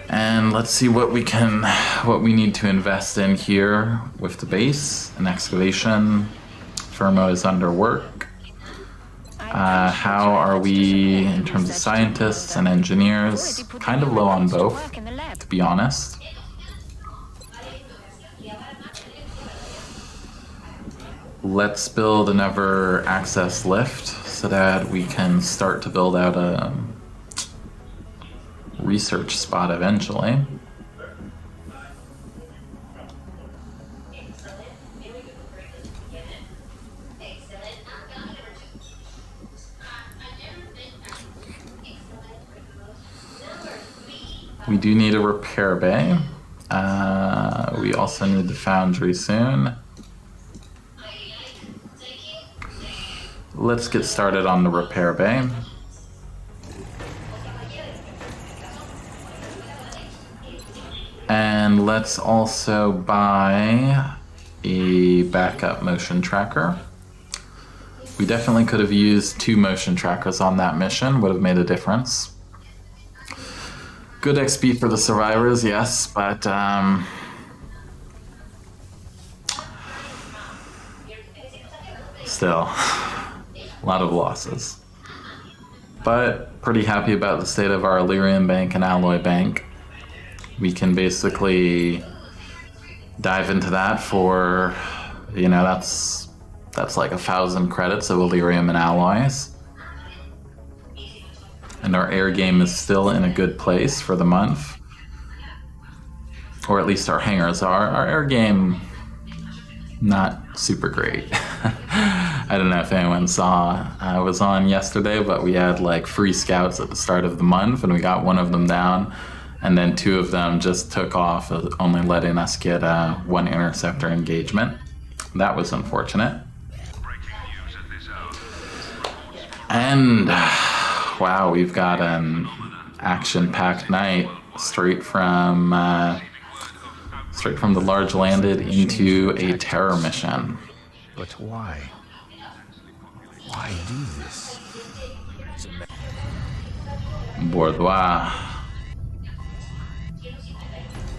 And let's see what we need to invest in here with the base and excavation. Firmo is under work. How are we in terms of scientists and engineers? Kind of low on both, to be honest. Let's build another access lift so that we can start to build out a research spot eventually. We do need a repair bay. We also need the foundry soon. Let's get started on the repair bay. And let's also buy a backup motion tracker. We definitely could have used 2 motion trackers on that mission, would have made a difference. Good XP for the survivors, yes, but still, a lot of losses. But pretty happy about the state of our Illyrian Bank and Alloy Bank. We can basically dive into that for, you know, that's like 1,000 credits of Illyrium and alloys. And our air game is still in a good place for the month. Or at least our hangars are. Our air game, not super great. I don't know if anyone saw, I was on yesterday, but we had like free scouts at the start of the month and we got one of them down. And then 2 of them just took off, only letting us get 1 interceptor engagement. That was unfortunate. And wow, we've got an action-packed night straight from the large landed into a terror mission. But why? Why do this? Bourgeois.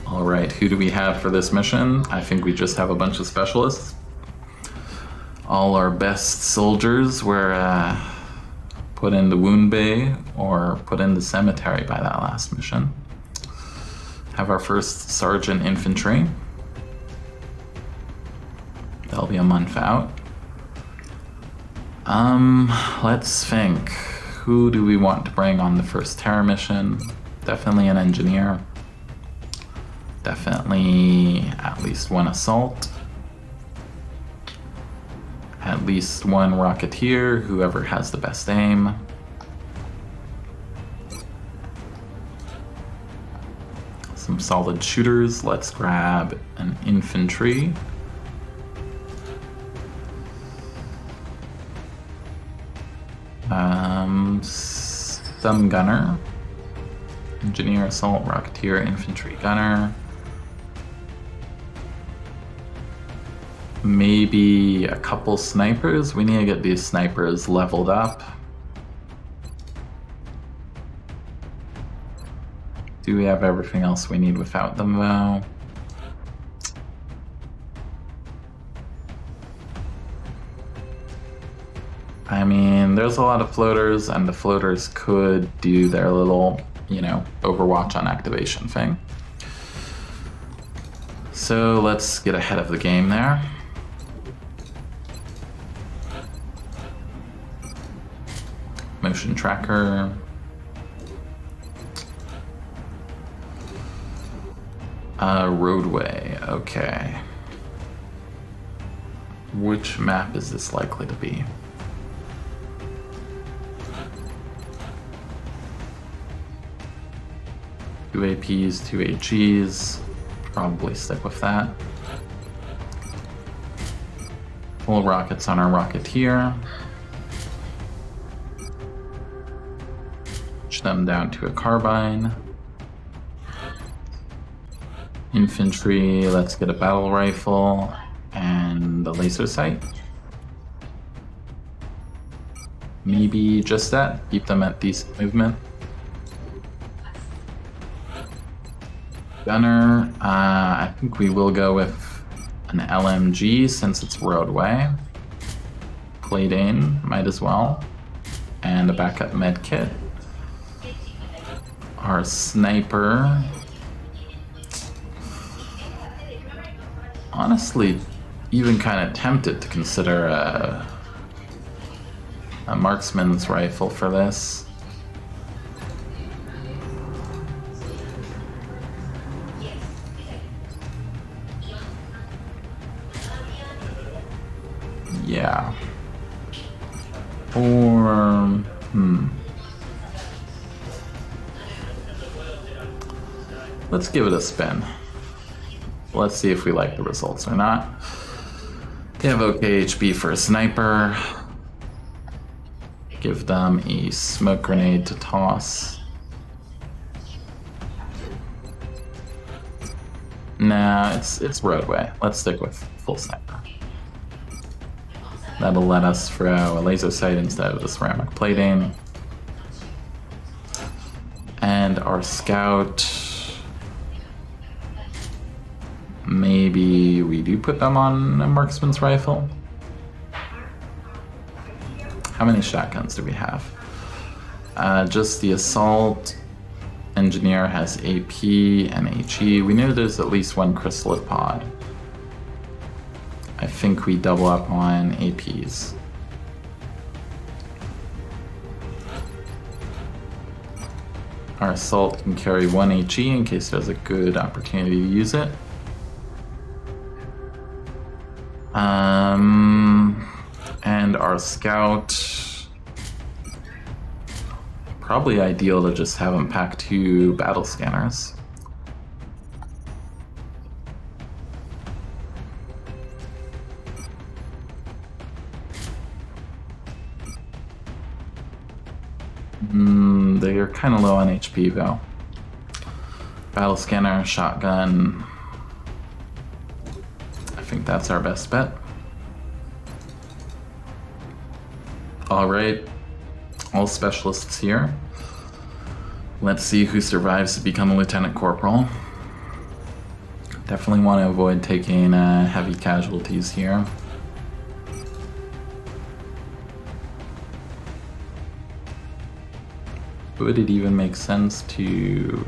All right, who do we have for this mission? I think we just have a bunch of specialists. All our best soldiers were put in the wound bay or put in the cemetery by that last mission. Have our first sergeant infantry. That'll be a month out. Let's think. Who do we want to bring on the first terror mission? Definitely an engineer. Definitely at least 1 assault. At least 1 rocketeer, whoever has the best aim. Some solid shooters. Let's grab an infantry. Some gunner. Engineer, assault, rocketeer, infantry, gunner. Maybe a couple snipers. We need to get these snipers leveled up. Do we have everything else we need without them though? I mean, there's a lot of floaters, and the floaters could do their little, you know, Overwatch on activation thing. So let's get ahead of the game there. Motion tracker. Roadway, okay. Which map is this likely to be? Two APs, 2 AGs. Probably stick with that. Full rockets on our Rocketeer. Push them down to a carbine. Infantry, let's get a battle rifle and a laser sight. Maybe just that, keep them at decent movement. Gunner, I think we will go with an LMG since it's roadway. Plating, might as well. And a backup med kit. Our sniper. Honestly, even kind of tempted to consider a marksman's rifle for this. Yeah. Or, let's give it a spin. Let's see if we like the results or not. They have okay HP for a sniper. Give them a smoke grenade to toss. Nah, it's roadway. Let's stick with full sniper. That'll let us throw a laser sight instead of the ceramic plating. And our scout, maybe we do put them on a marksman's rifle. How many shotguns do we have? Just the assault engineer has AP and HE. We know there's at least one chrysalid pod. I think we double up on APs. Our assault can carry one HE in case there's a good opportunity to use it. And our scout, probably ideal to just have him pack 2 battle scanners. They are kind of low on HP though. Battle scanner, shotgun. I think that's our best bet. Alright, all specialists here. Let's see who survives to become a lieutenant corporal. Definitely want to avoid taking heavy casualties here. Would it even make sense to...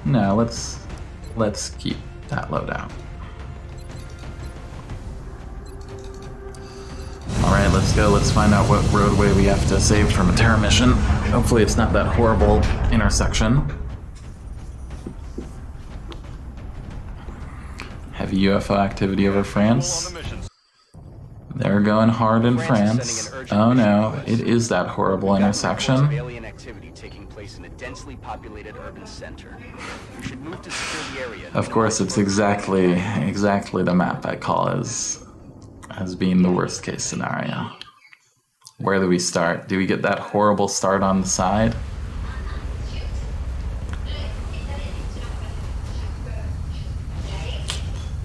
No, let's keep that loadout. Alright, let's go. Let's find out what roadway we have to save from a terror mission. Hopefully it's not that horrible intersection. Heavy UFO activity over France. They're going hard in France. Oh no, it is that horrible intersection. Alien activity taking place in a densely populated urban center. You should move to secure the area. Of course, it's exactly the map I call as being the worst case scenario. Where do we start? Do we get that horrible start on the side?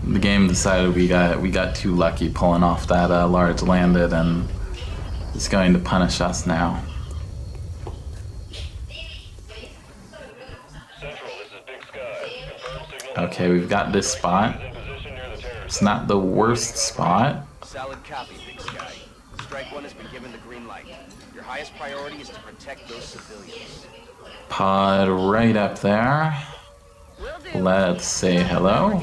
The game decided we got too lucky pulling off that large landed, and it's going to punish us now. Central, this is Big Sky. Confirm signal. Okay, we've got this spot. In position near the terror It's not the worst spot. Solid copy, Big Sky. Strike 1 has been given the green light. Your highest priority is to protect those civilians. Pod right up there. Let's say hello.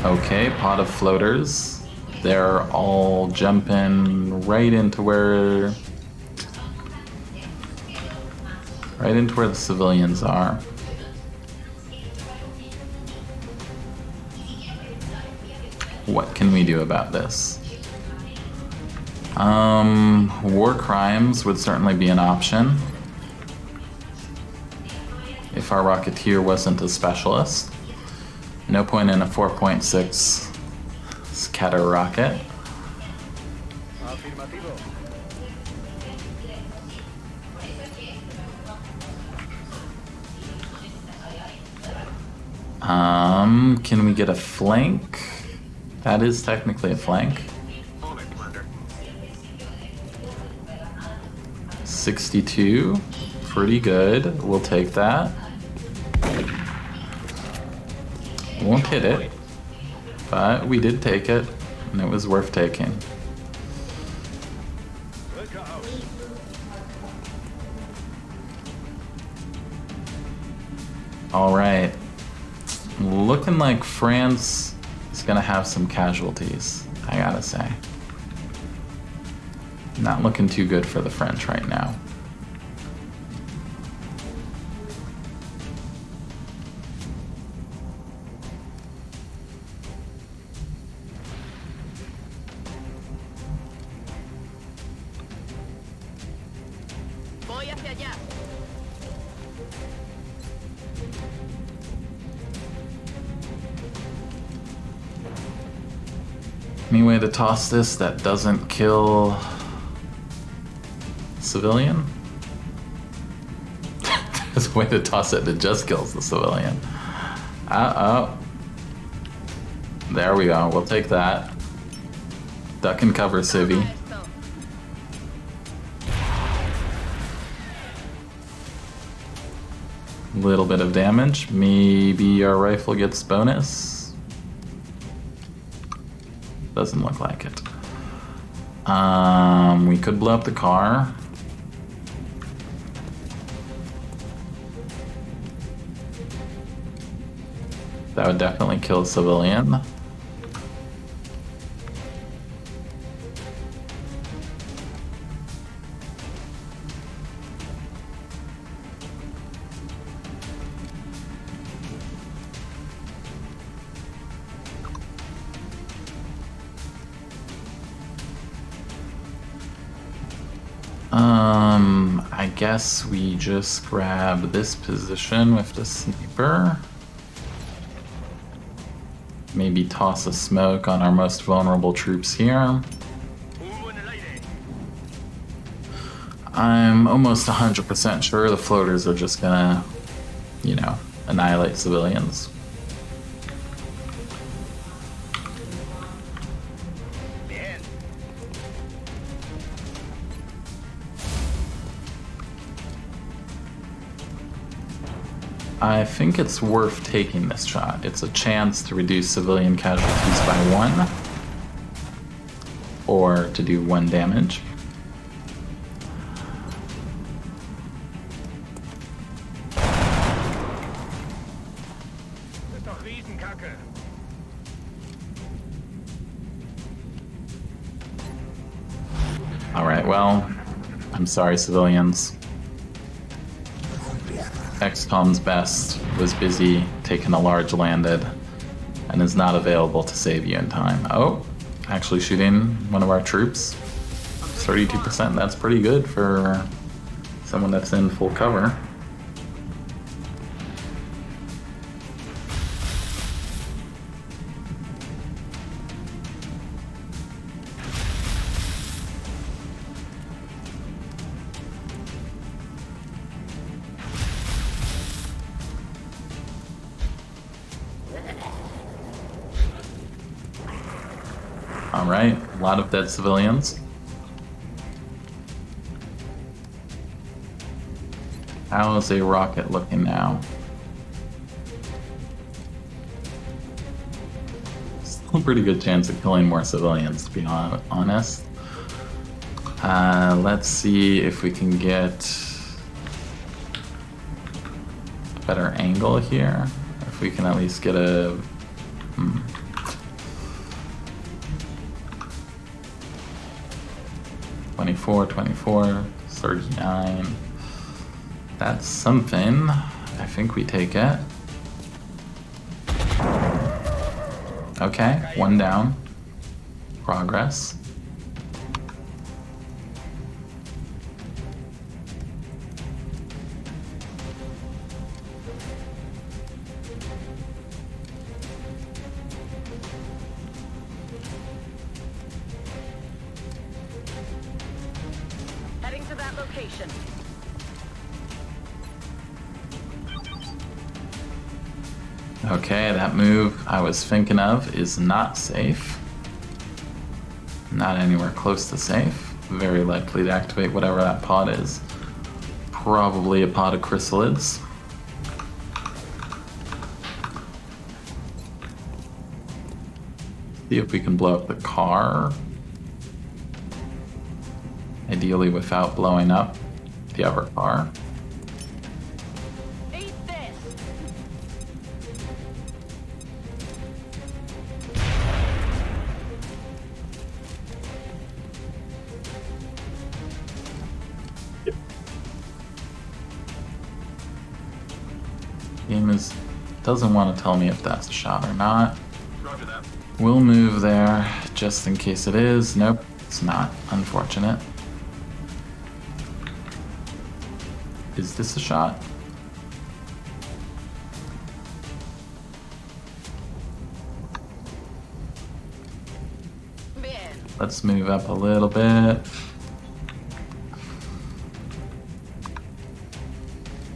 Okay, pod of floaters. They're all jumping right into where the civilians are. What can we do about this? War crimes would certainly be an option. If our Rocketeer wasn't a specialist. No point in a 4.6 scatter rocket. Afirmativo. Can we get a flank? That is technically a flank. On it, Commander. 62. Pretty good. We'll take that. Won't hit it, but we did take it, and it was worth taking. All right. Looking like France is gonna have some casualties, I gotta say. Not looking too good for the French right now. Voy hacia allá. Any way to toss this that doesn't kill civilian? There's a way to toss it that just kills the civilian. Uh-oh. There we go. We'll take that. Duck and cover, civvy. Esto. Little bit of damage. Maybe our rifle gets bonus. Doesn't look like it. We could blow up the car. That would definitely kill a civilian. I guess we just grab this position with the sniper. Maybe toss a smoke on our most vulnerable troops here. Humo en el aire. I'm almost 100% sure the floaters are just gonna, you know, annihilate civilians. Bien. I think it's worth taking this shot. It's a chance to reduce civilian casualties by 1, or to do 1 damage. Das ist doch Riesenkacke. Alright, well, I'm sorry, civilians. XCOM's best was busy taking a large landed and is not available to save you in time. Oh, actually shooting one of our troops. 32%, that's pretty good for someone that's in full cover. Alright, a lot of dead civilians. How is a rocket looking now? Still a pretty good chance of killing more civilians, to be honest. Let's see if we can get a better angle here. If we can at least get a... 24, 24, 39. That's something. I think we take it. Okay, 1 down. Progress. location. Okay, that move I was thinking of is not safe. Not anywhere close to safe. Very likely to activate whatever that pod is. Probably a pod of chrysalids. See if we can blow up the car. Ideally without blowing up the other car. Eat this! Game doesn't want to tell me if that's a shot or not. Roger that. We'll move there just in case it is. Nope, it's not. Unfortunate. Is this a shot? Bien. Let's move up a little bit.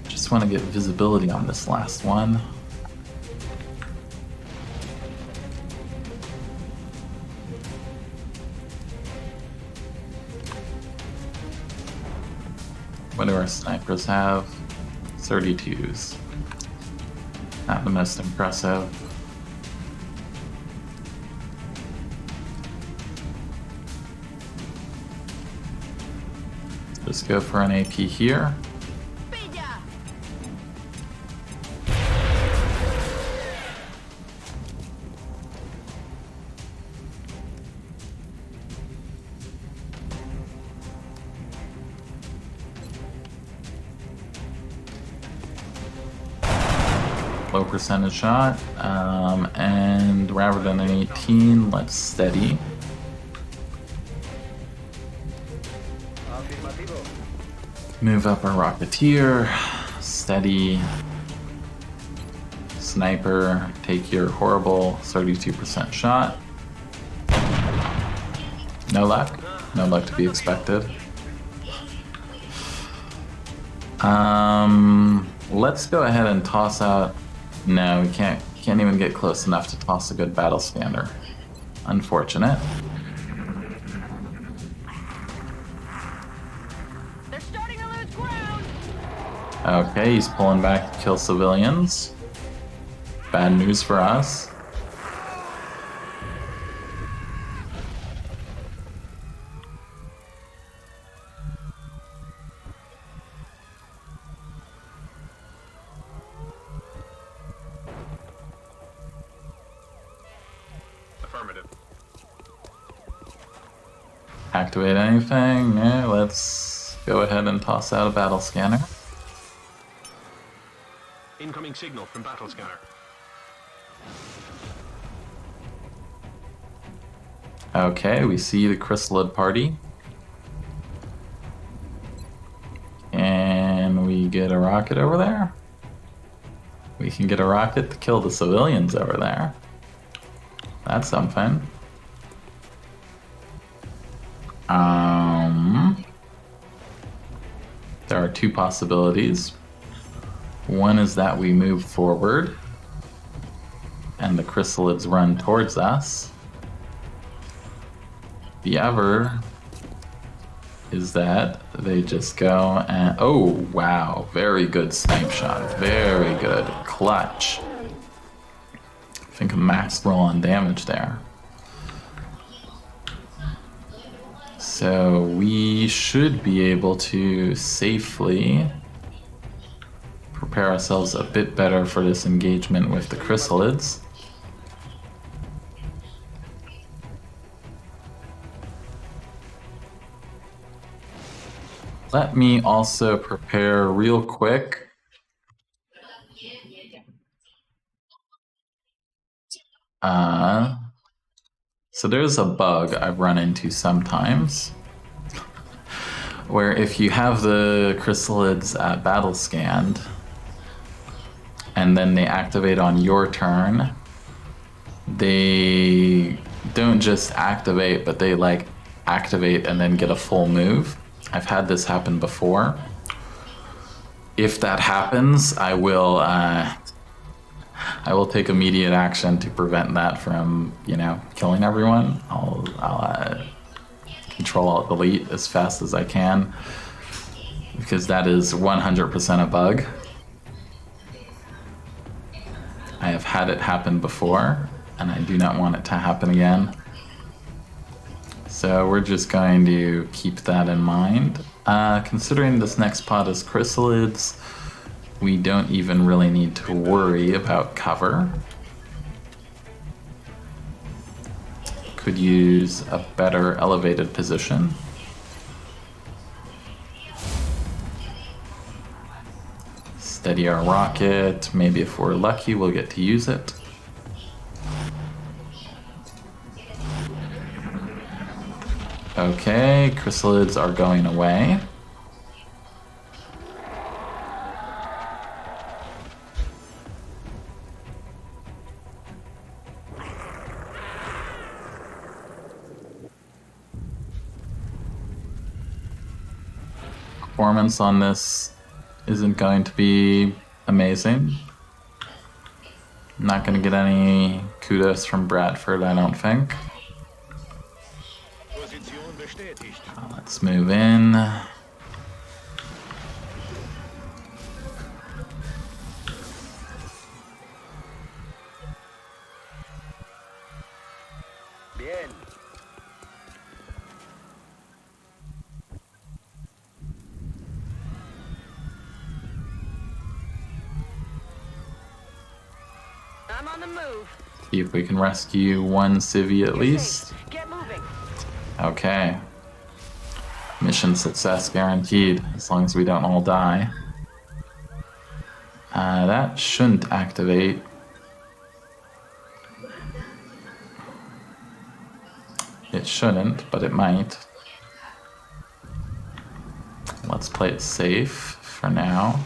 Just want to get visibility on this last one. What do our snipers have? 32s. Not the most impressive. Just go for an AP here. Pilla! Low percentage shot. And rather than an 18, let's steady. Move up our Rocketeer. Steady. Sniper. Take your horrible 32% shot. No luck. No luck to be expected. Let's go ahead and toss out. No, we can't even get close enough to toss a good battle scanner. Unfortunate. They're starting to lose ground! Okay, he's pulling back to kill civilians. Bad news for us. Affirmative. Activate anything? No, let's go ahead and toss out a battle scanner. Incoming signal from battle scanner. Okay, we see the chrysalid party. Can we get a rocket over there? We can get a rocket to kill the civilians over there. That's something. There are two possibilities. One is that we move forward and the chrysalids run towards us. The other is that they just go and... Oh, wow. Very good snipe shot. Very good. Clutch. I think a max roll on damage there. So we should be able to safely prepare ourselves a bit better for this engagement with the chrysalids. Let me also prepare real quick. So there's a bug I've run into sometimes where if you have the chrysalids battle scanned and then they activate on your turn, they don't just activate, but they like activate and then get a full move. I've had this happen before. If that happens, I will take immediate action to prevent that from, killing everyone. I'll control alt delete as fast as I can, because that is 100% a bug. I have had it happen before, and I do not want it to happen again. So we're just going to keep that in mind. Considering this next pod is chrysalids, we don't even really need to worry about cover. Could use a better elevated position. Steady our rocket. Maybe if we're lucky, we'll get to use it. Okay, chrysalids are going away. Performance on this isn't going to be amazing. Not going to get any kudos from Bradford, I don't think. Let's move in. Bien. I'm on the move. See if we can rescue one civvy at least. Get moving. Okay. Mission success guaranteed, as long as we don't all die. That shouldn't activate. It shouldn't, but it might. Let's play it safe for now.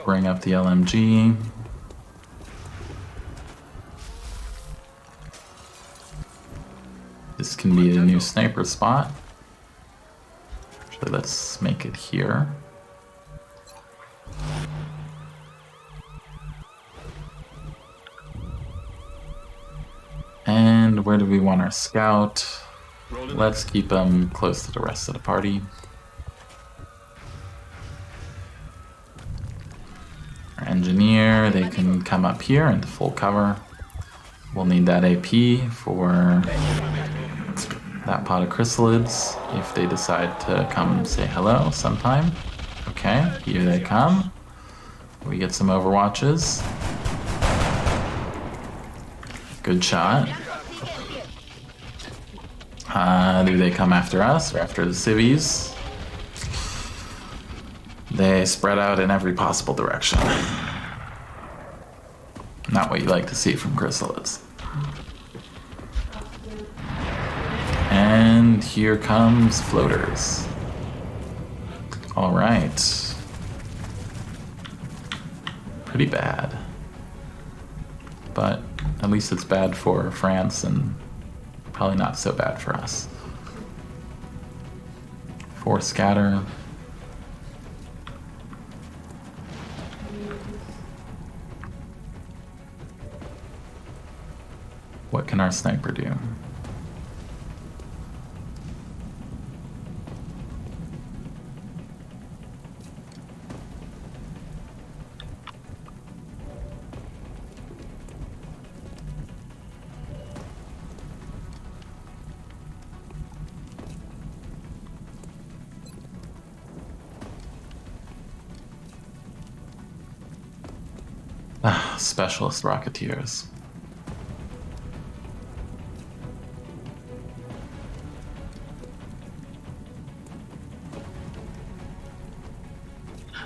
Bring up the LMG. This can be a new sniper spot. Actually, let's make it here. And where do we want our scout? Let's keep him close to the rest of the party. Our engineer, they can come up here into full cover. We'll need that AP for that pot of chrysalids if they decide to come say hello sometime. Okay, here they come. We get some overwatches. Good shot. Do they come after us or after the civvies? They spread out in every possible direction. Not what you like to see from chrysalids. And here comes floaters. All right. Pretty bad. But at least it's bad for France and probably not so bad for us. 4 scatter. What can our sniper do? Specialist Rocketeers.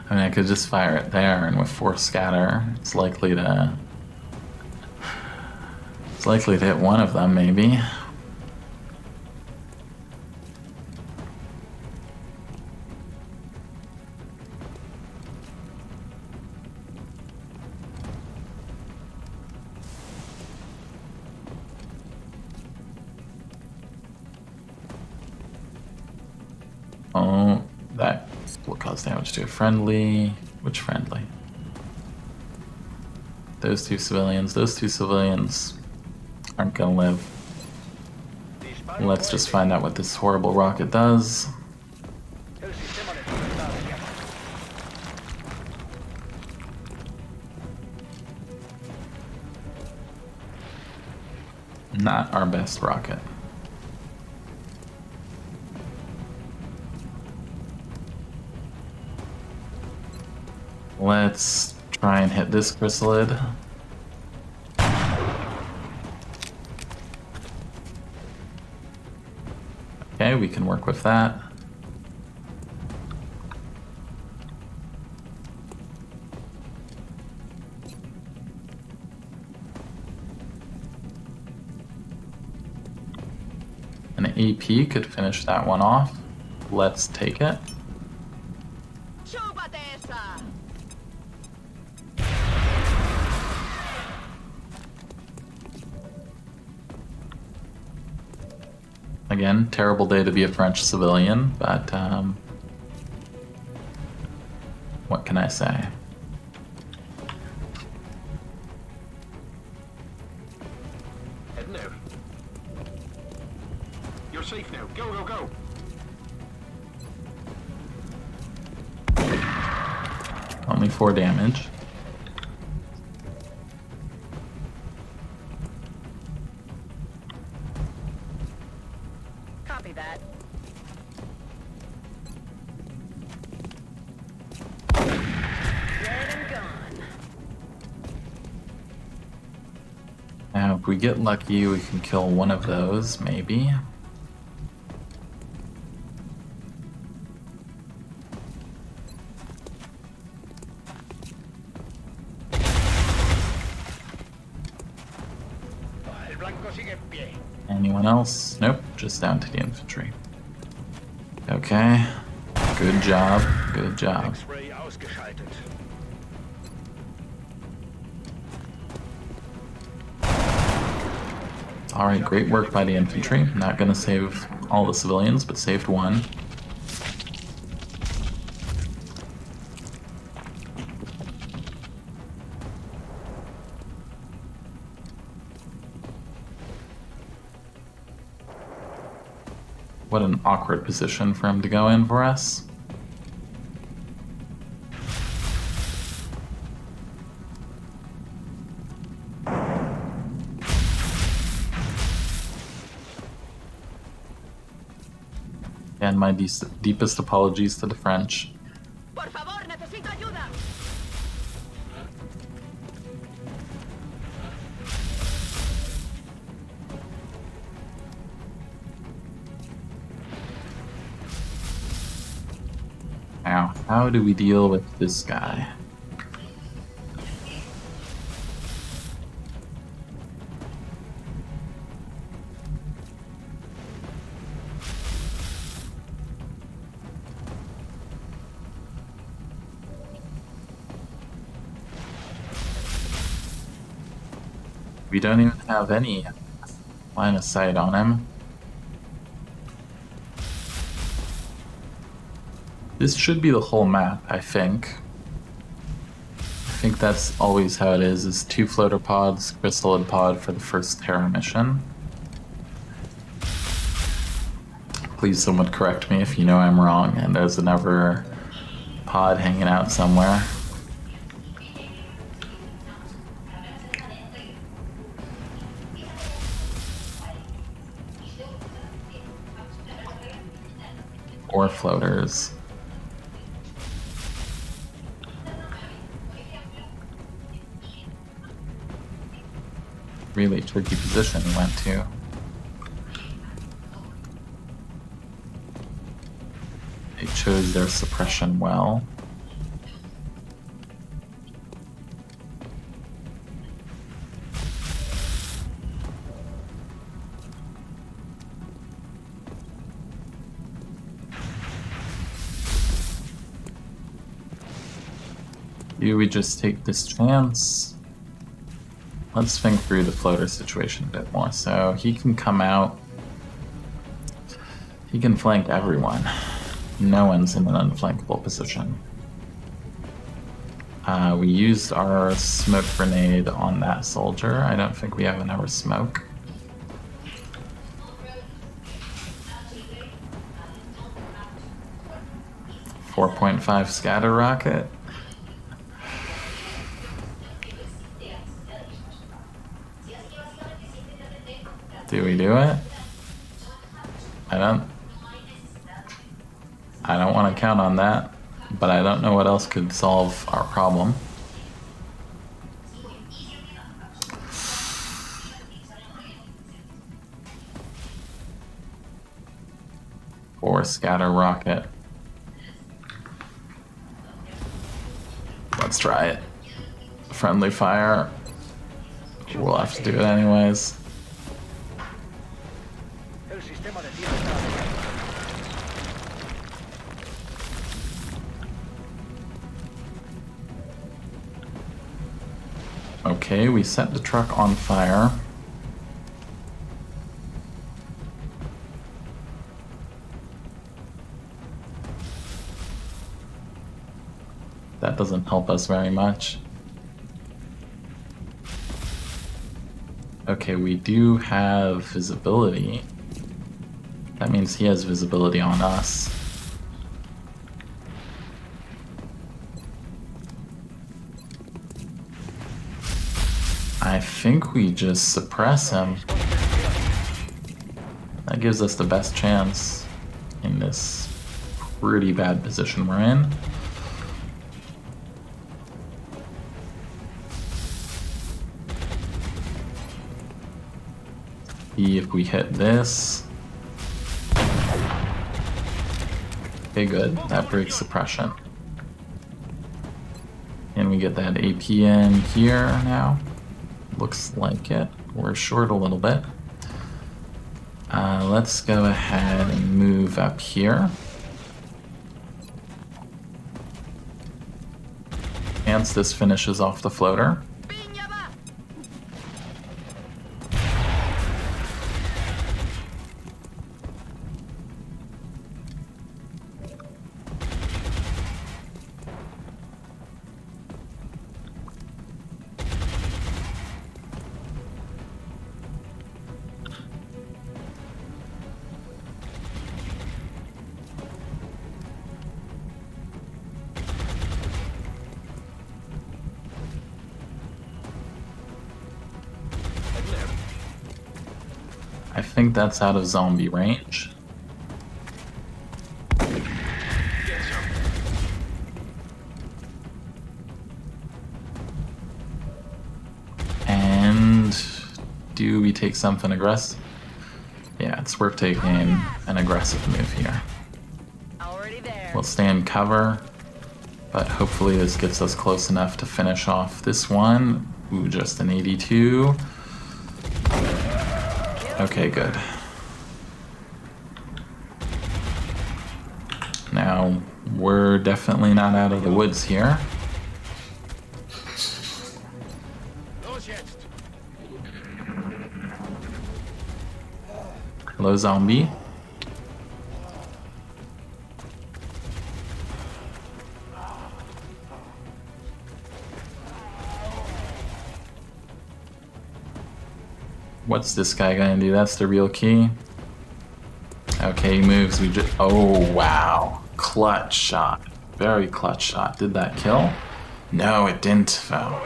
I mean, I could just fire it there, and with 4 scatter, it's likely to hit one of them, maybe. Oh, that will cause damage to a friendly. Which friendly? Those two civilians. Those two civilians aren't gonna live. Let's just find out what this horrible rocket does. El sistema de seguridad abierto. Not our best rocket. Let's try and hit this chrysalid. Okay, we can work with that. An AP could finish that one off. Let's take it. ¡Chúpate esa! Again, terrible day to be a French civilian, but what can I say? Head now. You're safe now. Go, go, go. Only 4 damage. Copy that. Dead and gone. Now, if we get lucky, we can kill one of those, maybe. El blanco sigue en pie. Anyone else? Nope, just down to the infantry. Okay. Good job. Good job. X-Ray ausgeschaltet. Alright, great work by the infantry. Not gonna save all the civilians, but saved one. What an awkward position for him to go in for us. And my deepest apologies to the French. Por favor, necesito ayuda. Now, how do we deal with this guy? We don't even have any line of sight on him. This should be the whole map, I think. I think that's always how it is 2 floater pods, chrysalid pod for the first Terra mission. Please someone correct me if you know I'm wrong and there's another pod hanging out somewhere. Or floaters. Really tricky position he went to. They chose their suppression well. Do we just take this chance? Let's think through the floater situation a bit more. So he can come out. He can flank everyone. No one's in an unflankable position. We used our smoke grenade on that soldier. I don't think we have another smoke. .5 scatter rocket. Do we do it? I don't want to count on that, but I don't know what else could solve our problem. Or scatter rocket. Let's try it. Friendly fire. We'll have to do it anyways. El sistema de tiro está abierto. Okay, we set the truck on fire. That doesn't help us very much. Okay, we do have visibility. That means he has visibility on us. I think we just suppress him. That gives us the best chance in this pretty bad position we're in. See if we hit this. Okay, good. That breaks suppression. And we get that AP in here now. Looks like it. We're short a little bit. Let's go ahead and move up here. Once this finishes off the floater. I think that's out of zombie range. And do we take something aggressive? Yeah, it's worth taking an aggressive move here. Already there. We'll stay in cover, but hopefully this gets us close enough to finish off this one. Ooh, just an 82. Okay, good. Now, we're definitely not out of the woods here. Hello, zombie. What's this guy gonna do? That's the real key. Okay, he moves. We just. Oh, wow. Clutch shot. Very clutch shot. Did that kill? No, it didn't, though.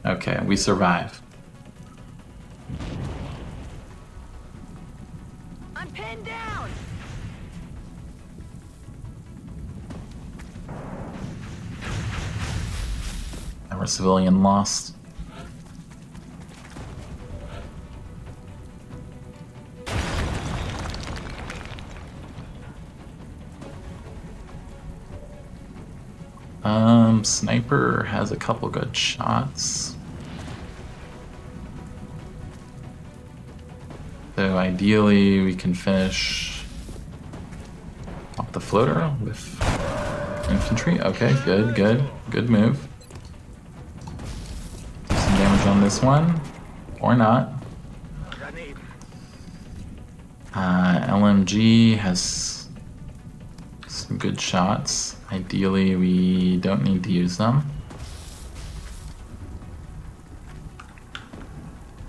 Okay, we survive. I'm pinned down. Our civilian lost. Sniper has a couple good shots. So ideally we can finish off the floater with infantry. Okay, good move. Do some damage on this one, or not. LMG has some good shots. Ideally, we don't need to use them.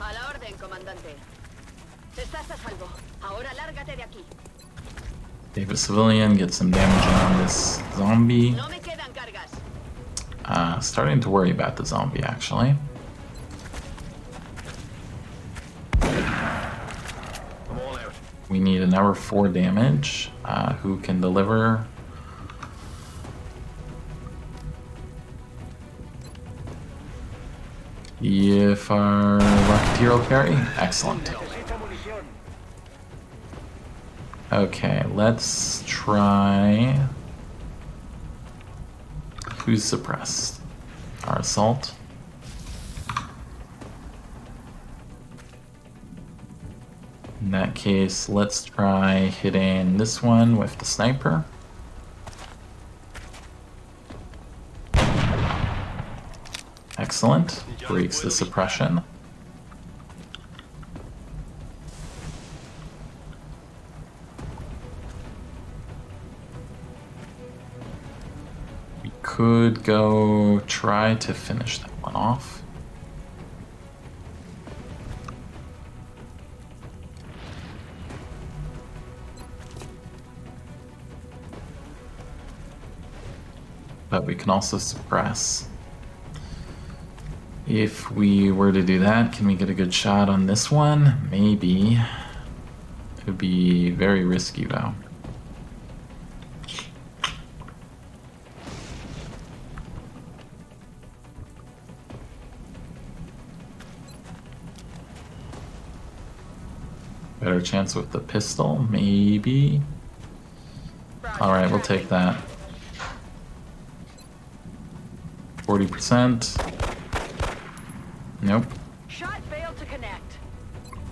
A la orden, comandante. Estás a salvo. Ahora lárgate de aquí. Save a civilian, get some damage on this zombie. No me quedan cargas. Starting to worry about the zombie, actually. I'm all out. We need another 4 damage. Who can deliver? If our Rocketeer will carry? Excellent. Necesito munición. Okay, let's try... Who's suppressed? Our assault. In that case, let's try hitting this one with the sniper. Excellent. Breaks the suppression. We could go try to finish that one off. But we can also suppress. If we were to do that, can we get a good shot on this one? Maybe. It would be very risky though. Better chance with the pistol, maybe. Alright, we'll take that. 40%. Nope. Shot failed to connect.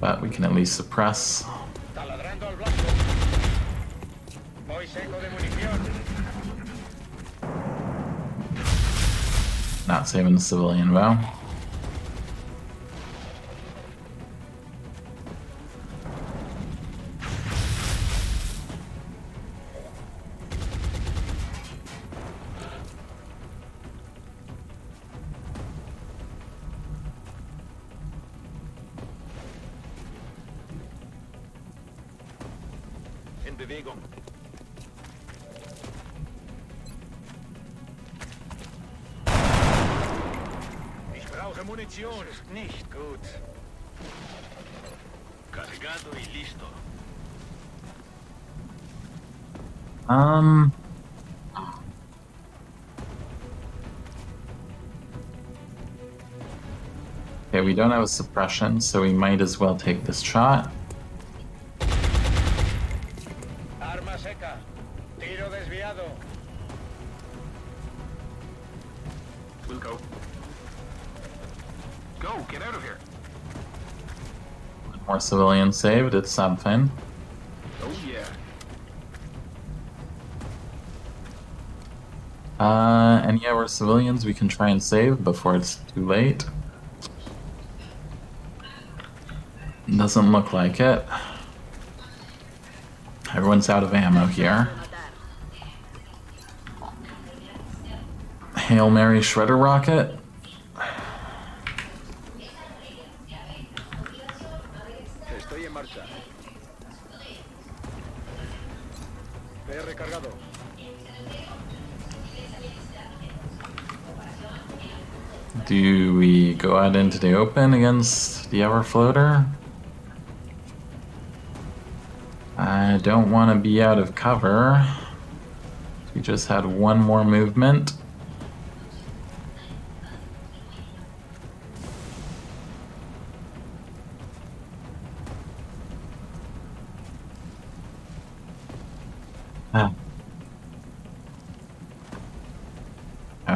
But we can at least suppress. Taladrando al blanco. Voy seco de munición. Not saving the civilian though. In Bewegung. Ich brauche Munition. Ist nicht gut. Cargado y listo. Okay, we don't have a suppression, so we might as well take this shot. Arma seca. Tiro desviado. We'll go. Go, get out of here. More civilians saved, it's something. Oh yeah. Any other civilians we can try and save before it's too late? Doesn't look like it. Everyone's out of ammo here. Hail Mary Shredder Rocket. Estoy en marcha. PR cargado. Do we go out into the open against the Everfloater? I don't want to be out of cover. We just had one more movement. Don't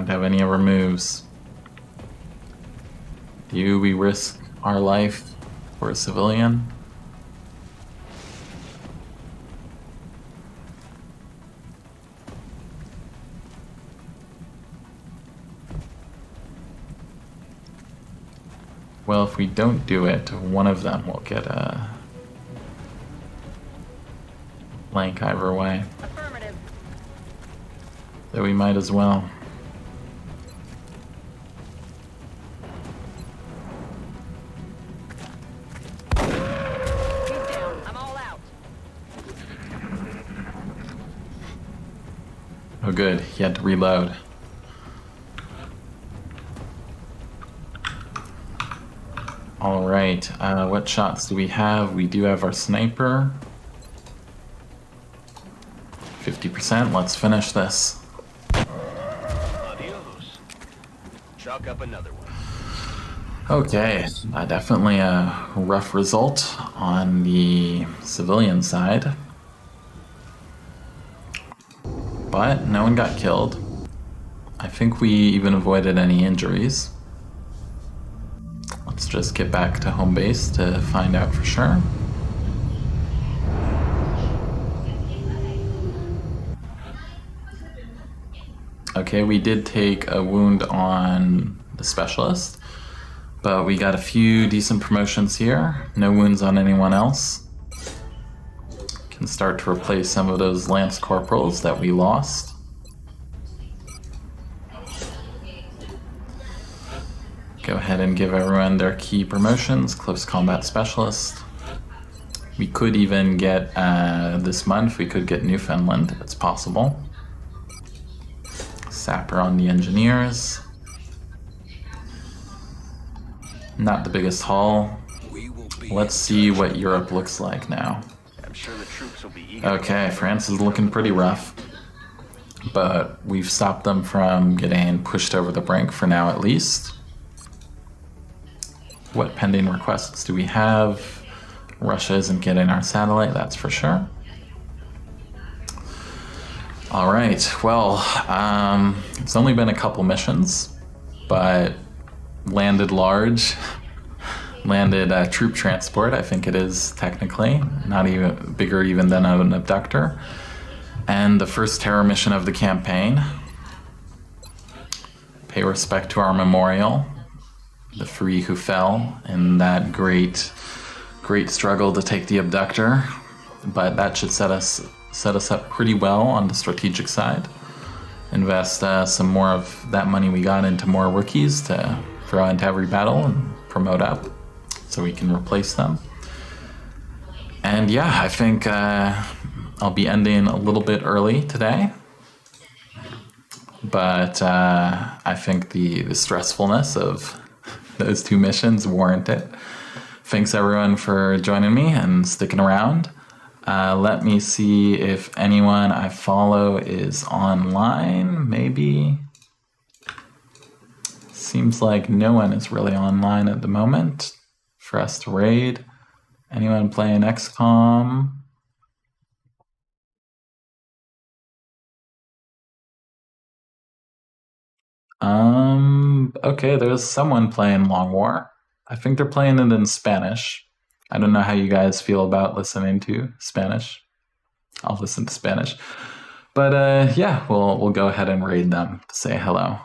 have any other moves. Do we risk our life for a civilian? Well, if we don't do it, one of them will get a flank either way. Affirmative. Though we might as well. He's down. I'm all out. Oh good, he had to reload. Alright, what shots do we have? We do have our sniper. 50%, let's finish this. Adios. Chalk up another one. Okay, definitely a rough result on the civilian side. But no one got killed. I think we even avoided any injuries. Let's just get back to home base to find out for sure. Okay, we did take a wound on the specialist, but we got a few decent promotions here. No wounds on anyone else. Can start to replace some of those lance corporals that we lost. Go ahead and give everyone their key promotions. Close combat specialist. We could even get, this month, we could get Newfoundland. It's possible. Sapper on the engineers. Not the biggest haul. Let's see what Europe looks like now. I'm sure the troops will be eager. Okay, France is looking pretty rough. But we've stopped them from getting pushed over the brink for now at least. What pending requests do we have? Russia isn't getting our satellite, that's for sure. All right, well, it's only been a couple missions, but landed large, landed troop transport, I think it is technically, not even bigger even than an abductor. And the first terror mission of the campaign. Pay respect to our memorial. The three who fell in that great struggle to take the abductor, but that should set us up pretty well on the strategic side. Invest some more of that money we got into more rookies to throw into every battle and promote up, so we can replace them. And yeah, I think I'll be ending a little bit early today. But I think the stressfulness of those two missions warrant it. Thanks everyone for joining me and sticking around. Let me see if anyone I follow is online, maybe. Seems like no one is really online at the moment for us to raid. Anyone playing XCOM? Okay, there's someone playing Long War. I think they're playing it in Spanish. I don't know how you guys feel about listening to Spanish. I'll listen to Spanish. But yeah, we'll go ahead and raid them to say hello.